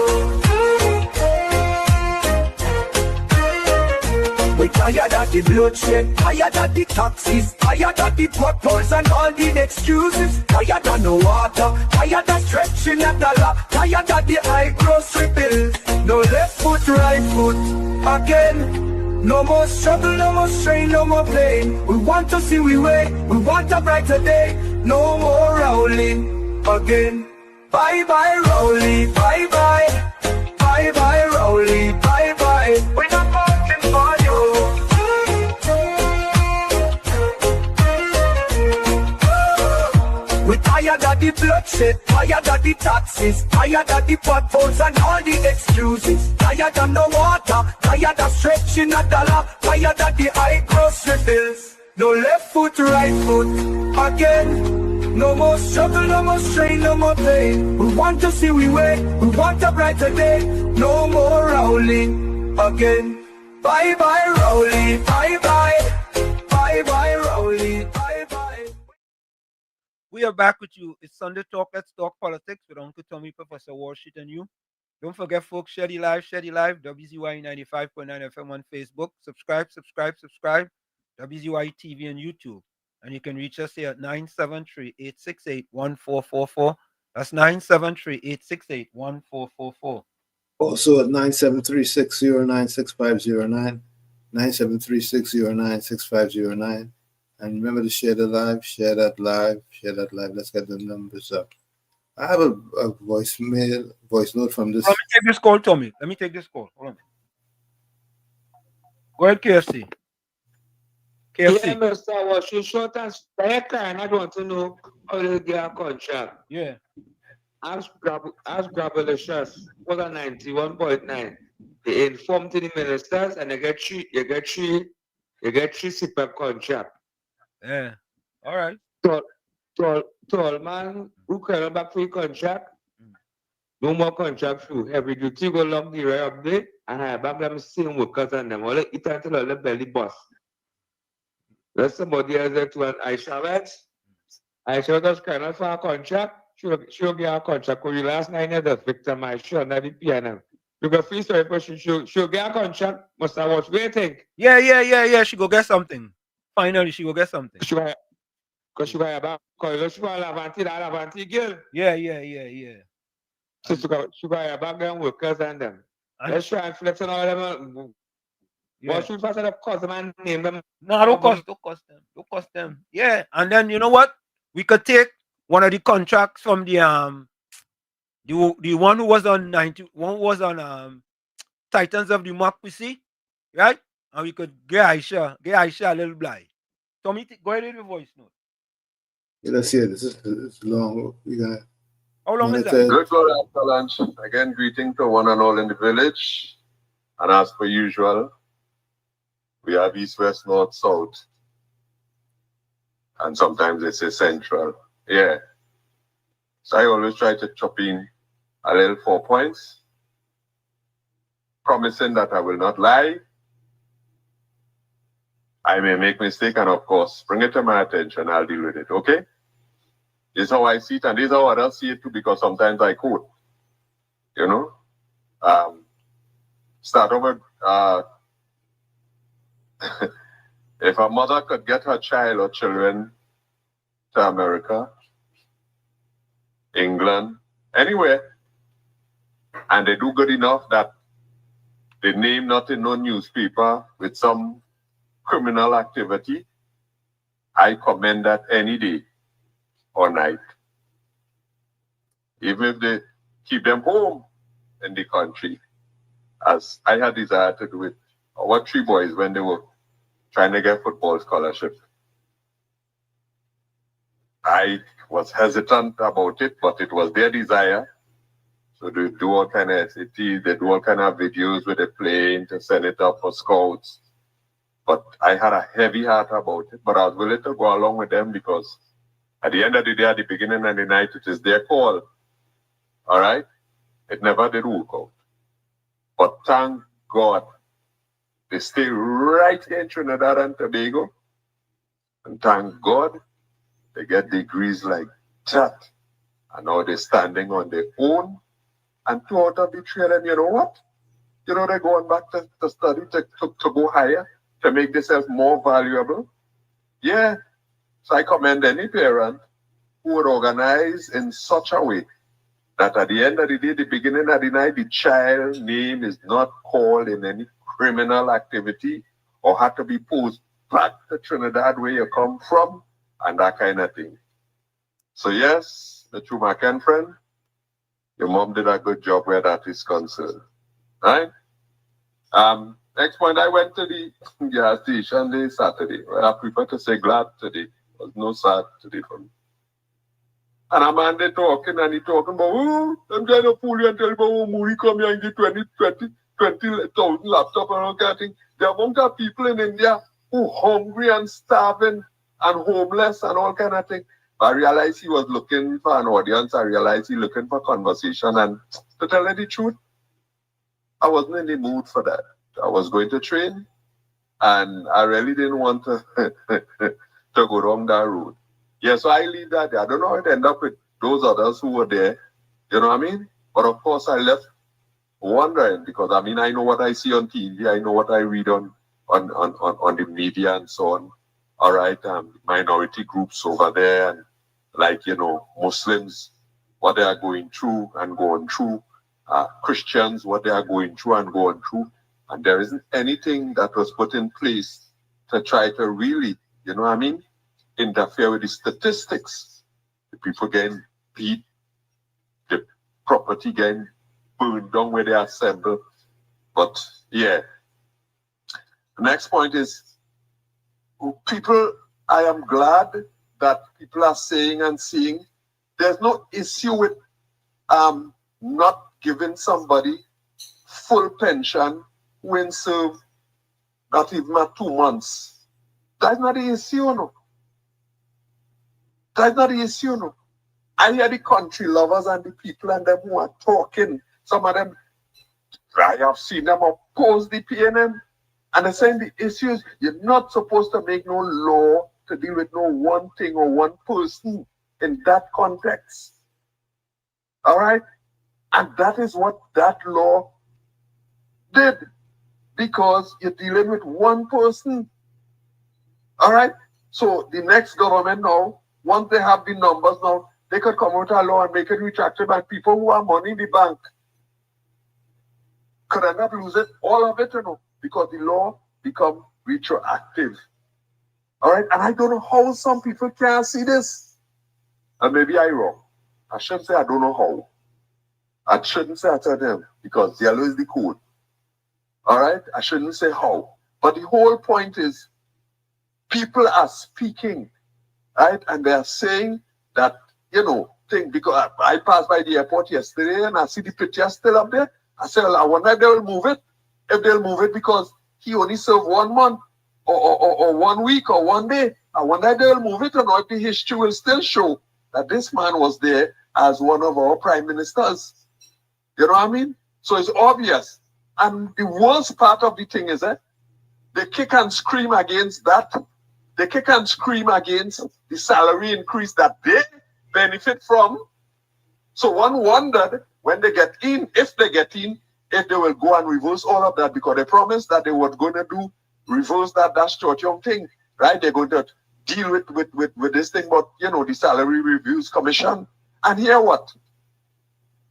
[SPEAKER 2] We tired of the bloodshed, tired of the taxes, tired of the potholes and all the excuses, tired of no water, tired of stretching at the law, tired of the high grocery bills. No left foot, right foot, again. No more struggle, no more strain, no more pain. We want to see we way, we want a brighter day. No more rolling again. Bye bye, Rowley, bye bye. Bye bye, Rowley, bye bye. We're not voting for you. We're tired of the bloodshed, tired of the taxes, tired of the potholes and all the excuses, tired of no water, tired of stretching a dollar, tired of the high grocery bills. No left foot, right foot, again. No more struggle, no more strain, no more pain. We want to see we way, we want a brighter day. No more rolling again. Bye bye, Rowley, bye bye. Bye bye, Rowley, bye bye.
[SPEAKER 5] We are back with you. It's Sunday Talk. Let's talk politics with Uncle Tommy, Professor Walshit, and you. Don't forget, folks, share the live, WZYE 95.9 FM on Facebook. Subscribe. WZYE TV and YouTube. And you can reach us here at 973-868-1444. That's 973-868-1444.
[SPEAKER 9] Also at 973-609-6509, 973-609-6509. And remember to share the live, share that live. Let's get the numbers up. I have a voice note from this.
[SPEAKER 5] Let me take this call, Tommy. Hold on. Go ahead, KFC.
[SPEAKER 18] Yeah, Mr. Wash, short and quick, and I want to know how they get a contract.
[SPEAKER 5] Yeah.
[SPEAKER 18] Ask Grabalicious for the 91.9. They inform to the ministers and you get three CEPEP contract.
[SPEAKER 5] Yeah. All right.
[SPEAKER 18] Tall man who come back for contract. No more contract through. Heavy duty go along the right up there and I back them same workers and them all eat until all the belly bust. There's somebody else there to an Aisha does kind of for a contract. She'll get a contract for the last 9 years as victim. Aisha, not the PNM. You go free story for she'll get a contract. Must I watch? What do you think?
[SPEAKER 5] Yeah. She go get something. Finally, she go get something.
[SPEAKER 18] Because she was about she was Lavanti girl.
[SPEAKER 5] Yeah.
[SPEAKER 18] So she got about them workers and them. Let's try and flex on all them. What should pass up cost them and name them?
[SPEAKER 5] No, don't cost them. Yeah. And then you know what? We could take one of the contracts from the one who was on Titans of Democracy, right? And we could get Aisha a little blind. Tommy, go ahead with your voice note.
[SPEAKER 9] Yeah, let's see it. It's long.
[SPEAKER 5] How long is that?
[SPEAKER 12] Good for after lunch. Again, greeting to one and all in the village. And as per usual, we have east, west, north, south. And sometimes they say central. Yeah. So I always try to chop in a little 4 points, promising that I will not lie. I may make mistake, and of course, bring it to my attention. I'll deal with it, okay? This is how I see it, and this is how others see it too, because sometimes I quote. You know? Start over. If a mother could get her child or children to America, England, anywhere, and they do good enough that they name not in no newspaper with some criminal activity, I commend that any day or night. Even if they keep them home in the country, as I had desire to do with our 3 boys when they were trying to get football scholarship. I was hesitant about it, but it was their desire. So they do all kind of SATs, they do all kind of videos with the plane to send it up for scouts. But I had a heavy heart about it, but I was willing to go along with them because at the end of the day, at the beginning of the night, it is their call. All right? It never did work out. But thank God, they stay right here in Trinidad and Tobago. And thank God, they get degrees like that. And now they're standing on their own. And 2 out of the 3 of them, you know what? You know, they're going back to study, to go higher, to make themselves more valuable. Yeah. So I commend any parent who would organize in such a way that at the end of the day, the beginning of the night, the child's name is not called in any criminal activity or had to be posed back to Trinidad where you come from and that kind of thing. So yes, the true Macan friend, your mom did a good job where that is concerned. Right? Next point, I went to the gas station this Saturday. Well, I prefer to say glad today. There was no sad today for me. And a man they talking and he talking about, oh, I'm trying to fool you and tell you about, oh, Muri come here and get 20,000 laptop and all kind of thing. The amount of people in India who hungry and starving and homeless and all kind of thing. I realized he was looking for an audience. I realized he looking for conversation. And to tell you the truth, I wasn't in the mood for that. I was going to train and I really didn't want to, to go down that road. Yeah, so I leave that there. I don't know how it ended up with those others who were there. You know what I mean? But of course, I left wondering because, I mean, I know what I see on TV. I know what I read on the media and so on. All right, minority groups over there and like, you know, Muslims, what they are going through and going through. Christians, what they are going through and going through. And there isn't anything that was put in place to try to really, you know what I mean, interfere with the statistics. The people getting beat, the property getting burned down where they assemble. But yeah. The next point is people, I am glad that people are saying and seeing there's no issue with not giving somebody full pension when served not even 2 months. That's not the issue, no. That's not the issue, no. I hear the country lovers and the people and them who are talking. Some of them, I have seen them oppose the PNM. And they're saying the issue is you're not supposed to make no law to deal with no one thing or one person in that context. All right? And that is what that law did. Because you're dealing with one person. All right? So the next government now, once they have the numbers now, they could come out a law and make it retracted by people who have money in the bank. Could end up losing all of it, you know, because the law become retroactive. All right? And I don't know how some people can't see this. And maybe I'm wrong. I shouldn't say I don't know how. I shouldn't say I tell them because yellow is the code. All right? I shouldn't say how. But the whole point is people are speaking, right? And they are saying that, you know, because I passed by the airport yesterday and I see the picture still up there. I said, well, I wonder if they will move it. If they'll move it because he only served 1 month or 1 week or 1 day. I wonder if they'll move it or not. The history will still show that this man was there as one of our prime ministers. You know what I mean? So it's obvious. And the worst part of the thing is that they kick and scream against that. They kick and scream against the salary increase that they benefit from. So one wondered when they get in, if they get in, if they will go and reverse all of that because they promised that they were going to do reverse that short-term thing, right? They're going to deal with this thing, but you know, the salary reviews commission. And here what?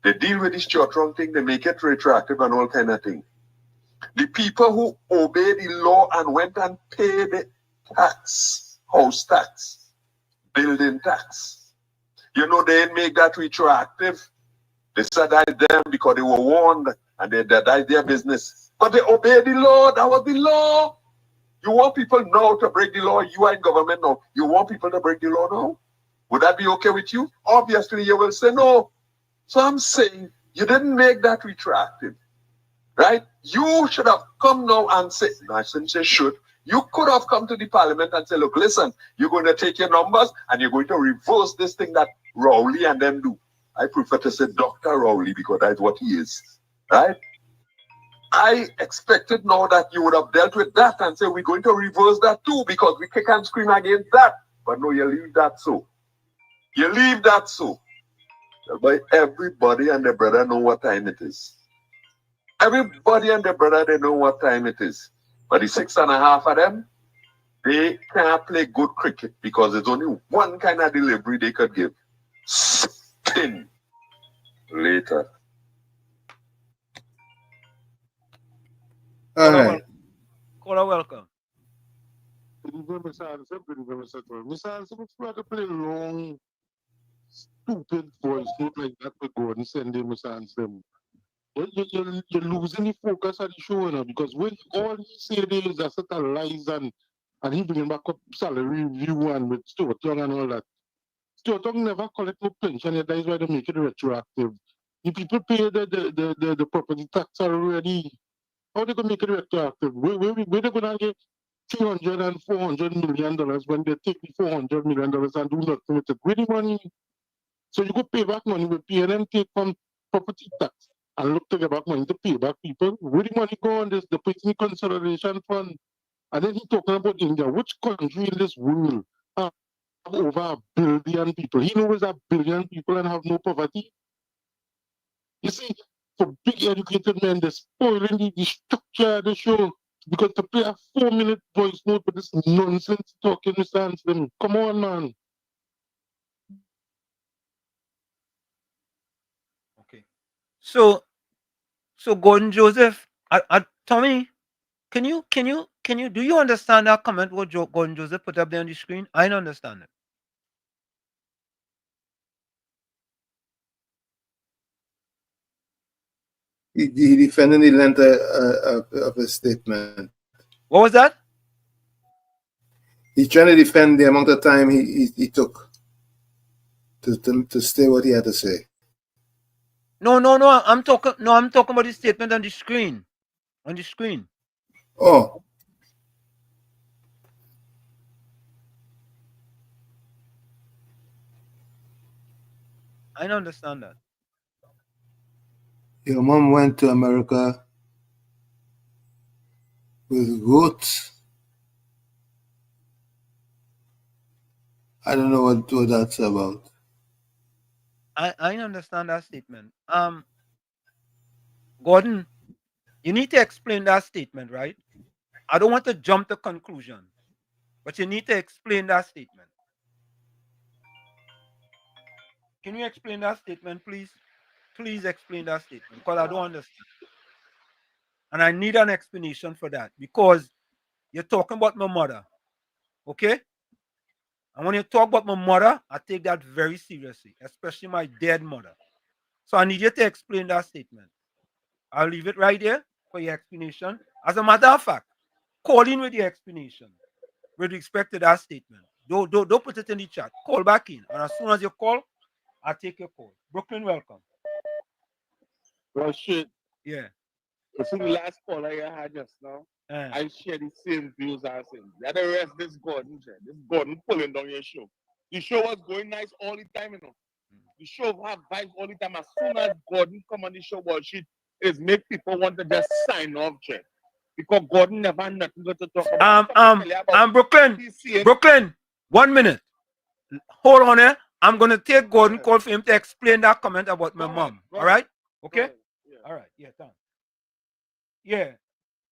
[SPEAKER 12] They deal with this short-term thing, they make it retroactive and all kind of thing.
[SPEAKER 16] The people who obeyed the law and went and paid the tax, house tax, building tax. You know, they didn't make that retroactive. They subsidized them because they were warned and they died their business. But they obeyed the law. That was the law. You want people now to break the law? You are in government now. You want people to break the law now? Would that be okay with you? Obviously, you will say no. So I'm saying you didn't make that retroactive, right? You should have come now and say, no, I shouldn't say should. You could have come to the parliament and say, look, listen, you're going to take your numbers and you're going to reverse this thing that Rowley and them do. I prefer to say Dr. Rowley because that's what he is, right? I expected now that you would have dealt with that and say, we're going to reverse that too because we kick and scream against that. But no, you leave that so. You leave that so. But everybody and their brother know what time it is. Everybody and their brother, they know what time it is. But the 6.5 of them, they can't play good cricket because there's only one kind of delivery they could give. Spin. Later.
[SPEAKER 9] All right.
[SPEAKER 5] Caller, welcome.
[SPEAKER 10] Mr. Anderson, if you had to play long, stupid voice note like that to go and send him, Mr. Anderson, you're losing the focus of the show now because when all he said is a set of lies and he bring back up salary review and with Stuart Young and all that. Stuart Young never collect no pension, that is why they make it retroactive. The people pay the property tax already. How they gonna make it retroactive? Where they gonna get $300 and $400 million when they take the $400 million and do nothing with it? Where the money? So you go pay back money with PNM take from property tax and look to get back money to pay back people. Where the money go on this? The Putting Consolidation Fund. And then he talking about India. Which country in this world have over 1 billion people? He knows 1 billion people and have no poverty. You see, for big educated men, they're spoiling the structure of the show because to play a 4-minute voice note with this nonsense talking, Mr. Ansel. Come on, man.
[SPEAKER 5] Okay. So Gordon Joseph, Tommy, can you do you understand that comment what Gordon Joseph put up there on the screen? I don't understand it.
[SPEAKER 9] He defended the length of his statement.
[SPEAKER 5] What was that?
[SPEAKER 9] He's trying to defend the amount of time he took to say what he had to say.
[SPEAKER 5] No. I'm talking about the statement on the screen. On the screen.
[SPEAKER 9] Oh.
[SPEAKER 5] I don't understand that.
[SPEAKER 9] Your mom went to America with goats. I don't know what that's about.
[SPEAKER 5] I understand that statement. Gordon, you need to explain that statement, right? I don't want to jump to conclusion, but you need to explain that statement. Can you explain that statement, please? Please explain that statement because I don't understand. And I need an explanation for that because you're talking about my mother. Okay? And when you talk about my mother, I take that very seriously, especially my dead mother. So I need you to explain that statement. I'll leave it right there for your explanation. As a matter of fact, call in with your explanation with respect to that statement. Don't put it in the chat. Call back in. And as soon as you call, I'll take your call. Brooklyn, welcome.
[SPEAKER 10] Well, shit.
[SPEAKER 5] Yeah.
[SPEAKER 10] You see the last call I had just now? I share the same views as him. Let the rest this Gordon, this Gordon pulling down your show. The show was going nice all the time, you know. The show have vibes all the time. As soon as Gordon come on the show, bullshit is make people want to just sign off, Chad. Because Gordon never had nothing to talk about.
[SPEAKER 5] Brooklyn, 1 minute. Hold on here. I'm gonna take Gordon call for him to explain that comment about my mom. All right? Okay? All right. Yeah, thanks.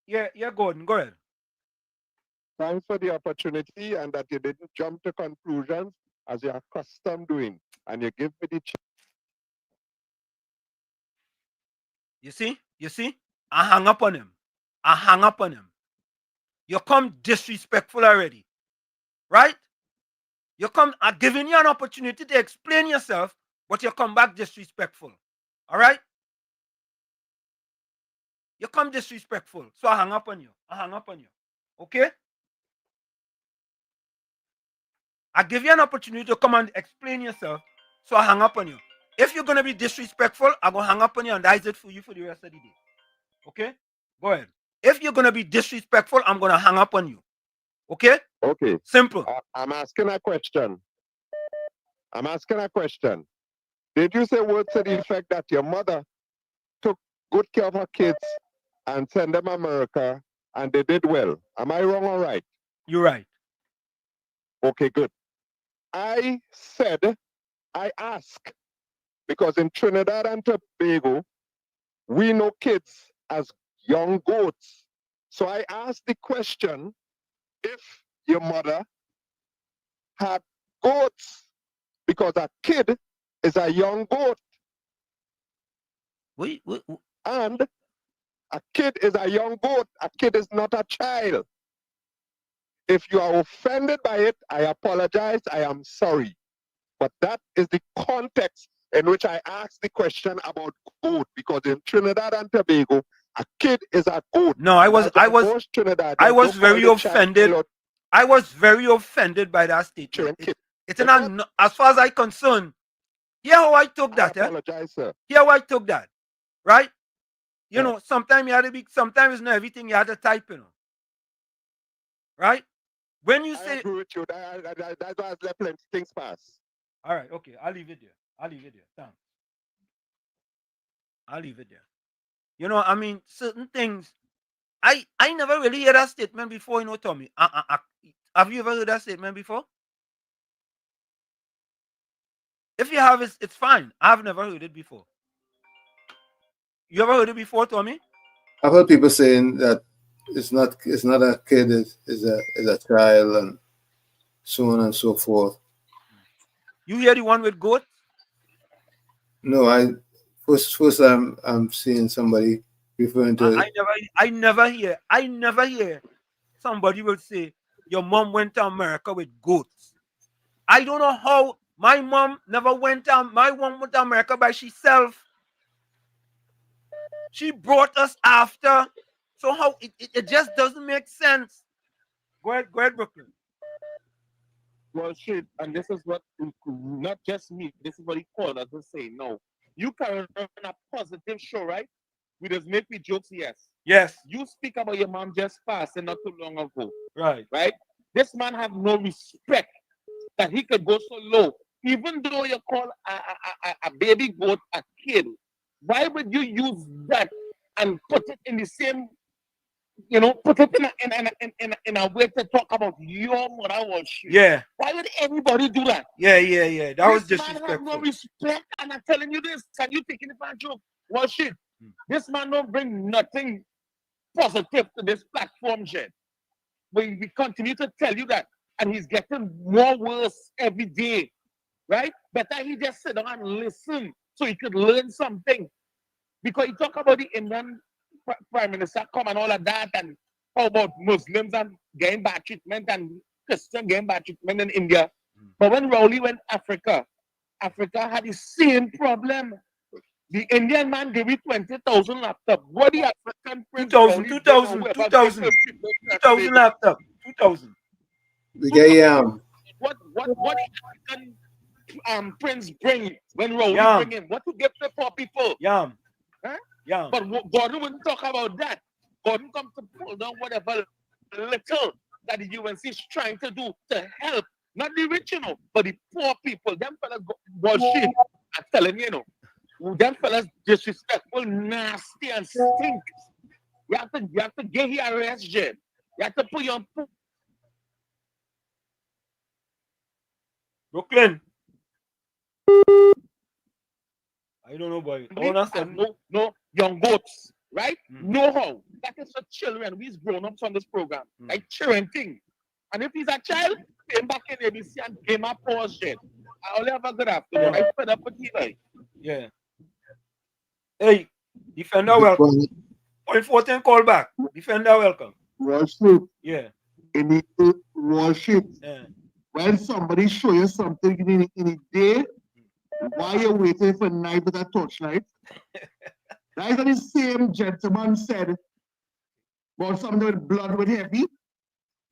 [SPEAKER 5] Yeah, Gordon, go ahead.
[SPEAKER 13] Thanks for the opportunity and that you didn't jump to conclusions as you're accustomed doing. And you give me the chance.
[SPEAKER 5] You see? I hung up on him. I hang up on him. You come disrespectful already, right? You come, I'm giving you an opportunity to explain yourself, but you come back disrespectful, all right? You come disrespectful, so I hang up on you. I hang up on you, okay? I give you an opportunity to come and explain yourself, so I hang up on you. If you're going to be disrespectful, I'm going to hang up on you, and that's it for you for the rest of the day, okay? Go ahead. If you're going to be disrespectful, I'm going to hang up on you, okay?
[SPEAKER 13] Okay.
[SPEAKER 5] Simple.
[SPEAKER 13] I'm asking a question. I'm asking a question. Did you say words to the effect that your mother took good care of her kids and sent them to America and they did well? Am I wrong or right?
[SPEAKER 5] You're right.
[SPEAKER 13] Okay, good. I ask, because in Trinidad and Tobago, we know kids as young goats. So I asked the question, if your mother had goats, because a kid is a young goat. And a kid is a young goat. A kid is not a child. If you are offended by it, I apologize. I am sorry. But that is the context in which I asked the question about goat, because in Trinidad and Tobago, a kid is a goat.
[SPEAKER 5] No, I was very offended. I was very offended by that statement. It's not, as far as I'm concerned. Here how I took that.
[SPEAKER 13] I apologize, sir.
[SPEAKER 5] Here how I took that, right? You know, sometimes you had to be. Sometimes it's not everything you had to type. You know, right? When you say,
[SPEAKER 13] I agree with you. That's why I let plenty things pass.
[SPEAKER 5] All right, okay, I'll leave it there. Thanks. I'll leave it there. You know, I mean, certain things. I never really heard that statement before. You know, Tommy. Have you ever heard that statement before? If you have, it's fine. I've never heard it before. You ever heard it before, Tommy?
[SPEAKER 9] I've heard people saying that it's not a kid, is a child, and so on and so forth.
[SPEAKER 5] You hear the one with goat?
[SPEAKER 9] No, first I'm seeing somebody referring to.
[SPEAKER 5] I never hear somebody will say your mom went to America with goats. I don't know how my mom never went to. My mom went to America by herself. She brought us after. So how it just doesn't make sense. Go ahead, Brooklyn.
[SPEAKER 18] Well, shit, and this is what, not just me, this is what he called us to say. No, you can run a positive show, right? We just make me jokes, yes.
[SPEAKER 5] Yes.
[SPEAKER 18] You speak about your mom just passing not too long ago.
[SPEAKER 5] Right.
[SPEAKER 18] Right? This man have no respect that he could go so low. Even though you call a baby goat a kid, why would you use that and put it in the same, put it in a way to talk about your mother or shit?
[SPEAKER 5] Yeah.
[SPEAKER 18] Why would anybody do that?
[SPEAKER 5] Yeah. That was disrespectful.
[SPEAKER 18] This man have no respect, and I'm telling you this, and you taking it for a joke. Well, shit. This man don't bring nothing positive to this platform, shit. We continue to tell you that, and he's getting more worse every day, right? Better he just sit down and listen so he could learn something. Because he talk about the Indian Prime Minister come and all of that, and how about Muslims and getting bad treatment and Christian getting bad treatment in India. But when Rowley went Africa had the same problem. The Indian man gave you 20,000 laptops. What the African prince?
[SPEAKER 5] 2,000 laptops. 2,000.
[SPEAKER 9] We get
[SPEAKER 18] What the African prince bring when Rowley bring him? What to give the poor people?
[SPEAKER 5] Huh?
[SPEAKER 18] But Gordon wouldn't talk about that. Gordon come to pull down whatever little that the UNC is trying to do to help, not the rich, but the poor people. Them fellas bullshit. I'm telling you, them fellas disrespectful, nasty, and stink. You have to get here arrested. You have to put your
[SPEAKER 5] Brooklyn. I don't know, boy.
[SPEAKER 18] No young goats, right? No how. That is for children. We's grown-ups on this program. Like children thing. And if he's a child, pay him back in ABC and game up pause shit. I only have a good afternoon. I fed up with you, like.
[SPEAKER 5] Yeah. Hey, defender, well, Point 14 call back. Defender, welcome.
[SPEAKER 10] Wall Street.
[SPEAKER 5] Yeah.
[SPEAKER 10] You need to Wall Street.
[SPEAKER 5] Yeah.
[SPEAKER 10] When somebody show you something in a day, why you waiting for night with a torchlight? That is what the same gentleman said about something with blood with heavy.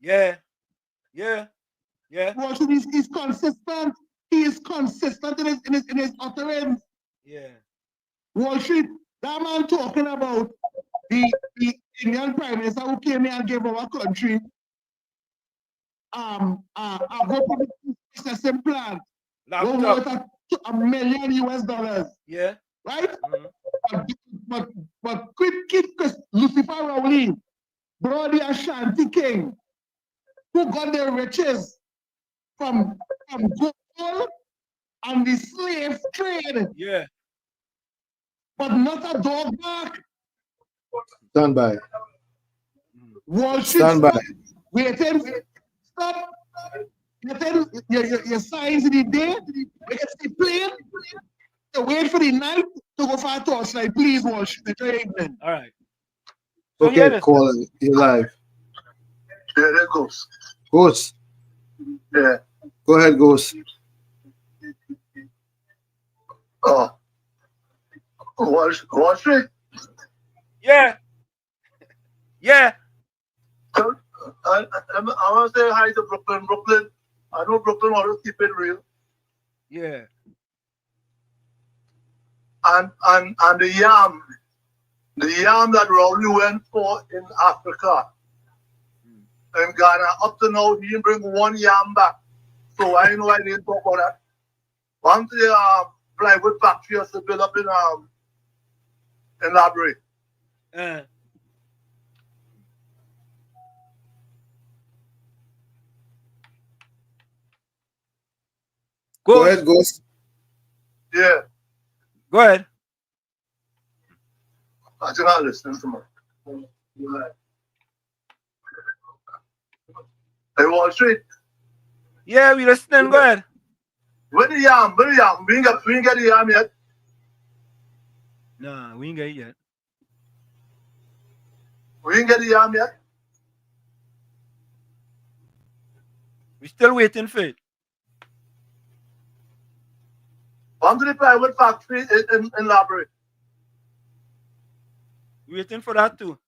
[SPEAKER 5] Yeah. Yeah. Yeah.
[SPEAKER 10] Wall Street is consistent. He is consistent in his utterance.
[SPEAKER 5] Yeah.
[SPEAKER 10] Wall Street, that man talking about the Indian Prime Minister who came here and gave our country a processing plant worth $1 million US.
[SPEAKER 5] Yeah.
[SPEAKER 10] Right? But quick Lucifer Rowley, Brody Ashanti King, who got their riches from gold and the slave trade.
[SPEAKER 5] Yeah.
[SPEAKER 10] But not a dog back.
[SPEAKER 9] Stand by.
[SPEAKER 10] Wall Street.
[SPEAKER 9] Stand by.
[SPEAKER 10] Waiting. Stop. Getting your signs in the day. You can see plane. To wait for the night to go for a torchlight. Please, Wall Street.
[SPEAKER 5] All right.
[SPEAKER 10] So
[SPEAKER 9] Okay, call it. You're live.
[SPEAKER 16] Yeah, there goes.
[SPEAKER 9] Ghost.
[SPEAKER 16] Yeah.
[SPEAKER 9] Go ahead, Ghost.
[SPEAKER 16] Oh. Wall Street?
[SPEAKER 5] Yeah. Yeah.
[SPEAKER 16] I want to say hi to Brooklyn. Brooklyn, I know Brooklyn always keep it real.
[SPEAKER 5] Yeah.
[SPEAKER 16] And the yam that Rowley went for in Africa, in Ghana, up to now, he didn't bring one yam back. So I know I didn't talk about that. Once the plywood factory has to build up in Library.
[SPEAKER 9] Go ahead, Ghost.
[SPEAKER 16] Yeah.
[SPEAKER 5] Go ahead.
[SPEAKER 16] I think I'll listen to him. Hey, Wall Street.
[SPEAKER 5] Yeah, we listening. Go ahead.
[SPEAKER 16] Where the yam? We ain't get the yam yet.
[SPEAKER 5] Nah, we ain't get it yet.
[SPEAKER 16] We ain't get the yam yet.
[SPEAKER 5] We still waiting for it.
[SPEAKER 16] Come to the plywood factory in Library.
[SPEAKER 5] Waiting for that too.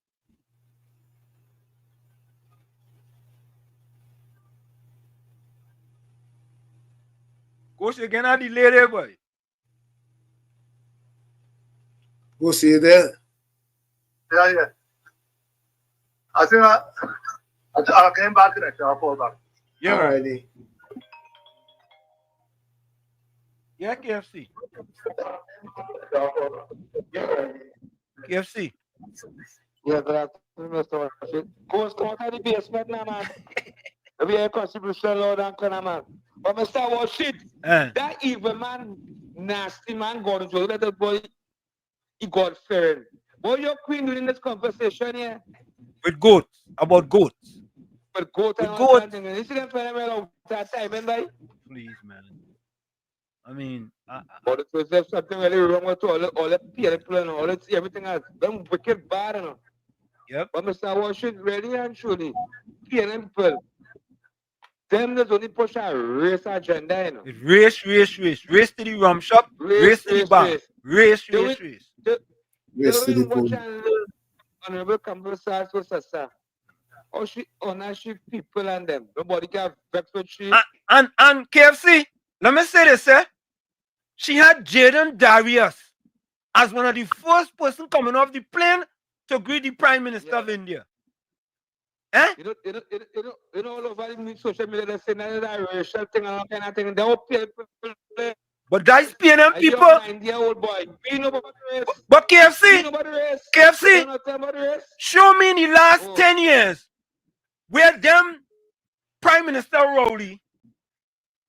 [SPEAKER 5] Coach, you gonna delay there, boy.
[SPEAKER 9] Go see you there.
[SPEAKER 16] Yeah. I think I came back in it. I'll call back.
[SPEAKER 5] Yeah.
[SPEAKER 9] Alrighty.
[SPEAKER 5] Yeah, KFC. KFC.
[SPEAKER 18] Yeah, that's Mr. Rashid. Coach, come out of the basement now, man. We have contribution, Lord, and kind of man. But Mr. Rashid, that evil man, nasty man, God is that the boy, he got fearing. What your queen doing this conversation here?
[SPEAKER 5] With goats, about goats.
[SPEAKER 18] With goats and
[SPEAKER 5] With
[SPEAKER 18] all
[SPEAKER 5] goats.
[SPEAKER 18] that thing. You see them phenomenal all that time, right?
[SPEAKER 5] Please, man. I mean,
[SPEAKER 18] but there's something really wrong with all the people and all that, everything else. Them wicked bad, you know.
[SPEAKER 5] Yep.
[SPEAKER 18] But Mr. Washington, really and truly, people, them that's only push a race agenda, you know.
[SPEAKER 5] It's race. Race to the rum shop, race to the bar. Race.
[SPEAKER 9] Race to the pool.
[SPEAKER 18] Honorable conversation with Sasa. Oh, she ownership people and them. Nobody can vex with she.
[SPEAKER 5] And KFC, let me say this, she had Jaden Darius as one of the first person coming off the plane to greet the Prime Minister of India.
[SPEAKER 18] You know, all over the social media, they're saying that racial thing and all kind of thing. They all people.
[SPEAKER 5] But that's PNM people.
[SPEAKER 18] Old boy. We know about race.
[SPEAKER 5] But KFC,
[SPEAKER 18] We know about race.
[SPEAKER 5] KFC, show me in the last 10 years where them Prime Minister Rowley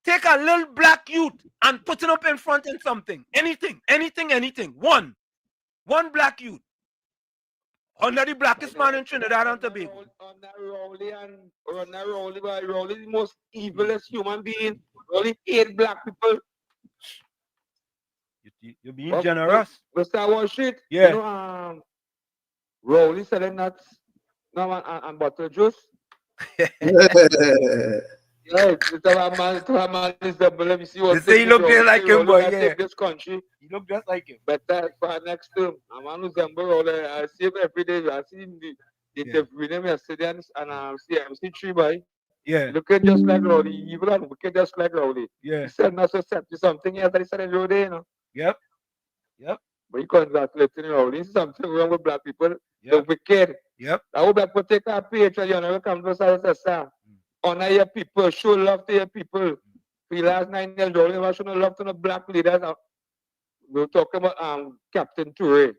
[SPEAKER 5] take a little black youth and put it up in front in something. Anything. One black youth. Under the blackest man in Trinidad and Tobago.
[SPEAKER 18] Rowley the most evilest human being. Rowley hate black people.
[SPEAKER 5] You're being generous.
[SPEAKER 18] Mr. Washington,
[SPEAKER 5] yeah.
[SPEAKER 18] You know, Rowley selling nuts now and bottle juice. Yeah, man is double. Let me see what
[SPEAKER 5] They say he look just like him, boy.
[SPEAKER 18] I
[SPEAKER 5] Yeah.
[SPEAKER 18] take this country.
[SPEAKER 5] He look just like him.
[SPEAKER 18] Better for next term. I'm on December. I see him every day. I see him the interview him yesterday and I see MC3 boy.
[SPEAKER 5] Yeah.
[SPEAKER 18] Looking just like Rowley. Evil and looking just like Rowley.
[SPEAKER 5] Yeah.
[SPEAKER 18] He said not so set to something else that he said in Rowley, you know.
[SPEAKER 5] Yep. Yep.
[SPEAKER 18] But you congratulating Rowley. There's something wrong with black people.
[SPEAKER 5] Yep.
[SPEAKER 18] The wicked.
[SPEAKER 5] Yep.
[SPEAKER 18] I hope black people take our page and you never come to us as a honor your people, show love to your people. For the last 9 years, Rowley never shown no love to no black leaders. We're talking about Captain Toure.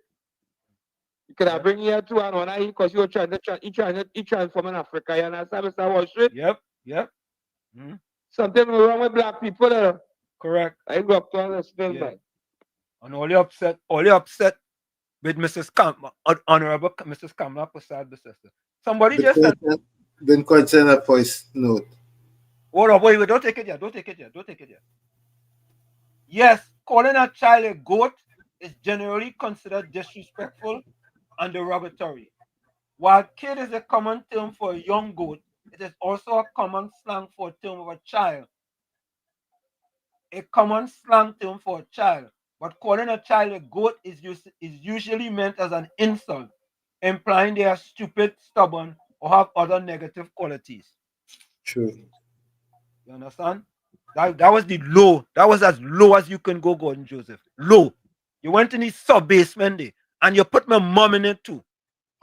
[SPEAKER 18] You could have bring here to an honor because you're trying to transform in Africa. You understand, Mr. Wall Street?
[SPEAKER 5] Yep. Yep. Mm-hmm.
[SPEAKER 18] Something wrong with black people.
[SPEAKER 5] Correct.
[SPEAKER 18] I go up to understand that.
[SPEAKER 5] And all you upset with Honorable Mrs. Kamala Prasad, the sister. Somebody just said.
[SPEAKER 9] Been concerned a voice note.
[SPEAKER 5] Hold on, wait, don't take it yet. Don't take it yet. Don't take it yet. Yes, calling a child a goat is generally considered disrespectful and derogatory. While kid is a common term for a young goat, it is also a common slang for a term of a child. A common slang term for a child. But calling a child a goat is usually meant as an insult, implying they are stupid, stubborn, or have other negative qualities.
[SPEAKER 9] True.
[SPEAKER 5] You understand? That was the low. That was as low as you can go, Gordon Joseph. Low. You went in the sub-basement there, and you put my mom in it too.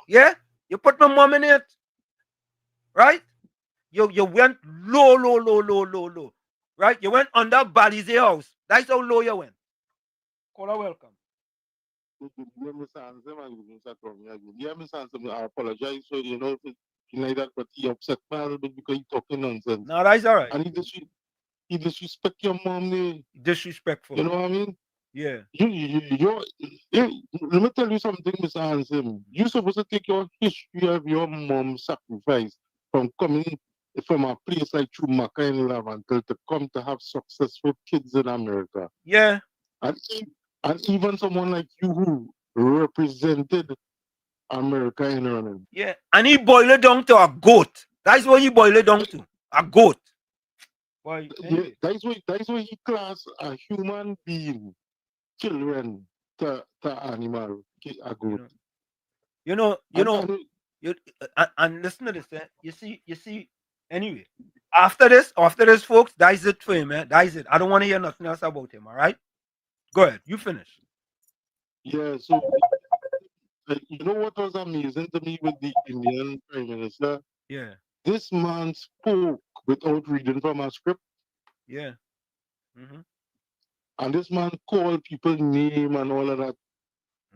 [SPEAKER 5] Yeah? You put my mom in it. Right? You went low. Right? You went under Balize house. That's how low you went. Caller, welcome.
[SPEAKER 16] Yeah, Mr. Ansem, I apologize for like that, but he upset me a little bit because he talking nonsense.
[SPEAKER 5] No, that's all right.
[SPEAKER 16] And he disrespect your mom.
[SPEAKER 5] Disrespectful.
[SPEAKER 16] You know what I mean?
[SPEAKER 5] Yeah.
[SPEAKER 16] Let me tell you something, Mr. Ansem. You're supposed to take your history of your mom's sacrifice from coming from a place like Chumaka in Lavantel to come to have successful kids in America.
[SPEAKER 5] Yeah.
[SPEAKER 16] And even someone like you who represented America in running.
[SPEAKER 5] Yeah. And he boiled it down to a goat. That's what he boiled it down to. A goat. Boy,
[SPEAKER 16] yeah, that's why he class a human being, children to animal, a goat.
[SPEAKER 5] And listen to this, eh? You see, anyway, after this, folks, that is it for him, man. That is it. I don't want to hear nothing else about him, all right? Go ahead, you finish.
[SPEAKER 16] Yeah, so you know what was amazing to me with the Indian Prime Minister?
[SPEAKER 5] Yeah.
[SPEAKER 16] This man spoke without reading from a script.
[SPEAKER 5] Yeah. Mm-hmm.
[SPEAKER 16] And this man called people name and all of that.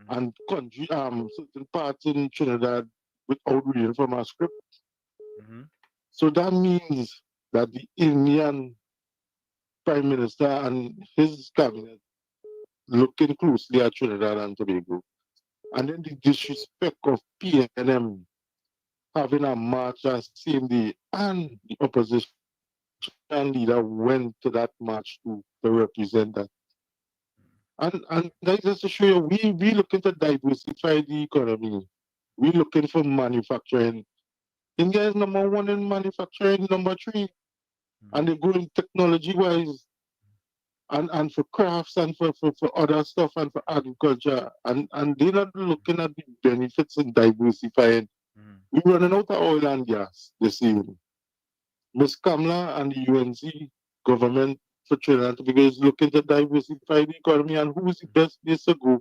[SPEAKER 16] Mm-hmm. And country, certain parts in Trinidad without reading from a script.
[SPEAKER 5] Mm-hmm.
[SPEAKER 16] So that means that the Indian Prime Minister and his cabinet looking closely at Trinidad and Tobago. And then the disrespect of PM having a march that same day, and the opposition leader went to that march to represent that. And that is to show you, we looking to diversify the economy. We looking for manufacturing. India is number 1 in manufacturing, number 3. And they're going technology-wise. And for crafts and for other stuff and for agriculture. And they're not looking at the benefits in diversifying. We're running out of oil and gas this year. Ms. Kamala and the UNC government for Trinidad and Tobago is looking to diversify the economy, and who is the best place to go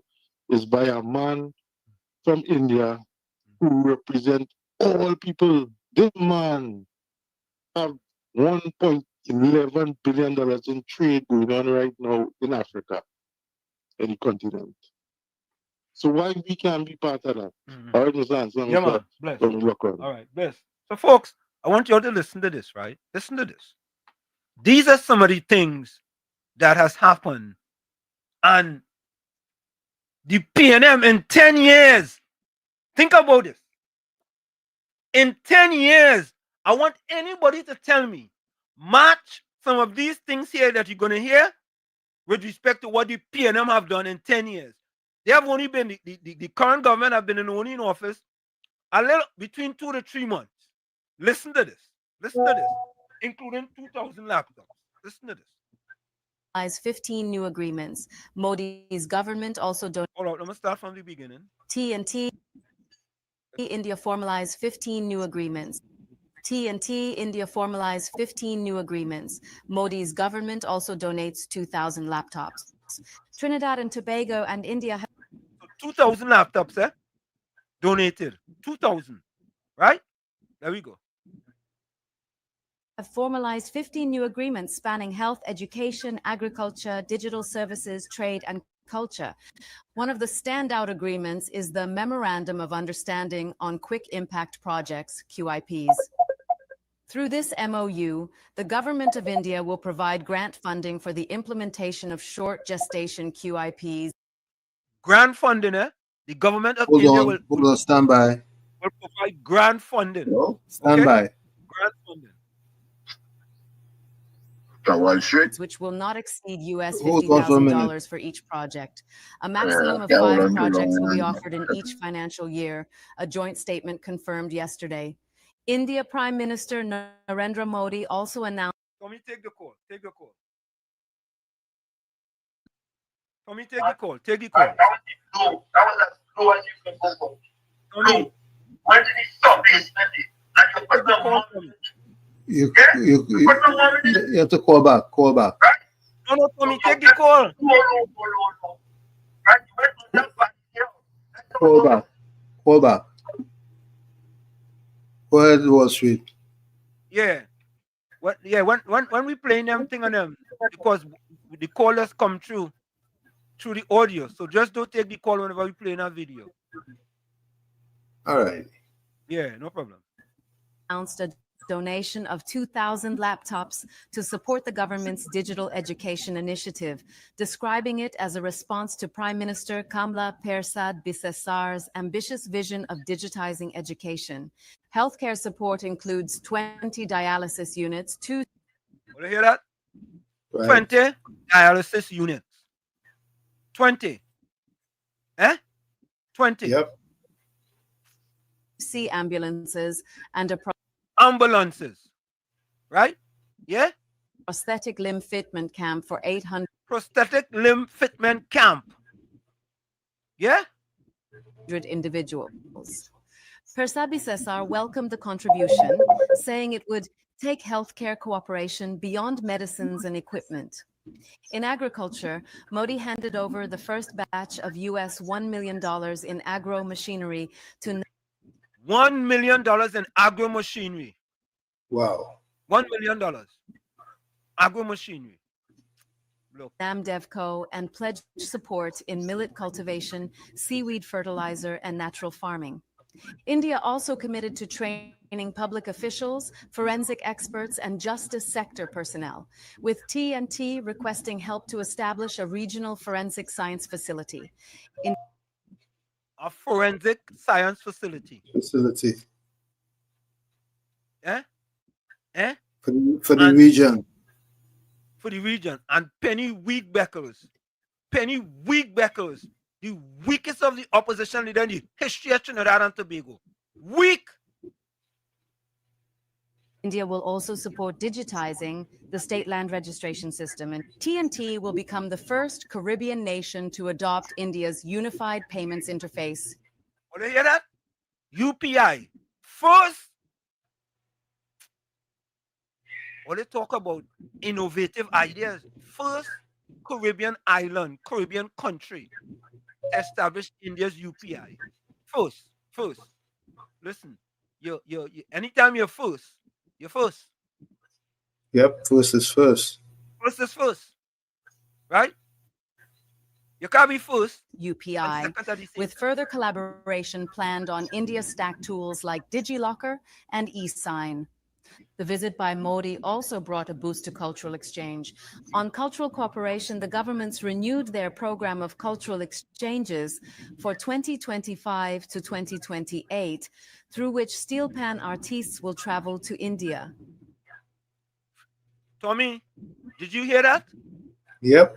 [SPEAKER 16] is by a man from India who represent all people. This man have $1.11 billion in trade going on right now in Africa, in the continent. So why we can't be part of that?
[SPEAKER 5] Mm-hmm.
[SPEAKER 16] All right, Mr. Answer.
[SPEAKER 5] Yeah, man. Bless.
[SPEAKER 16] All
[SPEAKER 5] right, bless. So, folks, I want you all to listen to this, right? Listen to this. These are some of the things that has happened. And the PNM in 10 years, think about this. In 10 years, I want anybody to tell me, match some of these things here that you're going to hear with respect to what the PNM have done in 10 years. They have only been, the current government have been only in office a little between 2 to 3 months. Listen to this. Listen to this. Including 2,000 laptops. Listen to this.
[SPEAKER 20] 15 new agreements. Modi's government also
[SPEAKER 5] Hold on, let me start from the beginning.
[SPEAKER 20] TNT India formalized 15 new agreements. TNT India formalized 15 new agreements. Modi's government also donates 2,000 laptops. Trinidad and Tobago and India have
[SPEAKER 5] 2,000 laptops, donated. 2,000, right? There we go.
[SPEAKER 20] Have formalized 15 new agreements spanning health, education, agriculture, digital services, trade, and culture. One of the standout agreements is the Memorandum of Understanding on Quick Impact Projects, QIPs. Through this MOU, the Government of India will provide grant funding for the implementation of short gestation QIPs.
[SPEAKER 5] Grant funding, The Government of India will
[SPEAKER 9] stand by.
[SPEAKER 5] Will provide grant funding.
[SPEAKER 9] Stand by.
[SPEAKER 5] Grant funding.
[SPEAKER 20] Which will not exceed US $50,000 for each project. A maximum of 5 projects will be offered in each financial year, a joint statement confirmed yesterday. India Prime Minister Narendra Modi also announced.
[SPEAKER 5] Tommy, take the call. Take the call. Tommy, take the call. Take the call. Tommy,
[SPEAKER 12] when did he stop this?
[SPEAKER 5] take the call, Tommy.
[SPEAKER 9] You have to call back. Call back.
[SPEAKER 5] No, Tommy, take the call.
[SPEAKER 9] Call back. Call back. Go ahead, Wall Street.
[SPEAKER 5] Yeah. When we playing them thing on them, because the callers come through the audio. So just don't take the call whenever we play in a video.
[SPEAKER 9] All right.
[SPEAKER 5] Yeah, no problem.
[SPEAKER 20] Announced a donation of 2,000 laptops to support the government's digital education initiative, describing it as a response to Prime Minister Kamla Persad Bissessar's ambitious vision of digitizing education. Healthcare support includes 20 dialysis units,
[SPEAKER 5] Want to hear that?
[SPEAKER 9] Right.
[SPEAKER 5] 20 dialysis units. 20. 20.
[SPEAKER 9] Yep.
[SPEAKER 20] C ambulances and a
[SPEAKER 5] ambulances, right? Yeah.
[SPEAKER 20] Prosthetic limb fitment camp for 800.
[SPEAKER 5] Prosthetic limb fitment camp. Yeah.
[SPEAKER 20] Individuals. Persad Bissessar welcomed the contribution, saying it would take healthcare cooperation beyond medicines and equipment. In agriculture, Modi handed over the first batch of US $1 million in agro machinery to
[SPEAKER 5] $1 million in agro machinery.
[SPEAKER 9] Wow.
[SPEAKER 5] $1 million. Agro machinery.
[SPEAKER 20] NAMDEVCO and pledged support in millet cultivation, seaweed fertilizer, and natural farming. India also committed to training public officials, forensic experts, and justice sector personnel, with TNT requesting help to establish a regional forensic science facility.
[SPEAKER 5] A forensic science facility.
[SPEAKER 9] For the region.
[SPEAKER 5] For the region. And penny wheat backers. The weakest of the opposition leader in the history of Trinidad and Tobago. Weak.
[SPEAKER 20] India will also support digitizing the state land registration system, and TNT will become the first Caribbean nation to adopt India's unified payments interface.
[SPEAKER 5] Want to hear that? UPI. First. When they talk about innovative ideas, first Caribbean island, Caribbean country establish India's UPI. First. Listen, you anytime you're first.
[SPEAKER 9] Yep, first is first.
[SPEAKER 5] First is first. Right? You can't be first.
[SPEAKER 20] UPI, with further collaboration planned on India-stacked tools like DigiLocker and eSign. The visit by Modi also brought a boost to cultural exchange. On cultural cooperation, the governments renewed their program of cultural exchanges for 2025 to 2028, through which steel pan artists will travel to India.
[SPEAKER 5] Tommy, did you hear that?
[SPEAKER 9] Yep.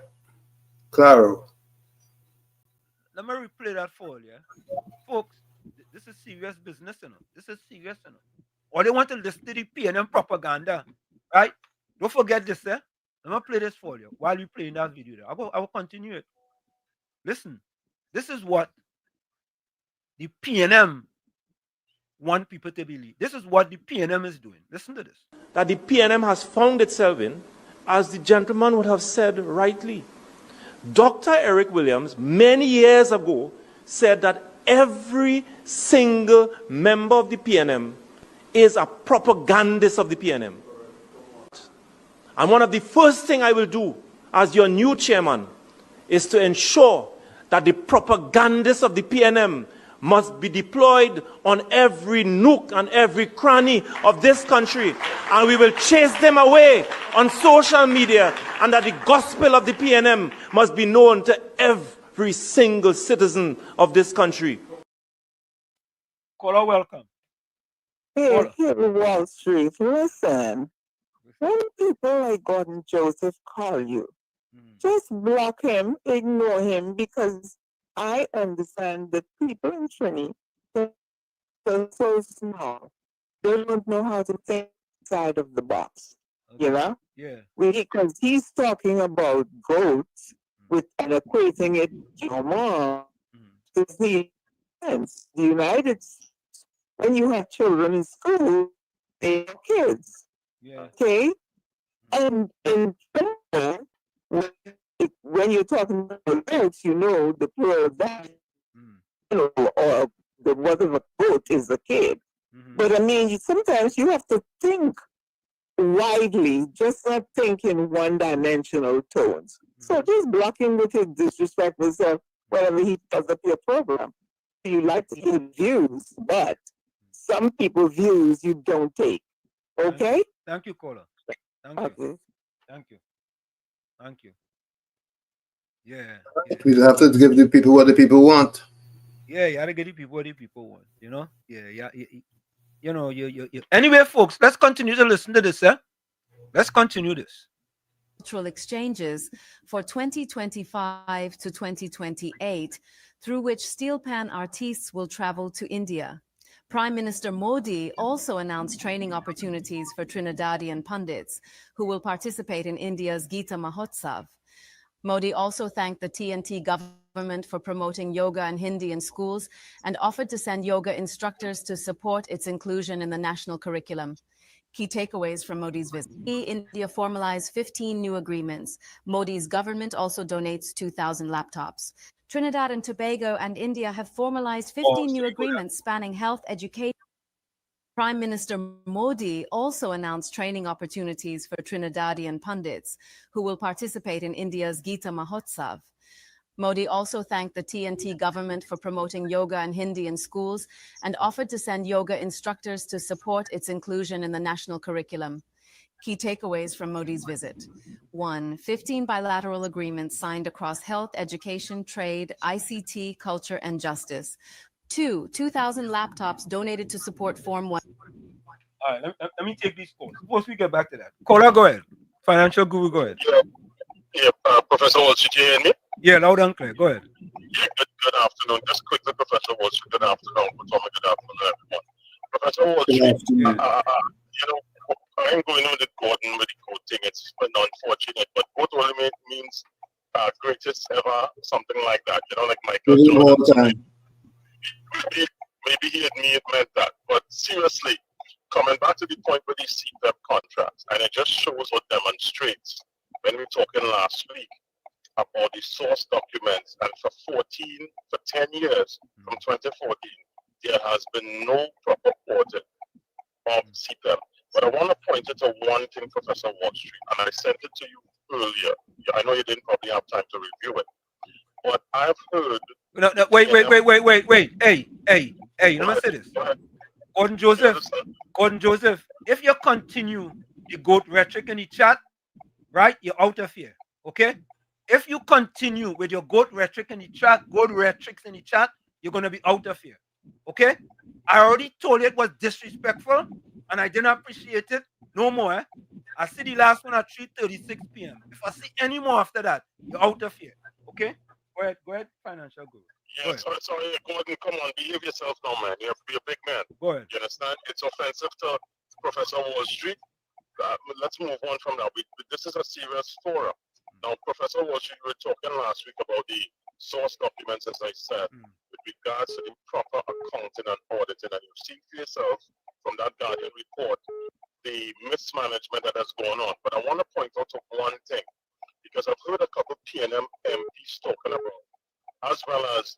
[SPEAKER 9] Claro.
[SPEAKER 5] Let me replay that for you. Folks, This is serious business, you know. This is serious, you know. Or they want to listen to the PNM propaganda, right? Don't forget this, eh? I'm gonna play this for you while you playing that video. There. I will continue it. Listen, this is what the PNM want people to believe. This is what the PNM is doing. Listen to this.
[SPEAKER 21] That the PNM has found itself in, as the gentleman would have said rightly. Dr. Eric Williams, many years ago, said that every single member of the PNM is a propagandist of the PNM. And one of the first things I will do as your new chairman is to ensure that the propagandists of the PNM must be deployed on every nook and every cranny of this country. And we will chase them away on social media, and that the gospel of the PNM must be known to every single citizen of this country.
[SPEAKER 5] Caller, welcome.
[SPEAKER 15] Here in Wall Street, listen. When people like Gordon Joseph call you, just block him, ignore him, because I understand that people in Trinity are so small. They don't know how to think outside of the box. You know?
[SPEAKER 5] Yeah.
[SPEAKER 15] Because he's talking about goats and equating it to the sense. The United States, when you have children in school, they are kids.
[SPEAKER 5] Yeah.
[SPEAKER 15] Okay? And in Trinidad, when you're talking about goats, you know the plural of that, you know, or the mother of a goat is a kid. But I mean, sometimes you have to think widely, just not think in one-dimensional tones. So just block him with his disrespectful self whenever he does up your program. You like to hear views, but some people's views you don't take. Okay?
[SPEAKER 5] Thank you, caller. Thank you. Thank you. Thank you. Yeah.
[SPEAKER 9] We have to give the people what the people want.
[SPEAKER 5] Yeah, you gotta get the people what the people want. You know? Yeah. You know, you. Anyway, folks, let's continue to listen to this, eh? Let's continue this.
[SPEAKER 20] Cultural exchanges for 2025 to 2028, through which steel pan artists will travel to India. Prime Minister Modi also announced training opportunities for Trinidadian pundits who will participate in India's Gita Mahotsav. Modi also thanked the TNT government for promoting yoga and Hindi in schools and offered to send yoga instructors to support its inclusion in the national curriculum. Key takeaways from Modi's visit. India formalized 15 new agreements. Modi's government also donates 2,000 laptops. Trinidad and Tobago and India have formalized 15 new agreements spanning health, education. Prime Minister Modi also announced training opportunities for Trinidadian pundits who will participate in India's Gita Mahotsav. Modi also thanked the TNT government for promoting yoga and Hindi in schools and offered to send yoga instructors to support its inclusion in the national curriculum. Key takeaways from Modi's visit. 1. 15 bilateral agreements signed across health, education, trade, ICT, culture, and justice. 2. 2,000 laptops donated to support Form 1.
[SPEAKER 5] All right, let me take these calls. Suppose we get back to that. Caller, go ahead. Financial guru, go ahead.
[SPEAKER 12] Yeah, Professor Walsh, you hear me?
[SPEAKER 5] Yeah, loud and clear. Go ahead.
[SPEAKER 12] Yeah, good afternoon. Just quickly, Professor Walsh, good afternoon. Good afternoon, everyone. Professor Walsh, you know, I'm going on the Gordon with the goat thing. It's unfortunate, but goat only means greatest ever, something like that. You know, like Michael Jordan. Maybe he had meant that. But seriously, coming back to the point with these CPEP contracts, and it just shows or demonstrates when we were talking last week about the source documents, and for 10 years, from 2014, there has been no proper audit of CPEP. But I want to point it to one thing, Professor Wall Street, and I sent it to you earlier. I know you didn't probably have time to review it, but I've heard...
[SPEAKER 5] No, wait. Hey, let me say this. Gordon Joseph, if you continue the goat rhetoric in the chat, right, you're out of here, okay? If you continue with your goat rhetoric in the chat, you're going to be out of here, okay? I already told you it was disrespectful, and I didn't appreciate it. No more, eh? I see the last one at 3:36 p.m. If I see any more after that, you're out of here, okay? Go ahead, financial guru.
[SPEAKER 12] Yeah, sorry, Gordon, come on, behave yourself now, man. You have to be a big man.
[SPEAKER 5] Go ahead.
[SPEAKER 12] You understand? It's offensive to Professor Wall Street. Let's move on from that. This is a serious forum. Now, Professor Wall Street, we were talking last week about the source documents, as I said, with regards to the proper accounting and auditing. And you've seen for yourself from that Guardian report the mismanagement that has gone on. But I want to point out to one thing, because I've heard a couple PNM MPs talking about, as well as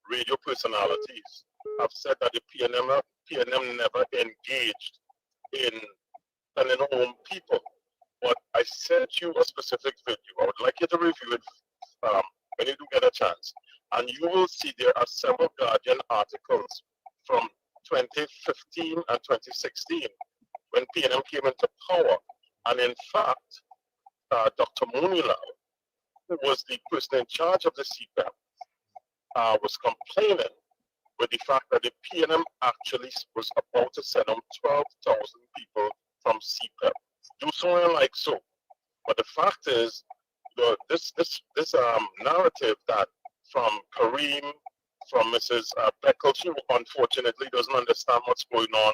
[SPEAKER 12] radio personalities, have said that the PNM never engaged in sending home people. But I sent you a specific video. I would like you to review it when you do get a chance. And you will see there are several Guardian articles from 2015 and 2016 when PNM came into power. And in fact, Dr. Munila, who was the person in charge of the CPEP, was complaining with the fact that the PNM actually was about to send home 12,000 people from CPEP. Do something like so. But the fact is, this narrative that from Kareem, from Mrs. Beckles, who unfortunately doesn't understand what's going on,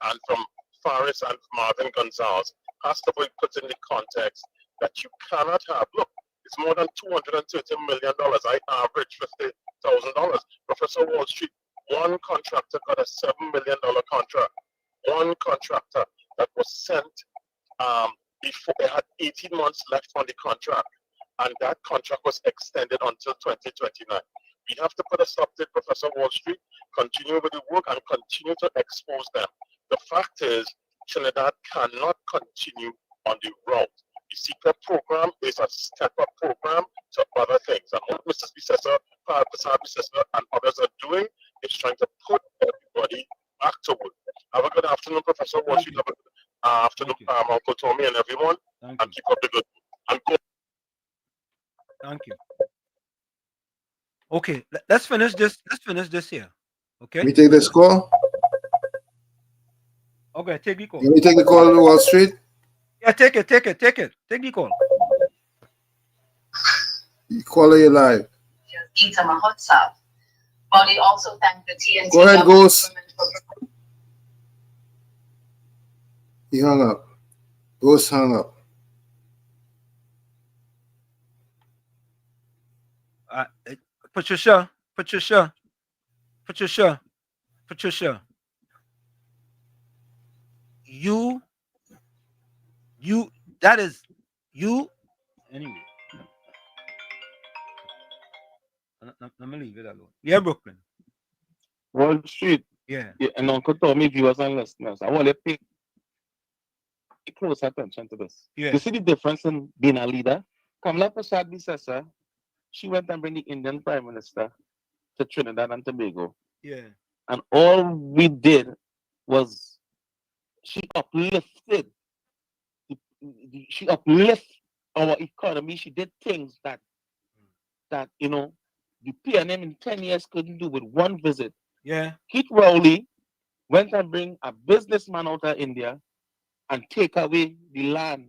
[SPEAKER 12] and from Faris and Marvin Gonzalez, has to be put in the context that you cannot have. Look, it's more than $230 million. I average $50,000. Professor Wall Street, one contractor got a $7 million contract. One contractor that was sent before they had 18 months left on the contract, and that contract was extended until 2029. We have to put a stop to it, Professor Wall Street, continue with the work and continue to expose them. The fact is, Trinidad cannot continue on the route. The CPEP program is a step-up program to other things. And what Mrs. Bissessar, and others are doing is trying to put everybody back to work. Have a good afternoon, Professor Wall Street. Have a good afternoon, Uncle Tommy and everyone. And keep up the good work.
[SPEAKER 5] Thank you. Okay, let's finish this. Let's finish this here. Okay.
[SPEAKER 9] We take this call.
[SPEAKER 5] Okay, take the call.
[SPEAKER 9] Can we take the call on Wall Street?
[SPEAKER 5] Yeah, take it. Take the call.
[SPEAKER 9] You call you live.
[SPEAKER 14] Gita Mahotsav. Body also thanked the TNT.
[SPEAKER 9] Go ahead, Ghost. He hung up. Ghost hung up.
[SPEAKER 5] Patricia. That is you. Anyway, let me leave it alone. Yeah, Brooklyn.
[SPEAKER 18] Wall Street.
[SPEAKER 5] Yeah.
[SPEAKER 18] And Uncle Tommy, viewers and listeners, I want to pay close attention to this.
[SPEAKER 5] Yeah.
[SPEAKER 18] You see the difference in being a leader? Kamala Prasad Bissessar, she went and bring the Indian Prime Minister to Trinidad and Tobago.
[SPEAKER 5] Yeah.
[SPEAKER 18] And all we did was she uplifted our economy. She did things that you know the PNM in 10 years couldn't do with one visit.
[SPEAKER 5] Yeah.
[SPEAKER 18] Keith Rowley went and bring a businessman out of India and take away the land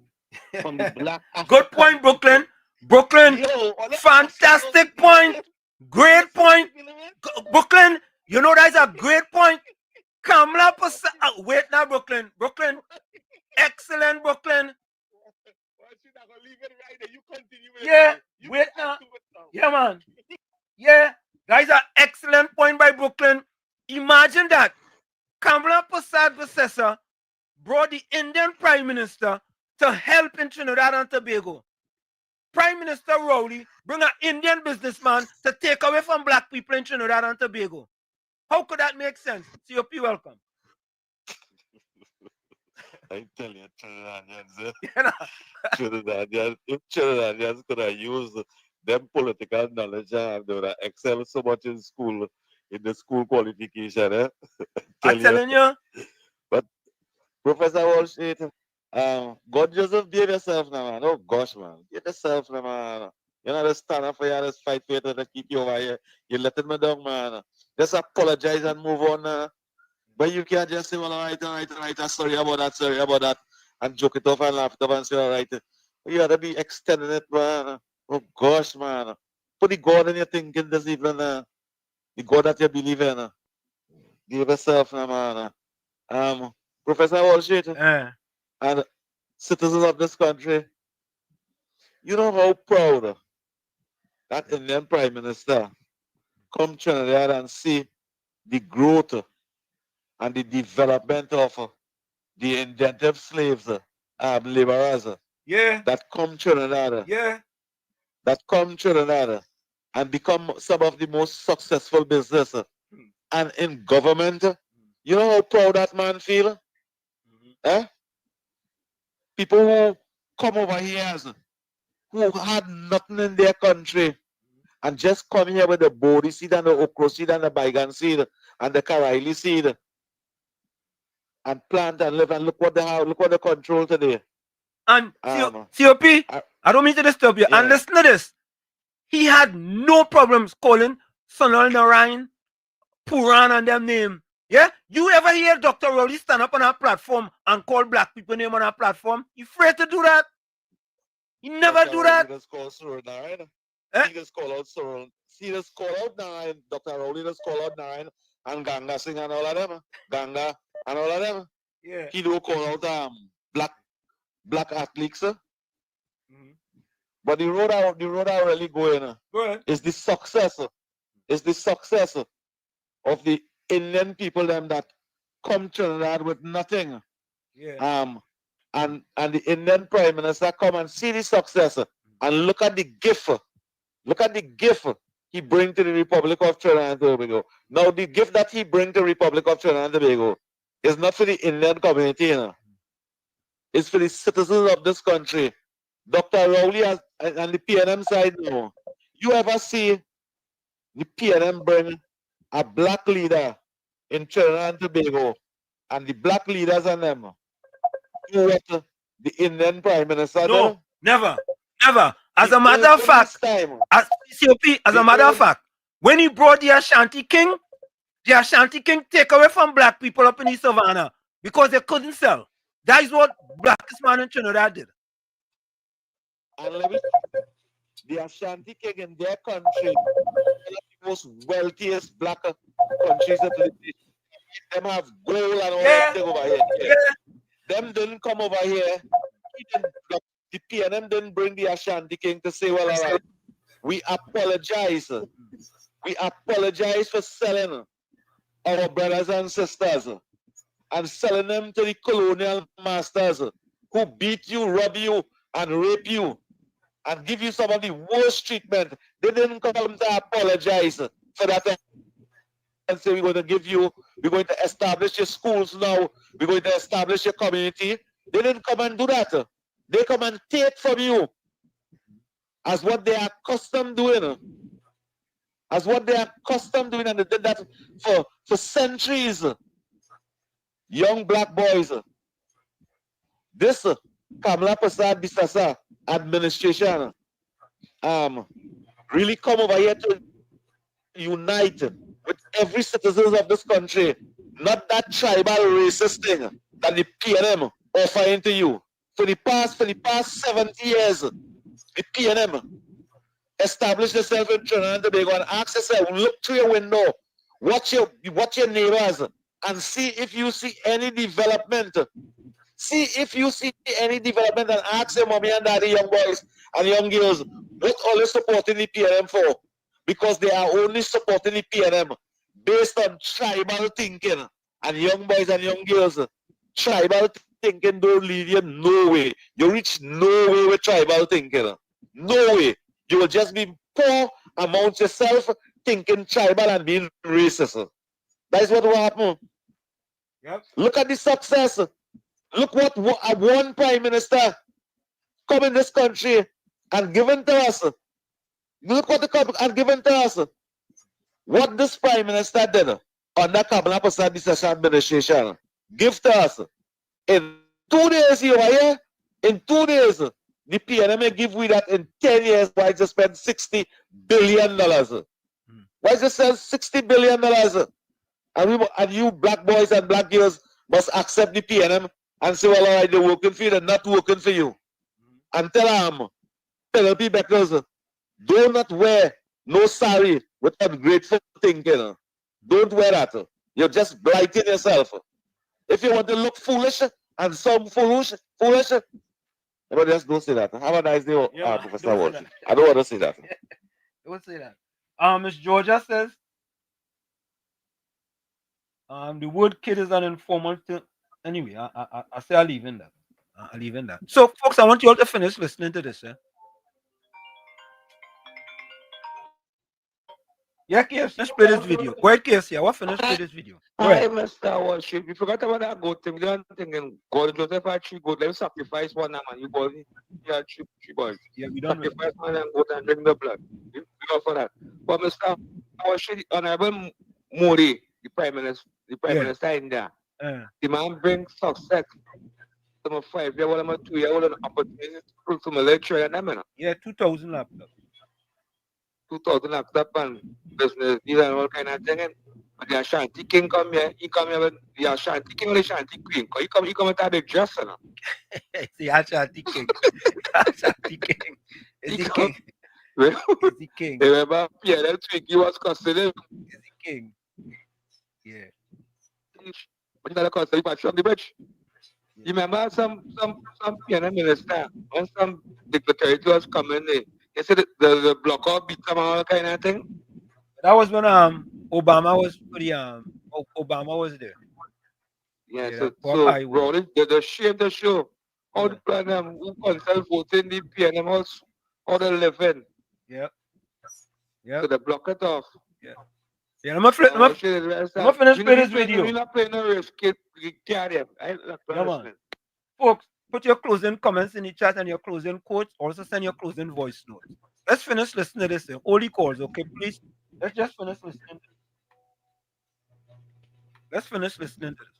[SPEAKER 18] from the black African.
[SPEAKER 5] Good point, Brooklyn. Fantastic point. Great point. Brooklyn, you know that's a great point. Kamala Prasad. Wait now, Brooklyn. Excellent, Brooklyn. Yeah, wait now. Yeah, man. Yeah, that is an excellent point by Brooklyn. Imagine that. Kamala Prasad Bissessar brought the Indian Prime Minister to help in Trinidad and Tobago. Prime Minister Rowley bring an Indian businessman to take away from black people in Trinidad and Tobago. How could that make sense? COP, welcome.
[SPEAKER 17] I tell you, Trinidadians could have used them political knowledge and they would have excelled so much in school, in the school qualification. Eh?
[SPEAKER 5] I'm telling you.
[SPEAKER 17] But Professor Wall Street, God Joseph, behave yourself now, man. Oh gosh, man. Get yourself now, man. You're not just stand up for you, just fight for you to keep you over here. You're letting me down, man. Just apologize and move on. But you can't just say, well, all right, sorry about that, and joke it off and laugh it off and say, all right. You gotta be extending it, man. Oh gosh, man. put the God in your thinking this evening, the God that you believe in. Give yourself, man. Professor Walshit and citizens of this country, you know how proud that Indian Prime Minister come Trinidad and see the growth and the development of the indented slaves, laborers that come Trinidad, that come Trinidad and become some of the most successful business and in government. You know how proud that man feel? People who come over here who had nothing in their country and just come here with the body seed and the okra seed and the baigan seed and the karaili seed and plant and live and look what they have, look what they control today.
[SPEAKER 5] And COP, I don't mean to disturb you. And listen to this. He had no problems calling Sonal Narayan, Puran and them name. Yeah? You ever hear Dr. Rowley stand up on our platform and call black people name on our platform? He afraid to do that? He never do that?
[SPEAKER 17] He just call Sorrel Narayan. He just call out Sorrel. He just call out Narayan. Dr. Rowley just call out Narayan and Ganga Singh and all of them. Ganga and all of them.
[SPEAKER 5] Yeah.
[SPEAKER 17] He don't call out black athletes. But the road I really going is the success. Is the success of the Indian people them that come to Trinidad with nothing.
[SPEAKER 5] Yeah.
[SPEAKER 17] And the Indian Prime Minister come and see the success and look at the gift. Look at the gift he bring to the Republic of Trinidad and Tobago. Now the gift that he bring to the Republic of Trinidad and Tobago is not for the Indian community, it's for the citizens of this country. Dr. Rowley and the PNM side now. You ever see the PNM bring a black leader in Trinidad and Tobago and the black leaders and them do what the Indian Prime Minister
[SPEAKER 5] No,
[SPEAKER 17] did?
[SPEAKER 5] never. Never. As a matter of fact, as COP, as a matter of fact, when he brought the Ashanti King take away from black people up in the savannah because they couldn't sell. That is what blackest man in Trinidad did.
[SPEAKER 17] And let me, the Ashanti King in their country, one of the most wealthiest black countries that live in. Them have gold and all that thing over here. Them didn't come over here. The PNM didn't bring the Ashanti King to say, well, all right, we apologize. We apologize for selling our brothers and sisters and selling them to the colonial masters who beat you, rob you, and rape you and give you some of the worst treatment. They didn't come to apologize for that and say, we're going to establish your schools now, we're going to establish your community. They didn't come and do that. They come and take from you as what they are accustomed doing. As what they are accustomed doing, and they did that for centuries. Young black boys. This Kamala Prasad Bisasa administration really come over here to unite with every citizen of this country, not that tribal racist thing that the PNM offering to you. For the past 70 years, the PNM established itself in Trinidad and Tobago and ask yourself, look through your window, watch your neighbors, and see if you see any development. See if you see any development and ask your mommy and daddy, young boys and young girls, what are they supporting the PNM for? Because they are only supporting the PNM based on tribal thinking. And young boys and young girls, tribal thinking don't lead you no way. You reach no way with tribal thinking. No way. You will just be poor amongst yourself, thinking tribal and being racist. That is what will happen.
[SPEAKER 5] Yep.
[SPEAKER 17] Look at the success. Look what one prime minister come in this country and given to us. Look what and given to us. What this prime minister did under Kamala Prasad Bisasa administration. Give to us. In 2 days over here, in 2 days, the PNM may give we that in 10 years. Why just spend $60 billion? Why just spend $60 billion? And you black boys and black girls must accept the PNM and say, well, all right, they're working for you, they're not working for you. And tell Penelope Beckers, do not wear no salary, with ungrateful thinking. Don't wear that. You're just blighting yourself. If you want to look foolish and some foolish, but just don't say that. Have a nice day, Professor Walsh. I don't want to say that.
[SPEAKER 5] Don't say that. Miss Georgia says, the word kid is an informal thing. Anyway, I say I leave in that. I leave in that. So, folks, I want you all to finish listening to this. Yeah, KFC, let's play this video. Go ahead, KFC. I want to finish play this video. Go
[SPEAKER 18] Hi,
[SPEAKER 5] ahead.
[SPEAKER 18] Mr. Walsh. You forgot about that goat thing. You don't think God Joseph had 3 goats. Let me sacrifice one man. You boys, you had 3 boys.
[SPEAKER 5] Yeah, we don't
[SPEAKER 18] sacrifice one and goat and drink the blood. You go for that. But Mr. Walsh, Honorable Modi, the Prime Minister in there, the man brings success. Number 5 year old, number 2 year old, an opportunity to military and them.
[SPEAKER 5] Yeah, 2,000 laptops.
[SPEAKER 18] 2,000 laptop and business deal and all kind of thing. But the Ashanti King come here, he come here with the Ashanti King or the Ashanti Queen. He come with a big dress, you know.
[SPEAKER 5] The Ashanti King. Ashanti King. Is the king. Is the king.
[SPEAKER 18] Remember, Pierre Twiggy was considered.
[SPEAKER 5] Is the king. Yeah.
[SPEAKER 18] But you know, consider you on the bridge. You remember some piano minister when some dignitary was coming in. They said the blocker beat them all kind of thing.
[SPEAKER 5] That was when Obama was pretty Obama was there.
[SPEAKER 18] Yeah,
[SPEAKER 5] Yeah,
[SPEAKER 18] so
[SPEAKER 5] Popeye was.
[SPEAKER 18] Rollins, they shape the show. How the plan who consult voting the PNM how they live in.
[SPEAKER 5] Yeah. Yeah.
[SPEAKER 18] So they block it off.
[SPEAKER 5] Yeah. Yeah, I'm gonna finish playing this video.
[SPEAKER 18] We're not playing no risk, carry him.
[SPEAKER 5] Yeah, man. Folks, put your closing comments in the chat and your closing quotes. Also send your closing voice notes. Let's finish listening to this thing. Only calls, okay, please. Let's just finish listening. Let's finish listening to this.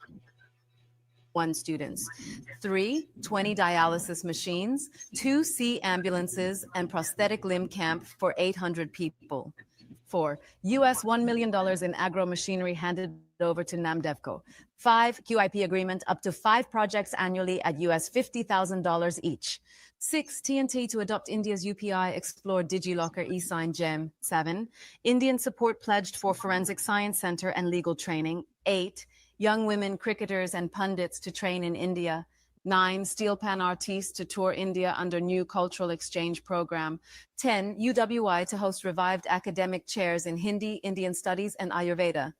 [SPEAKER 20] 1 students, 3 20 dialysis machines, 2 C ambulances, and prosthetic limb camp for 800 people. 4 US $1 million in agro machinery handed over to NAMDEVCO. 5 QIP agreement up to 5 projects annually at US $50,000 each. 6 TNT to adopt India's UPI Explore DigiLocker eSign GEM. 7 Indian support pledged for Forensic Science Center and legal training. 8 young women cricketers and pundits to train in India. 9 steel pan artistes to tour India under new cultural exchange program. 10 UWI to host revived academic chairs in Hindi, Indian studies, and Ayurveda.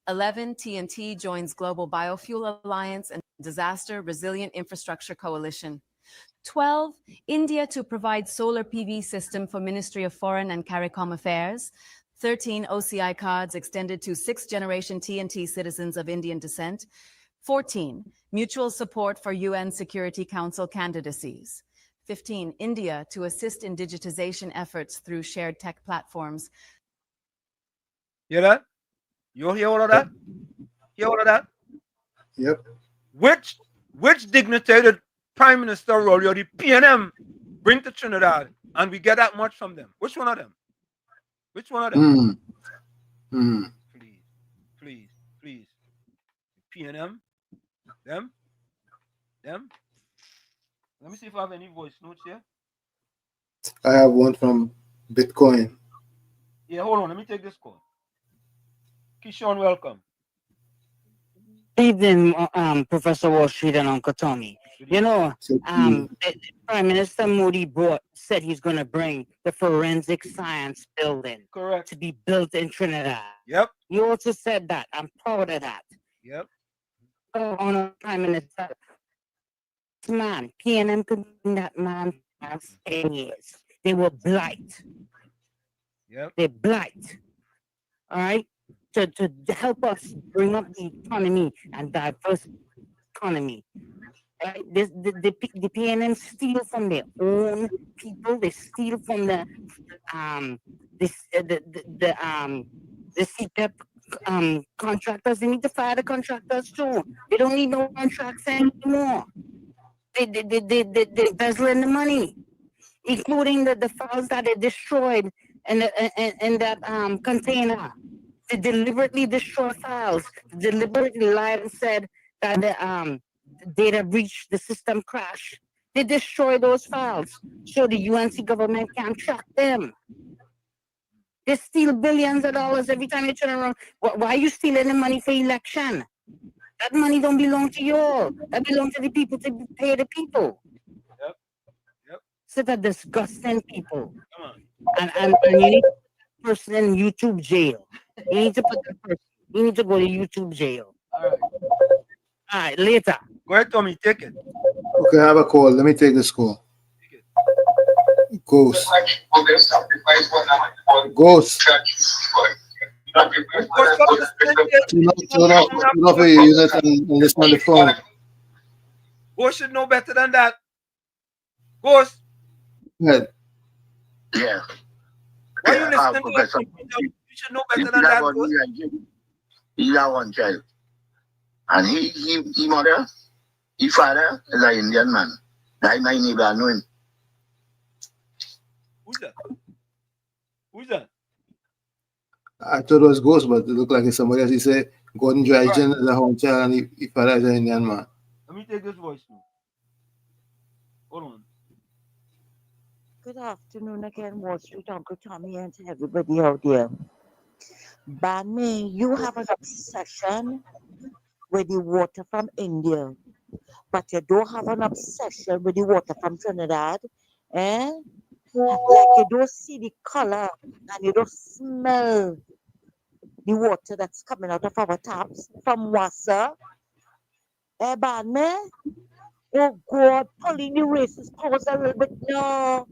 [SPEAKER 20] 11 TNT joins Global Biofuel Alliance and Disaster Resilient Infrastructure Coalition. 12 India to provide solar PV system for Ministry of Foreign and CARICOM Affairs. 13 OCI cards extended to 6th generation TNT citizens of Indian descent. 14 mutual support for UN Security Council candidacies. 15 India to assist in digitization efforts through shared tech platforms.
[SPEAKER 5] Hear that? You hear all of that? Hear all of that?
[SPEAKER 9] Yep.
[SPEAKER 5] Which dignitary did Prime Minister Rolly or the PNM bring to Trinidad and we get that much from them? Which one of them? Which one of them? Please. PNM? Them? Let me see if I have any voice notes here.
[SPEAKER 9] I have one from Bitcoin.
[SPEAKER 5] Yeah, hold on. Let me take this call. Kishon, welcome.
[SPEAKER 6] Evening, Professor Wall Street and Uncle Tommy. You know, the Prime Minister Modi said he's going to bring the Forensic Science Building to be built in Trinidad.
[SPEAKER 5] Yep.
[SPEAKER 6] You also said that. I'm proud of that.
[SPEAKER 5] Yep.
[SPEAKER 6] On Prime Minister, man, PNM could bring that man for 10 years. They were blight.
[SPEAKER 5] Yep.
[SPEAKER 6] They're blight. All right? To help us bring up the economy and diverse economy. Right? The PNM steal from their own people. They steal from the CPEP contractors. They need to fire the contractors too. They don't need no contracts anymore. They embezzling the money, including the files that they destroyed in that container. They deliberately destroy files. They deliberately lied and said that the data breach, the system crash. They destroy those files so the UNC government can track them. They steal billions of dollars every time you turn around. Why are you stealing the money for election? That money don't belong to you all. That belongs to the people to pay the people.
[SPEAKER 5] Yep. Yep.
[SPEAKER 6] Such a disgusting people.
[SPEAKER 5] Come on.
[SPEAKER 6] And you need to put that person in YouTube jail. You need to put that person. You need to go to YouTube jail.
[SPEAKER 5] All right.
[SPEAKER 6] All right, later.
[SPEAKER 5] Go ahead, Tommy. Take it.
[SPEAKER 9] Okay, I have a call. Let me take this call. Ghost. Ghost. Turn off your unit and listen on the phone.
[SPEAKER 5] Ghost should know better than that. Ghost.
[SPEAKER 9] Good.
[SPEAKER 3] Yeah.
[SPEAKER 5] Why you listening to us? You should know better than that, Ghost.
[SPEAKER 3] He got one child. And he mother, he father is an Indian man. My neighbor, I know him.
[SPEAKER 5] Who's that? Who's that?
[SPEAKER 9] I thought it was Ghost, but it looked like it's somebody else. He said Gordon Dryden is a home child and he father is an Indian man.
[SPEAKER 5] Let me take this voice too. Hold on.
[SPEAKER 19] Good afternoon again, Wall Street, Uncle Tommy, and to everybody out there. Bami, you have an obsession with the water from India, but you don't have an obsession with the water from Trinidad, eh? Like you don't see the color and you don't smell the water that's coming out of our taps from Wassa. Eh, Bami? Oh God, pulling the racist powers a little bit. No,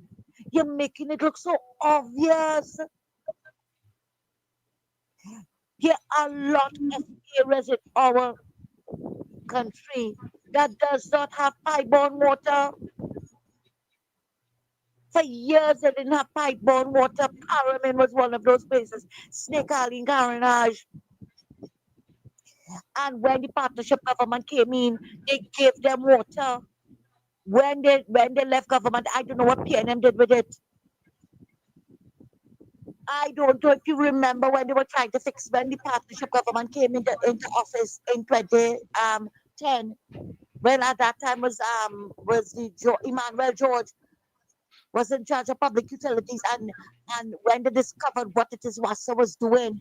[SPEAKER 19] you're making it look so obvious. There are a lot of areas in our country that does not have pipe-borne water. For years, they didn't have pipe-borne water. Paramin was one of those places. Snake Alley and Carenage. And when the partnership government came in, they gave them water. When they left government, I don't know what PNM did with it. I don't know if you remember when they were trying to fix when the partnership government came into office in 2010. When at that time was Emmanuel George was in charge of public utilities, and when they discovered what it is Wassa was doing,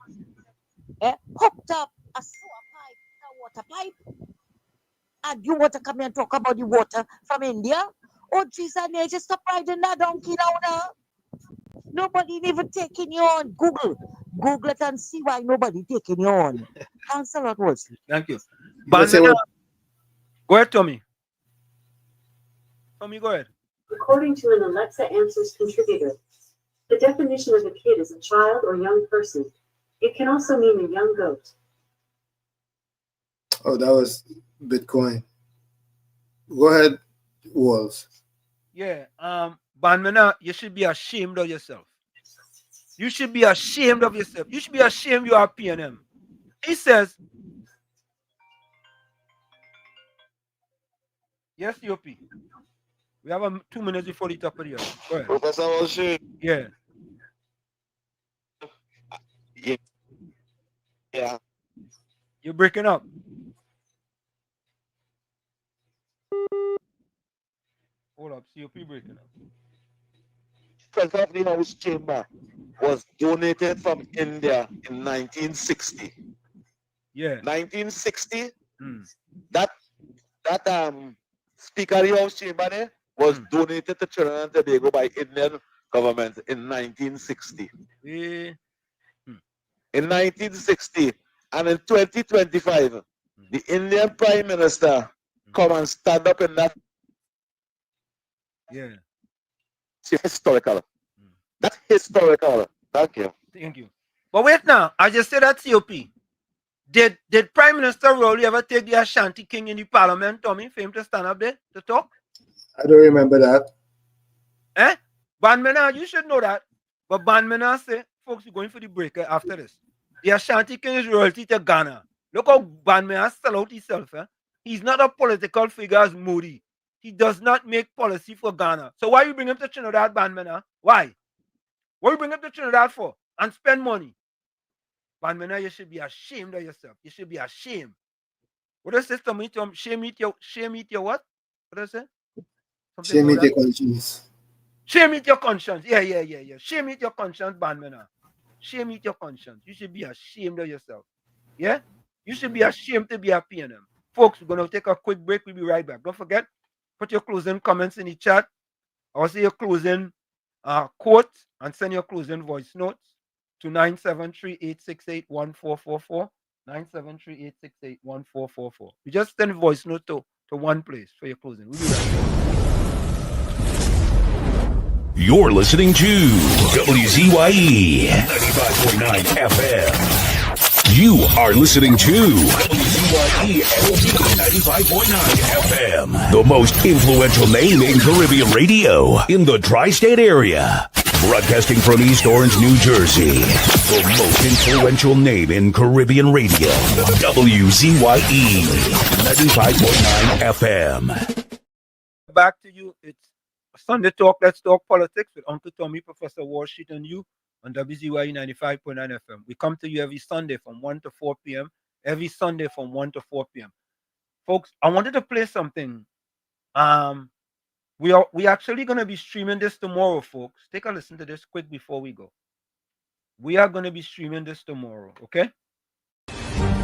[SPEAKER 19] hooked up a sewer pipe, a water pipe, and you want to come here and talk about the water from India? Oh, Jesus, just stop riding that donkey now. Nobody even taking you on. Google it and see why nobody taking you on. Thanks a lot, Wolsey.
[SPEAKER 5] Thank you. Bandana. Go ahead, Tommy. Tommy, go ahead.
[SPEAKER 7] According to an Alexa Answers contributor, the definition of a kid is a child or young person. It can also mean a young goat.
[SPEAKER 9] Oh, that was Bitcoin. Go ahead, Walls.
[SPEAKER 5] Yeah. Bandana, you should be ashamed of yourself. You should be ashamed of yourself. You should be ashamed you are PNM. He says, yes, COP. We have 2 minutes before the top of the hour. Go ahead.
[SPEAKER 17] Professor Walsh.
[SPEAKER 5] Yeah.
[SPEAKER 17] Yeah.
[SPEAKER 5] You're breaking up. Hold up, COP breaking up.
[SPEAKER 17] President of the House Chamber was donated from India in 1960.
[SPEAKER 5] Yeah.
[SPEAKER 17] 1960. That Speaker of the House Chamber there was donated to Trinidad and Tobago by Indian government in 1960. In 1960, and in 2025, the Indian Prime Minister come and stand up in that.
[SPEAKER 5] Yeah.
[SPEAKER 17] It's historical. That's historical. Thank you.
[SPEAKER 5] Thank you. But wait now, I just said that COP. Did Prime Minister Rowley ever take the Ashanti King in the Parliament, Tommy, for him to stand up there to talk?
[SPEAKER 9] I don't remember that.
[SPEAKER 5] Eh? Bandmena, you should know that. But Bandmena say, folks, you're going for the breaker after this. The Ashanti King is royalty to Ghana. Look how Bandmena sell out himself. Eh? He's not a political figure as Moody. He does not make policy for Ghana. So why you bring him to Trinidad, Bandmena? Why? What you bring him to Trinidad for? And spend money? Bandmena, you should be ashamed of yourself. You should be ashamed. What does this Tommy? Shame eat your what? What does it say?
[SPEAKER 9] Shame eat your conscience.
[SPEAKER 5] Shame eat your conscience. Yeah. Shame eat your conscience, Bandmena. Shame eat your conscience. You should be ashamed of yourself. Yeah? You should be ashamed to be a PM. Folks, we're going to take a quick break. We'll be right back. Don't forget, put your closing comments in the chat. Or say your closing quote and send your closing voice notes to 973-868-1444. 973-868-1444. You just send voice note to one place for your closing. We'll be right back.
[SPEAKER 1] You're listening to WZYE 95.9 FM. You are listening to WZYE 95.9 FM, the most influential name in Caribbean radio in the tri-state area. Broadcasting from East Orange, New Jersey, the most influential name in Caribbean radio, WZYE 95.9 FM.
[SPEAKER 5] Back to you. It's Sunday Talk. Let's talk politics with Uncle Tommy, Professor Wall Street, and you on WZYE 95.9 FM. We come to you every Sunday from 1 to 4 p.m. Every Sunday from 1 to 4 p.m. Folks, I wanted to play something. We actually going to be streaming this tomorrow, folks. Take a listen to this quick before we go. We are going to be streaming this tomorrow, okay?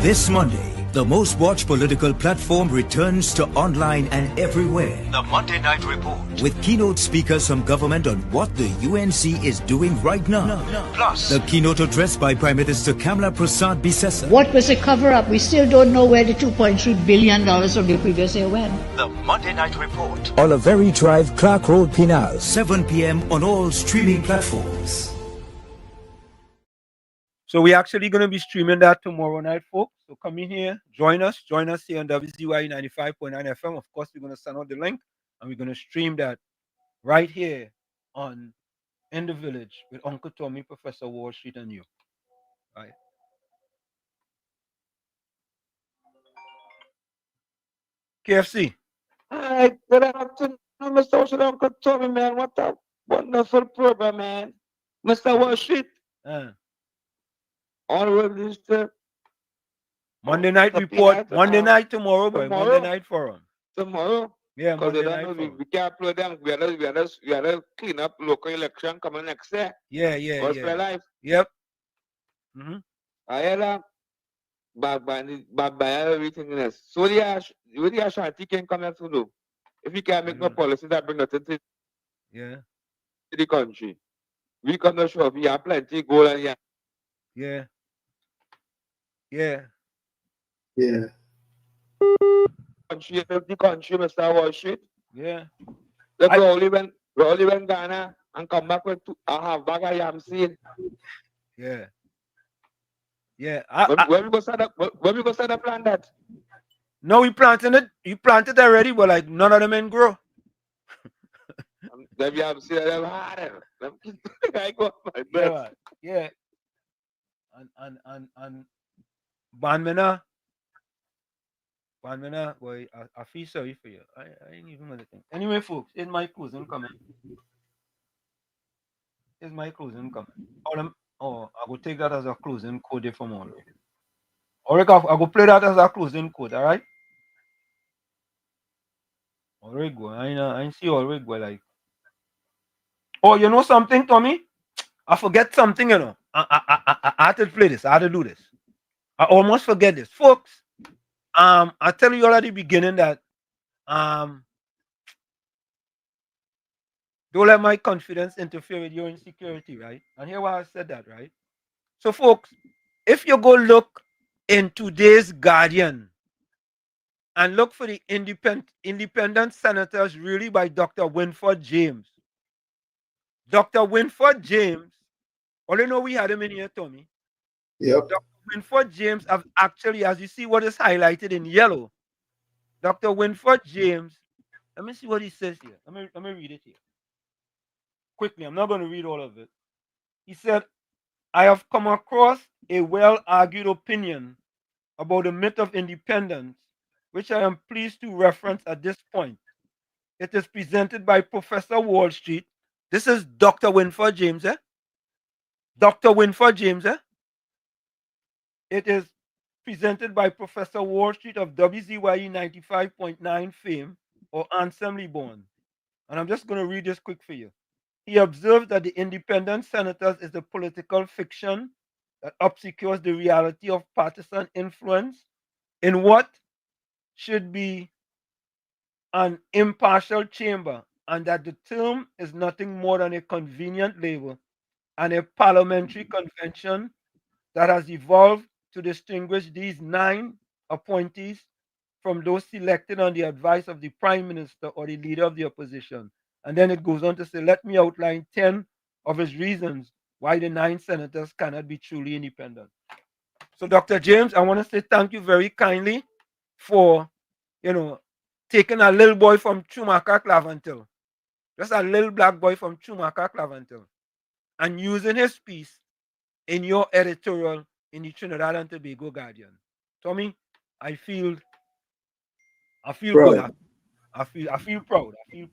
[SPEAKER 11] This Monday, the most watched political platform returns to online and everywhere. The Monday Night Report. With keynote speakers from government on what the UNC is doing right now. Plus, the keynote address by Prime Minister Kamala Prasad Bisesa.
[SPEAKER 22] What was a cover-up? We still don't know where the $2.3 billion from the previous year went.
[SPEAKER 11] The Monday Night Report. Oliveri Drive, Clark Road, Pinal. 7 p.m. on all streaming platforms.
[SPEAKER 5] So we're actually going to be streaming that tomorrow night, folks. So come in here, join us here on WZYE 95.9 FM. Of course, we're going to send out the link and we're going to stream that right here on In the Village with Uncle Tommy, Professor Wall Street, and you. Right. KFC.
[SPEAKER 18] Hi, good afternoon, Mr. Washington, Uncle Tommy, man. What a wonderful program, man. Mr. Wall Street. Honorable Mr.
[SPEAKER 5] Monday night report. Monday night tomorrow, boy. Monday night forum.
[SPEAKER 18] Tomorrow?
[SPEAKER 5] Yeah, Monday night
[SPEAKER 18] we can't play them. We are clean up local election coming next year.
[SPEAKER 5] Yeah.
[SPEAKER 18] Life.
[SPEAKER 5] Yep.
[SPEAKER 18] I had bad everything else. So the Ashanti can come here to do. If we can't make no policy that bring nothing to the country. We come to show we have plenty gold and
[SPEAKER 5] Yeah.
[SPEAKER 18] Country, the country, Mr. Wall Street.
[SPEAKER 5] Yeah.
[SPEAKER 18] Look, we only went Ghana and come back with a half bag of yam seed.
[SPEAKER 5] Yeah.
[SPEAKER 18] When we go start the plant that?
[SPEAKER 5] No, we planted it. You planted already, but like none of them ain't grow.
[SPEAKER 18] Them yam seed, them hard. I go my best.
[SPEAKER 5] Yeah. And Banmena, boy, I feel sorry for you. I ain't even gonna think. Anyway, folks, here's my closing comment. I go take that as a closing code from all. Alright, I go play that as a closing code, alright? Alright, go. I see alright, go like. Oh, you know something, Tommy? I forget something, you know. I had to play this. I had to do this. I almost forget this, folks. I tell you all at the beginning that don't let my confidence interfere with your insecurity, right? And here why I said that, right? So, folks, if you go look in today's Guardian and look for the independent senators, really by Dr. Winford James. Dr. Winford James. All you know, we had him in here, Tommy.
[SPEAKER 9] Yep.
[SPEAKER 5] Dr. Winford James have actually, as you see what is highlighted in yellow, Dr. Winford James, let me see what he says here. Let me read it here. Quickly, I'm not going to read all of it. He said, I have come across a well-argued opinion about the myth of independence, which I am pleased to reference at this point. It is presented by Professor Wall Street. This is Dr. Winford James, eh? Dr. Winford James, eh? It is presented by Professor Wall Street of WZYE 95.9 fame or Anselm Leborn. And I'm just going to read this quick for you. He observed that the independent senators is a political fiction that obscures the reality of partisan influence in what should be an impartial chamber, and that the term is nothing more than a convenient label and a parliamentary convention that has evolved to distinguish these 9 appointees from those selected on the advice of the prime minister or the leader of the opposition. And then it goes on to say, let me outline 10 of his reasons why the 9 senators cannot be truly independent. So, Dr. James, I want to say thank you very kindly for, taking a little boy from Chumaka, Clavantil, just a little black boy from Chumaka, Clavantil, and using his piece in your editorial in the Trinidad and Tobago Guardian. Tommy, I feel
[SPEAKER 9] Proud.
[SPEAKER 5] good. I feel proud. I'm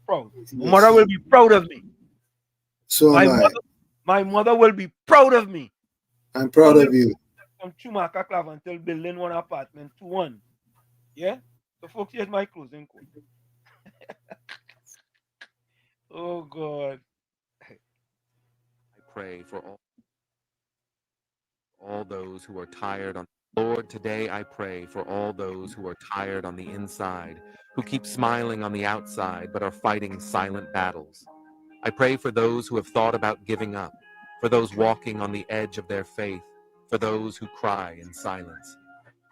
[SPEAKER 5] proud. My mother will be proud of me.
[SPEAKER 9] So am I.
[SPEAKER 5] My mother will be proud of me.
[SPEAKER 9] I'm proud of you.
[SPEAKER 5] From Chumaka Clavantil building 1 apartment to 1. Yeah? So folks, here's my closing quote. Oh God.
[SPEAKER 4] I pray for all those who are tired on Lord, today I pray for all those who are tired on the inside, who keep smiling on the outside but are fighting silent battles. I pray for those who have thought about giving up, for those walking on the edge of their faith, for those who cry in silence.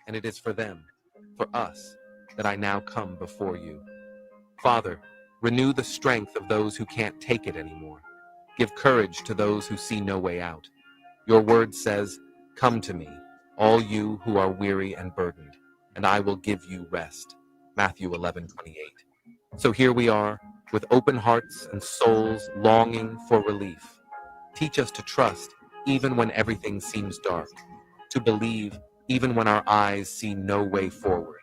[SPEAKER 4] And it is for them, for us, that I now come before you. Father, renew the strength of those who can't take it anymore. Give courage to those who see no way out. Your word says, "Come to me, all you who are weary and burdened, and I will give you rest." Matthew 11:28. So here we are, with open hearts and souls longing for relief. Teach us to trust even when everything seems dark, to believe even when our eyes see no way forward.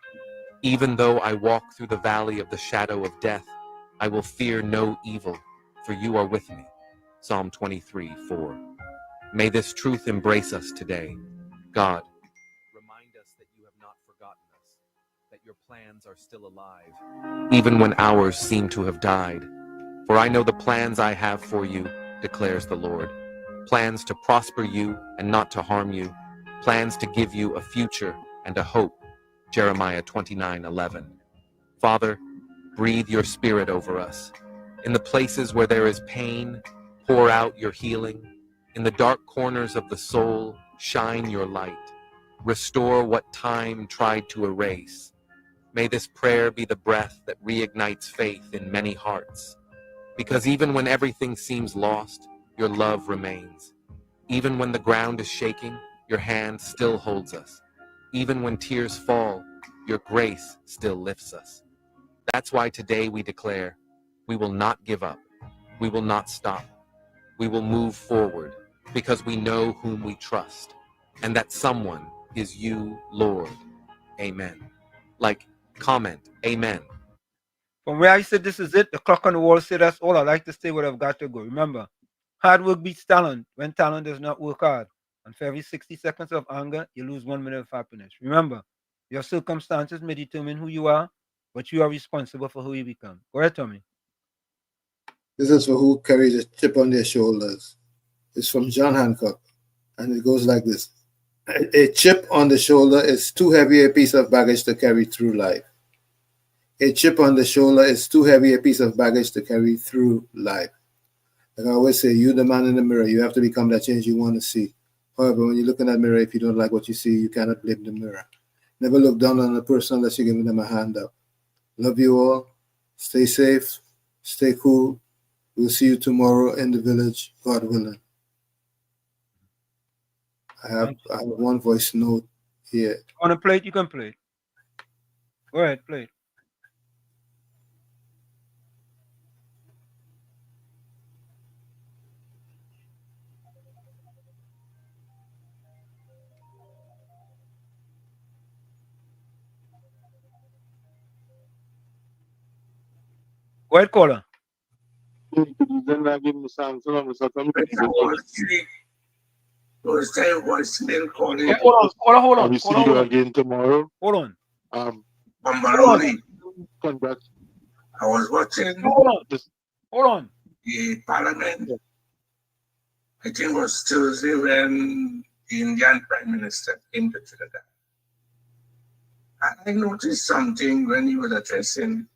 [SPEAKER 4] Even though I walk through the valley of the shadow of death, I will fear no evil, for you are with me. Psalm 23:4. May this truth embrace us today. God, remind us that you have not forgotten us, that your plans are still alive, even when ours seem to have died. For I know the plans I have for you, declares the Lord. Plans to prosper you and not to harm you. Plans to give you a future and a hope. Jeremiah 29:11. Father, breathe your spirit over us. In the places where there is pain, pour out your healing. In the dark corners of the soul, shine your light. Restore what time tried to erase. May this prayer be the breath that reignites faith in many hearts. Because even when everything seems lost, your love remains. Even when the ground is shaking, your hand still holds us. Even when tears fall, your grace still lifts us. That's why today we declare, we will not give up. We will not stop. We will move forward because we know whom we trust, and that someone is you, Lord. Amen. Like, comment, amen.
[SPEAKER 5] From where I said this is it, the clock on the wall said that's all. I like to say what I've got to go. Remember, hard work beats talent when talent does not work hard. And for every 60 seconds of anger, you lose 1 minute of happiness. Remember, your circumstances may determine who you are, but you are responsible for who you become. Go ahead, Tommy.
[SPEAKER 9] This is for who carries a chip on their shoulders. It's from John Hancock, and it goes like this. A chip on the shoulder is too heavy a piece of baggage to carry through life. A chip on the shoulder is too heavy a piece of baggage to carry through life. Like I always say, you the man in the mirror. You have to become that change you want to see. However, when you look in that mirror, if you don't like what you see, you cannot blame the mirror. Never look down on a person unless you're giving them a hand up. Love you all. Stay safe. Stay cool. We'll see you tomorrow in the village, God willing. I have one voice note here.
[SPEAKER 5] You want to play it? You can play it. Go ahead, play it. Go ahead, caller. Hold on.
[SPEAKER 13] We see you again tomorrow.
[SPEAKER 5] Hold on.
[SPEAKER 13] Congrats.
[SPEAKER 16] I was watching.
[SPEAKER 5] Hold on.
[SPEAKER 2] the parliament, I think it was Tuesday when the Indian Prime Minister came to Trinidad. And I noticed something when he was addressing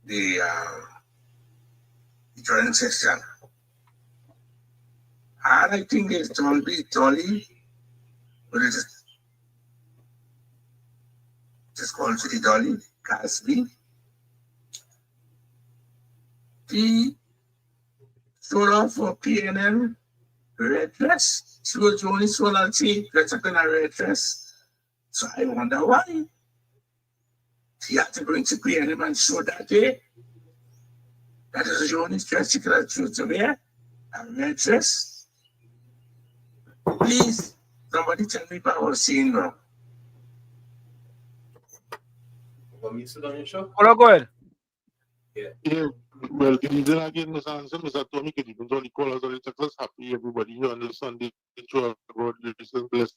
[SPEAKER 2] the joint session. And I think it's Dolly, what is it? It's called City Dolly, Casby. He showed off for PNM red dress. She was the only soul I'll see dressed up in a red dress. So I wonder why. She had to bring to PNM and show that day. That is the only dress she could have chosen to wear. A red dress. Please, somebody tell me if I was seeing wrong.
[SPEAKER 5] Hold go ahead.
[SPEAKER 16] Yeah, well, then again, Mr. Hanson, Mr. Tommy, can you only call us all Texas happy, everybody here on the Sunday show about the blessings.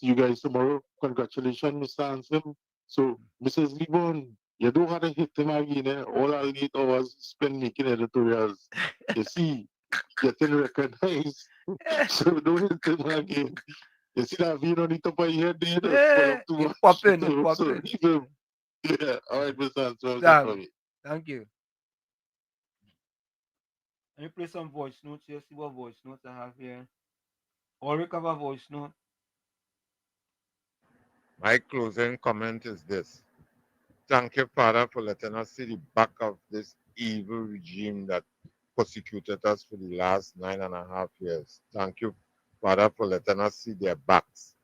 [SPEAKER 16] You guys tomorrow. Congratulations, Mr. Hanson. So, Mrs. Libon, you don't have to hit him again, eh? All I'll need hours spend making editorials. You see, getting recognized. So don't hit him again. You see that being on the top of your head there?
[SPEAKER 5] Yeah,
[SPEAKER 16] Too
[SPEAKER 5] pop
[SPEAKER 16] much.
[SPEAKER 5] in, pop
[SPEAKER 16] So,
[SPEAKER 5] in.
[SPEAKER 16] yeah, all right, Mr. Hanson.
[SPEAKER 5] Damn. Thank you. Let me play some voice notes here, see what voice notes I have here. Or recover voice note.
[SPEAKER 8] My closing comment is this. Thank you, Father, for letting us see the back of this evil regime that persecuted us for the last 9.5 years. Thank you, Father, for letting us see their backs.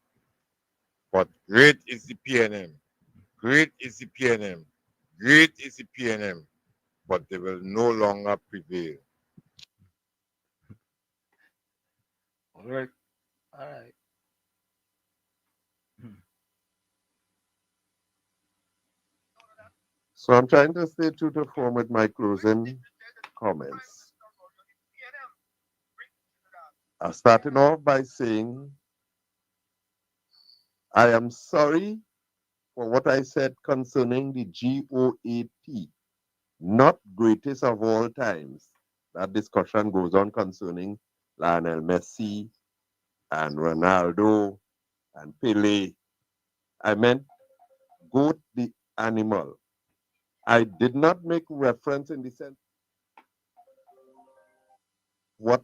[SPEAKER 8] But great is the PNM. Great is the PNM. Great is the PNM. But they will no longer prevail.
[SPEAKER 5] All right. All right.
[SPEAKER 17] So I'm trying to stay true to form with my closing comments. I'm starting off by saying I am sorry for what I said concerning the GOAT, not greatest of all times. That discussion goes on concerning Lionel Messi and Ronaldo and Pele. I meant goat the animal. I did not make reference in the sense what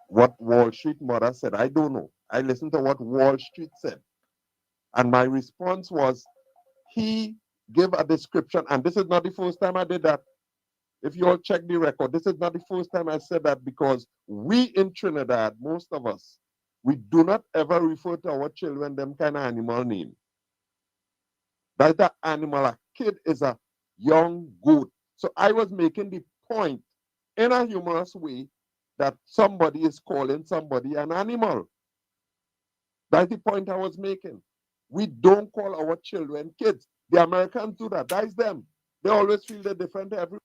[SPEAKER 17] Wall Street mother said. I don't know. I listened to what Wall Street said. And my response was, he gave a description, and this is not the first time I did that. If you all check the record, this is not the first time I said that, because we in Trinidad, most of us, we do not ever refer to our children them kind of animal name. That's the animal. A kid is a young goat. So I was making the point in a humorous way that somebody is calling somebody an animal. That's the point I was making. We don't call our children kids. The Americans do that. That's them. They always feel they're different to everyone.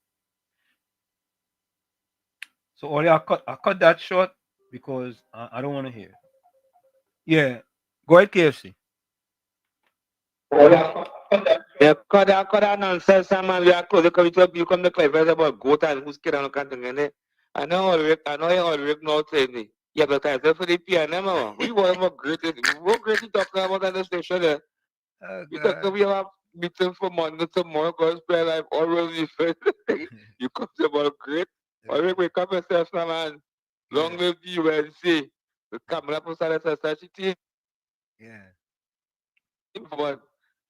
[SPEAKER 5] So Oli, I cut that short because I don't want to hear. Yeah. Go ahead, KFC.
[SPEAKER 18] Yeah, cut that nonsense, man. We are close. You come to clarify about goat and who's kidding on can't. I know already know saying yeah, but I said for the PNM, we were more great. What great you talking about on the station there? You talk we have meeting for Monday tomorrow, gospel life always different. You come to about great. Already wake up yourself now, man. Long live the UNC. The camera for society.
[SPEAKER 5] Yeah.
[SPEAKER 18] But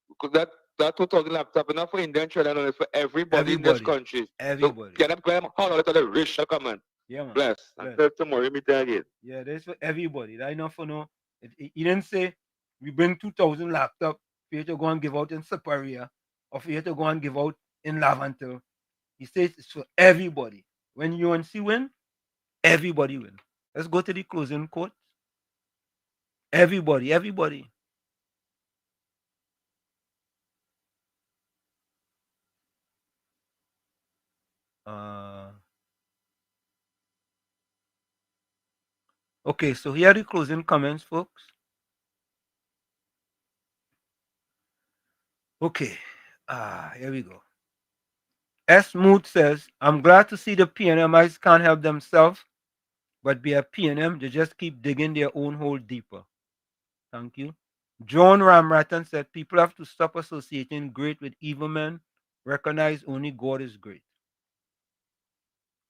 [SPEAKER 18] because that 2,000 laptop enough for Indian children and for everybody in this country.
[SPEAKER 5] Everybody.
[SPEAKER 18] So, can I call out the rich comment?
[SPEAKER 5] Yeah, man.
[SPEAKER 18] Bless. Until tomorrow, meet again.
[SPEAKER 5] Yeah, that's for everybody. That enough for no. He didn't say we bring 2,000 laptop for you to go and give out in Superior or for you to go and give out in Lavantel. He says it's for everybody. When UNC win, everybody win. Let's go to the closing quote. Everybody. Okay, so here are the closing comments, folks. Okay, here we go. S. Mood says, I'm glad to see the PNMIs can't help themselves, but be a PNM, they just keep digging their own hole deeper. Thank you. John Ramratan said, people have to stop associating great with evil men. Recognize only God is great.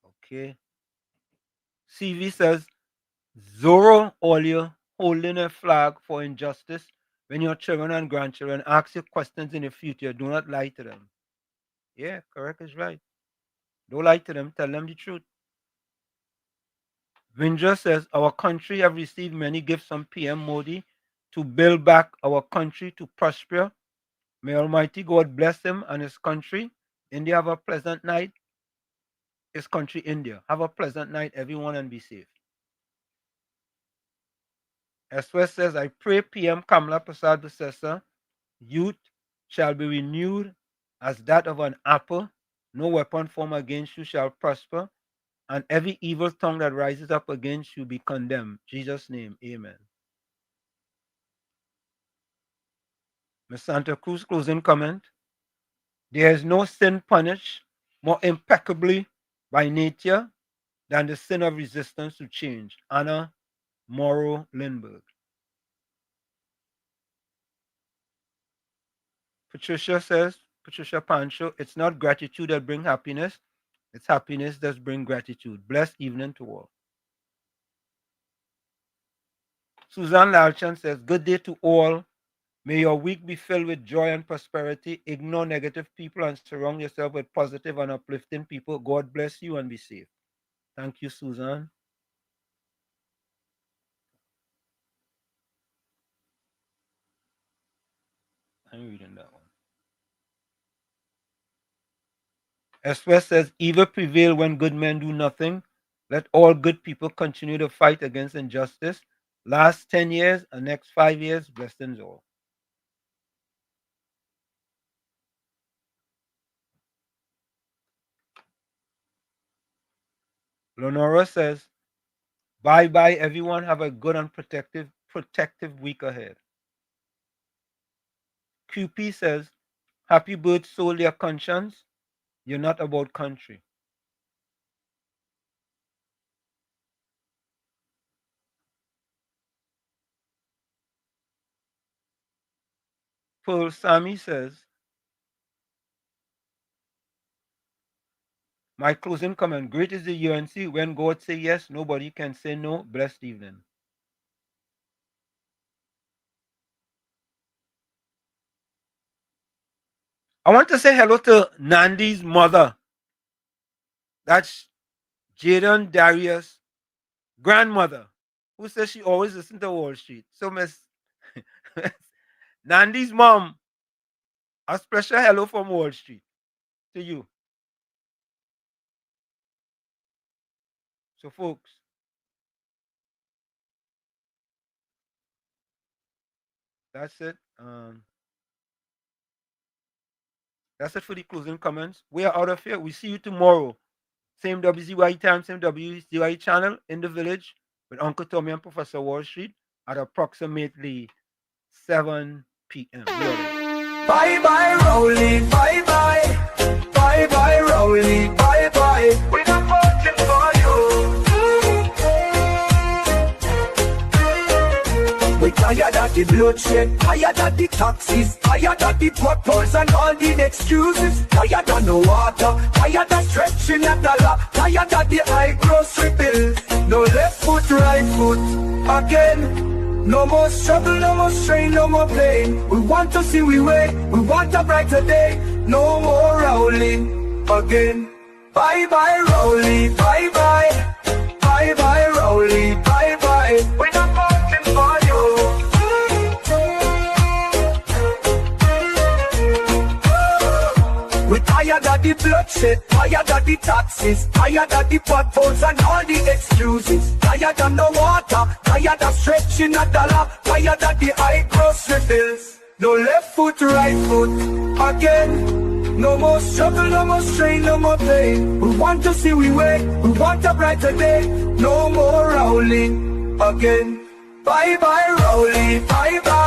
[SPEAKER 5] Okay. CV says, Zoro Olia holding a flag for injustice. When your children and grandchildren ask you questions in the future, do not lie to them. Yeah, correct is right. Don't lie to them. Tell them the truth. Vindra says, our country have received many gifts from PM Modi to build back our country to prosper. May Almighty God bless him and his country. India, have a pleasant night. His country, India. Have a pleasant night, everyone, and be safe. Eswes says, I pray PM Kamla Prasad Busesa, youth shall be renewed as that of an apple. No weapon formed against you shall prosper, and every evil tongue that rises up against you be condemned. In Jesus' name, amen. Ms. Santa Cruz, closing comment. There is no sin punished more impeccably by nature than the sin of resistance to change. Anna Morrow Lindbergh. Patricia says, Patricia Pancho, it's not gratitude that brings happiness, it's happiness that brings gratitude. Blessed evening to all. Suzanne Lalchan says, good day to all. May your week be filled with joy and prosperity. Ignore negative people and surround yourself with positive and uplifting people. God bless you and be safe. Thank you, Suzanne. I'm reading that one. Eswes says, evil prevail when good men do nothing. Let all good people continue to fight against injustice. Last 10 years and next 5 years, blessings all. Lenora says, bye-bye, everyone. Have a good and protective week ahead. QP says, happy birth, soul, your conscience. You're not about country. Pearl Sami says, my closing comment, great is the UNC. When God say yes, nobody can say no. Blessed evening. I want to say hello to Nandi's mother. That's Jaden Darius' grandmother, who says she always listens to Wall Street. So Miss Nandi's mom, a special hello from Wall Street to you. So folks, that's it. That's it for the closing comments. We are out of here. We see you tomorrow. Same WZY time, same WZY channel in the village with Uncle Tommy and Professor Wall Street at approximately 7 p.m.
[SPEAKER 10] Bye-bye, Rowley, bye-bye. Bye-bye, Rowley, bye-bye. We're not voting for you. We tired of the bloodshed, tired of the taxes, tired of the potholes and all the excuses. Tired of no water, tired of stretching at the law, tired of the high grocery bills. No left foot, right foot, again. No more struggle, no more strain, no more pain. We want to see we way, we want a brighter day. No more rolling again. Bye-bye, Rowley, bye-bye. Bye-bye, Rowley, bye-bye. We're not voting for you. We're tired of the bloodshed, tired of the taxes, tired of the potholes and all the excuses. Tired of no water, tired of stretching a dollar, tired of the high grocery bills. No left foot, right foot, again. No more struggle, no more strain, no more pain. We want to see we way, we want a brighter day. No more rolling again. Bye-bye, Rowley, bye-bye.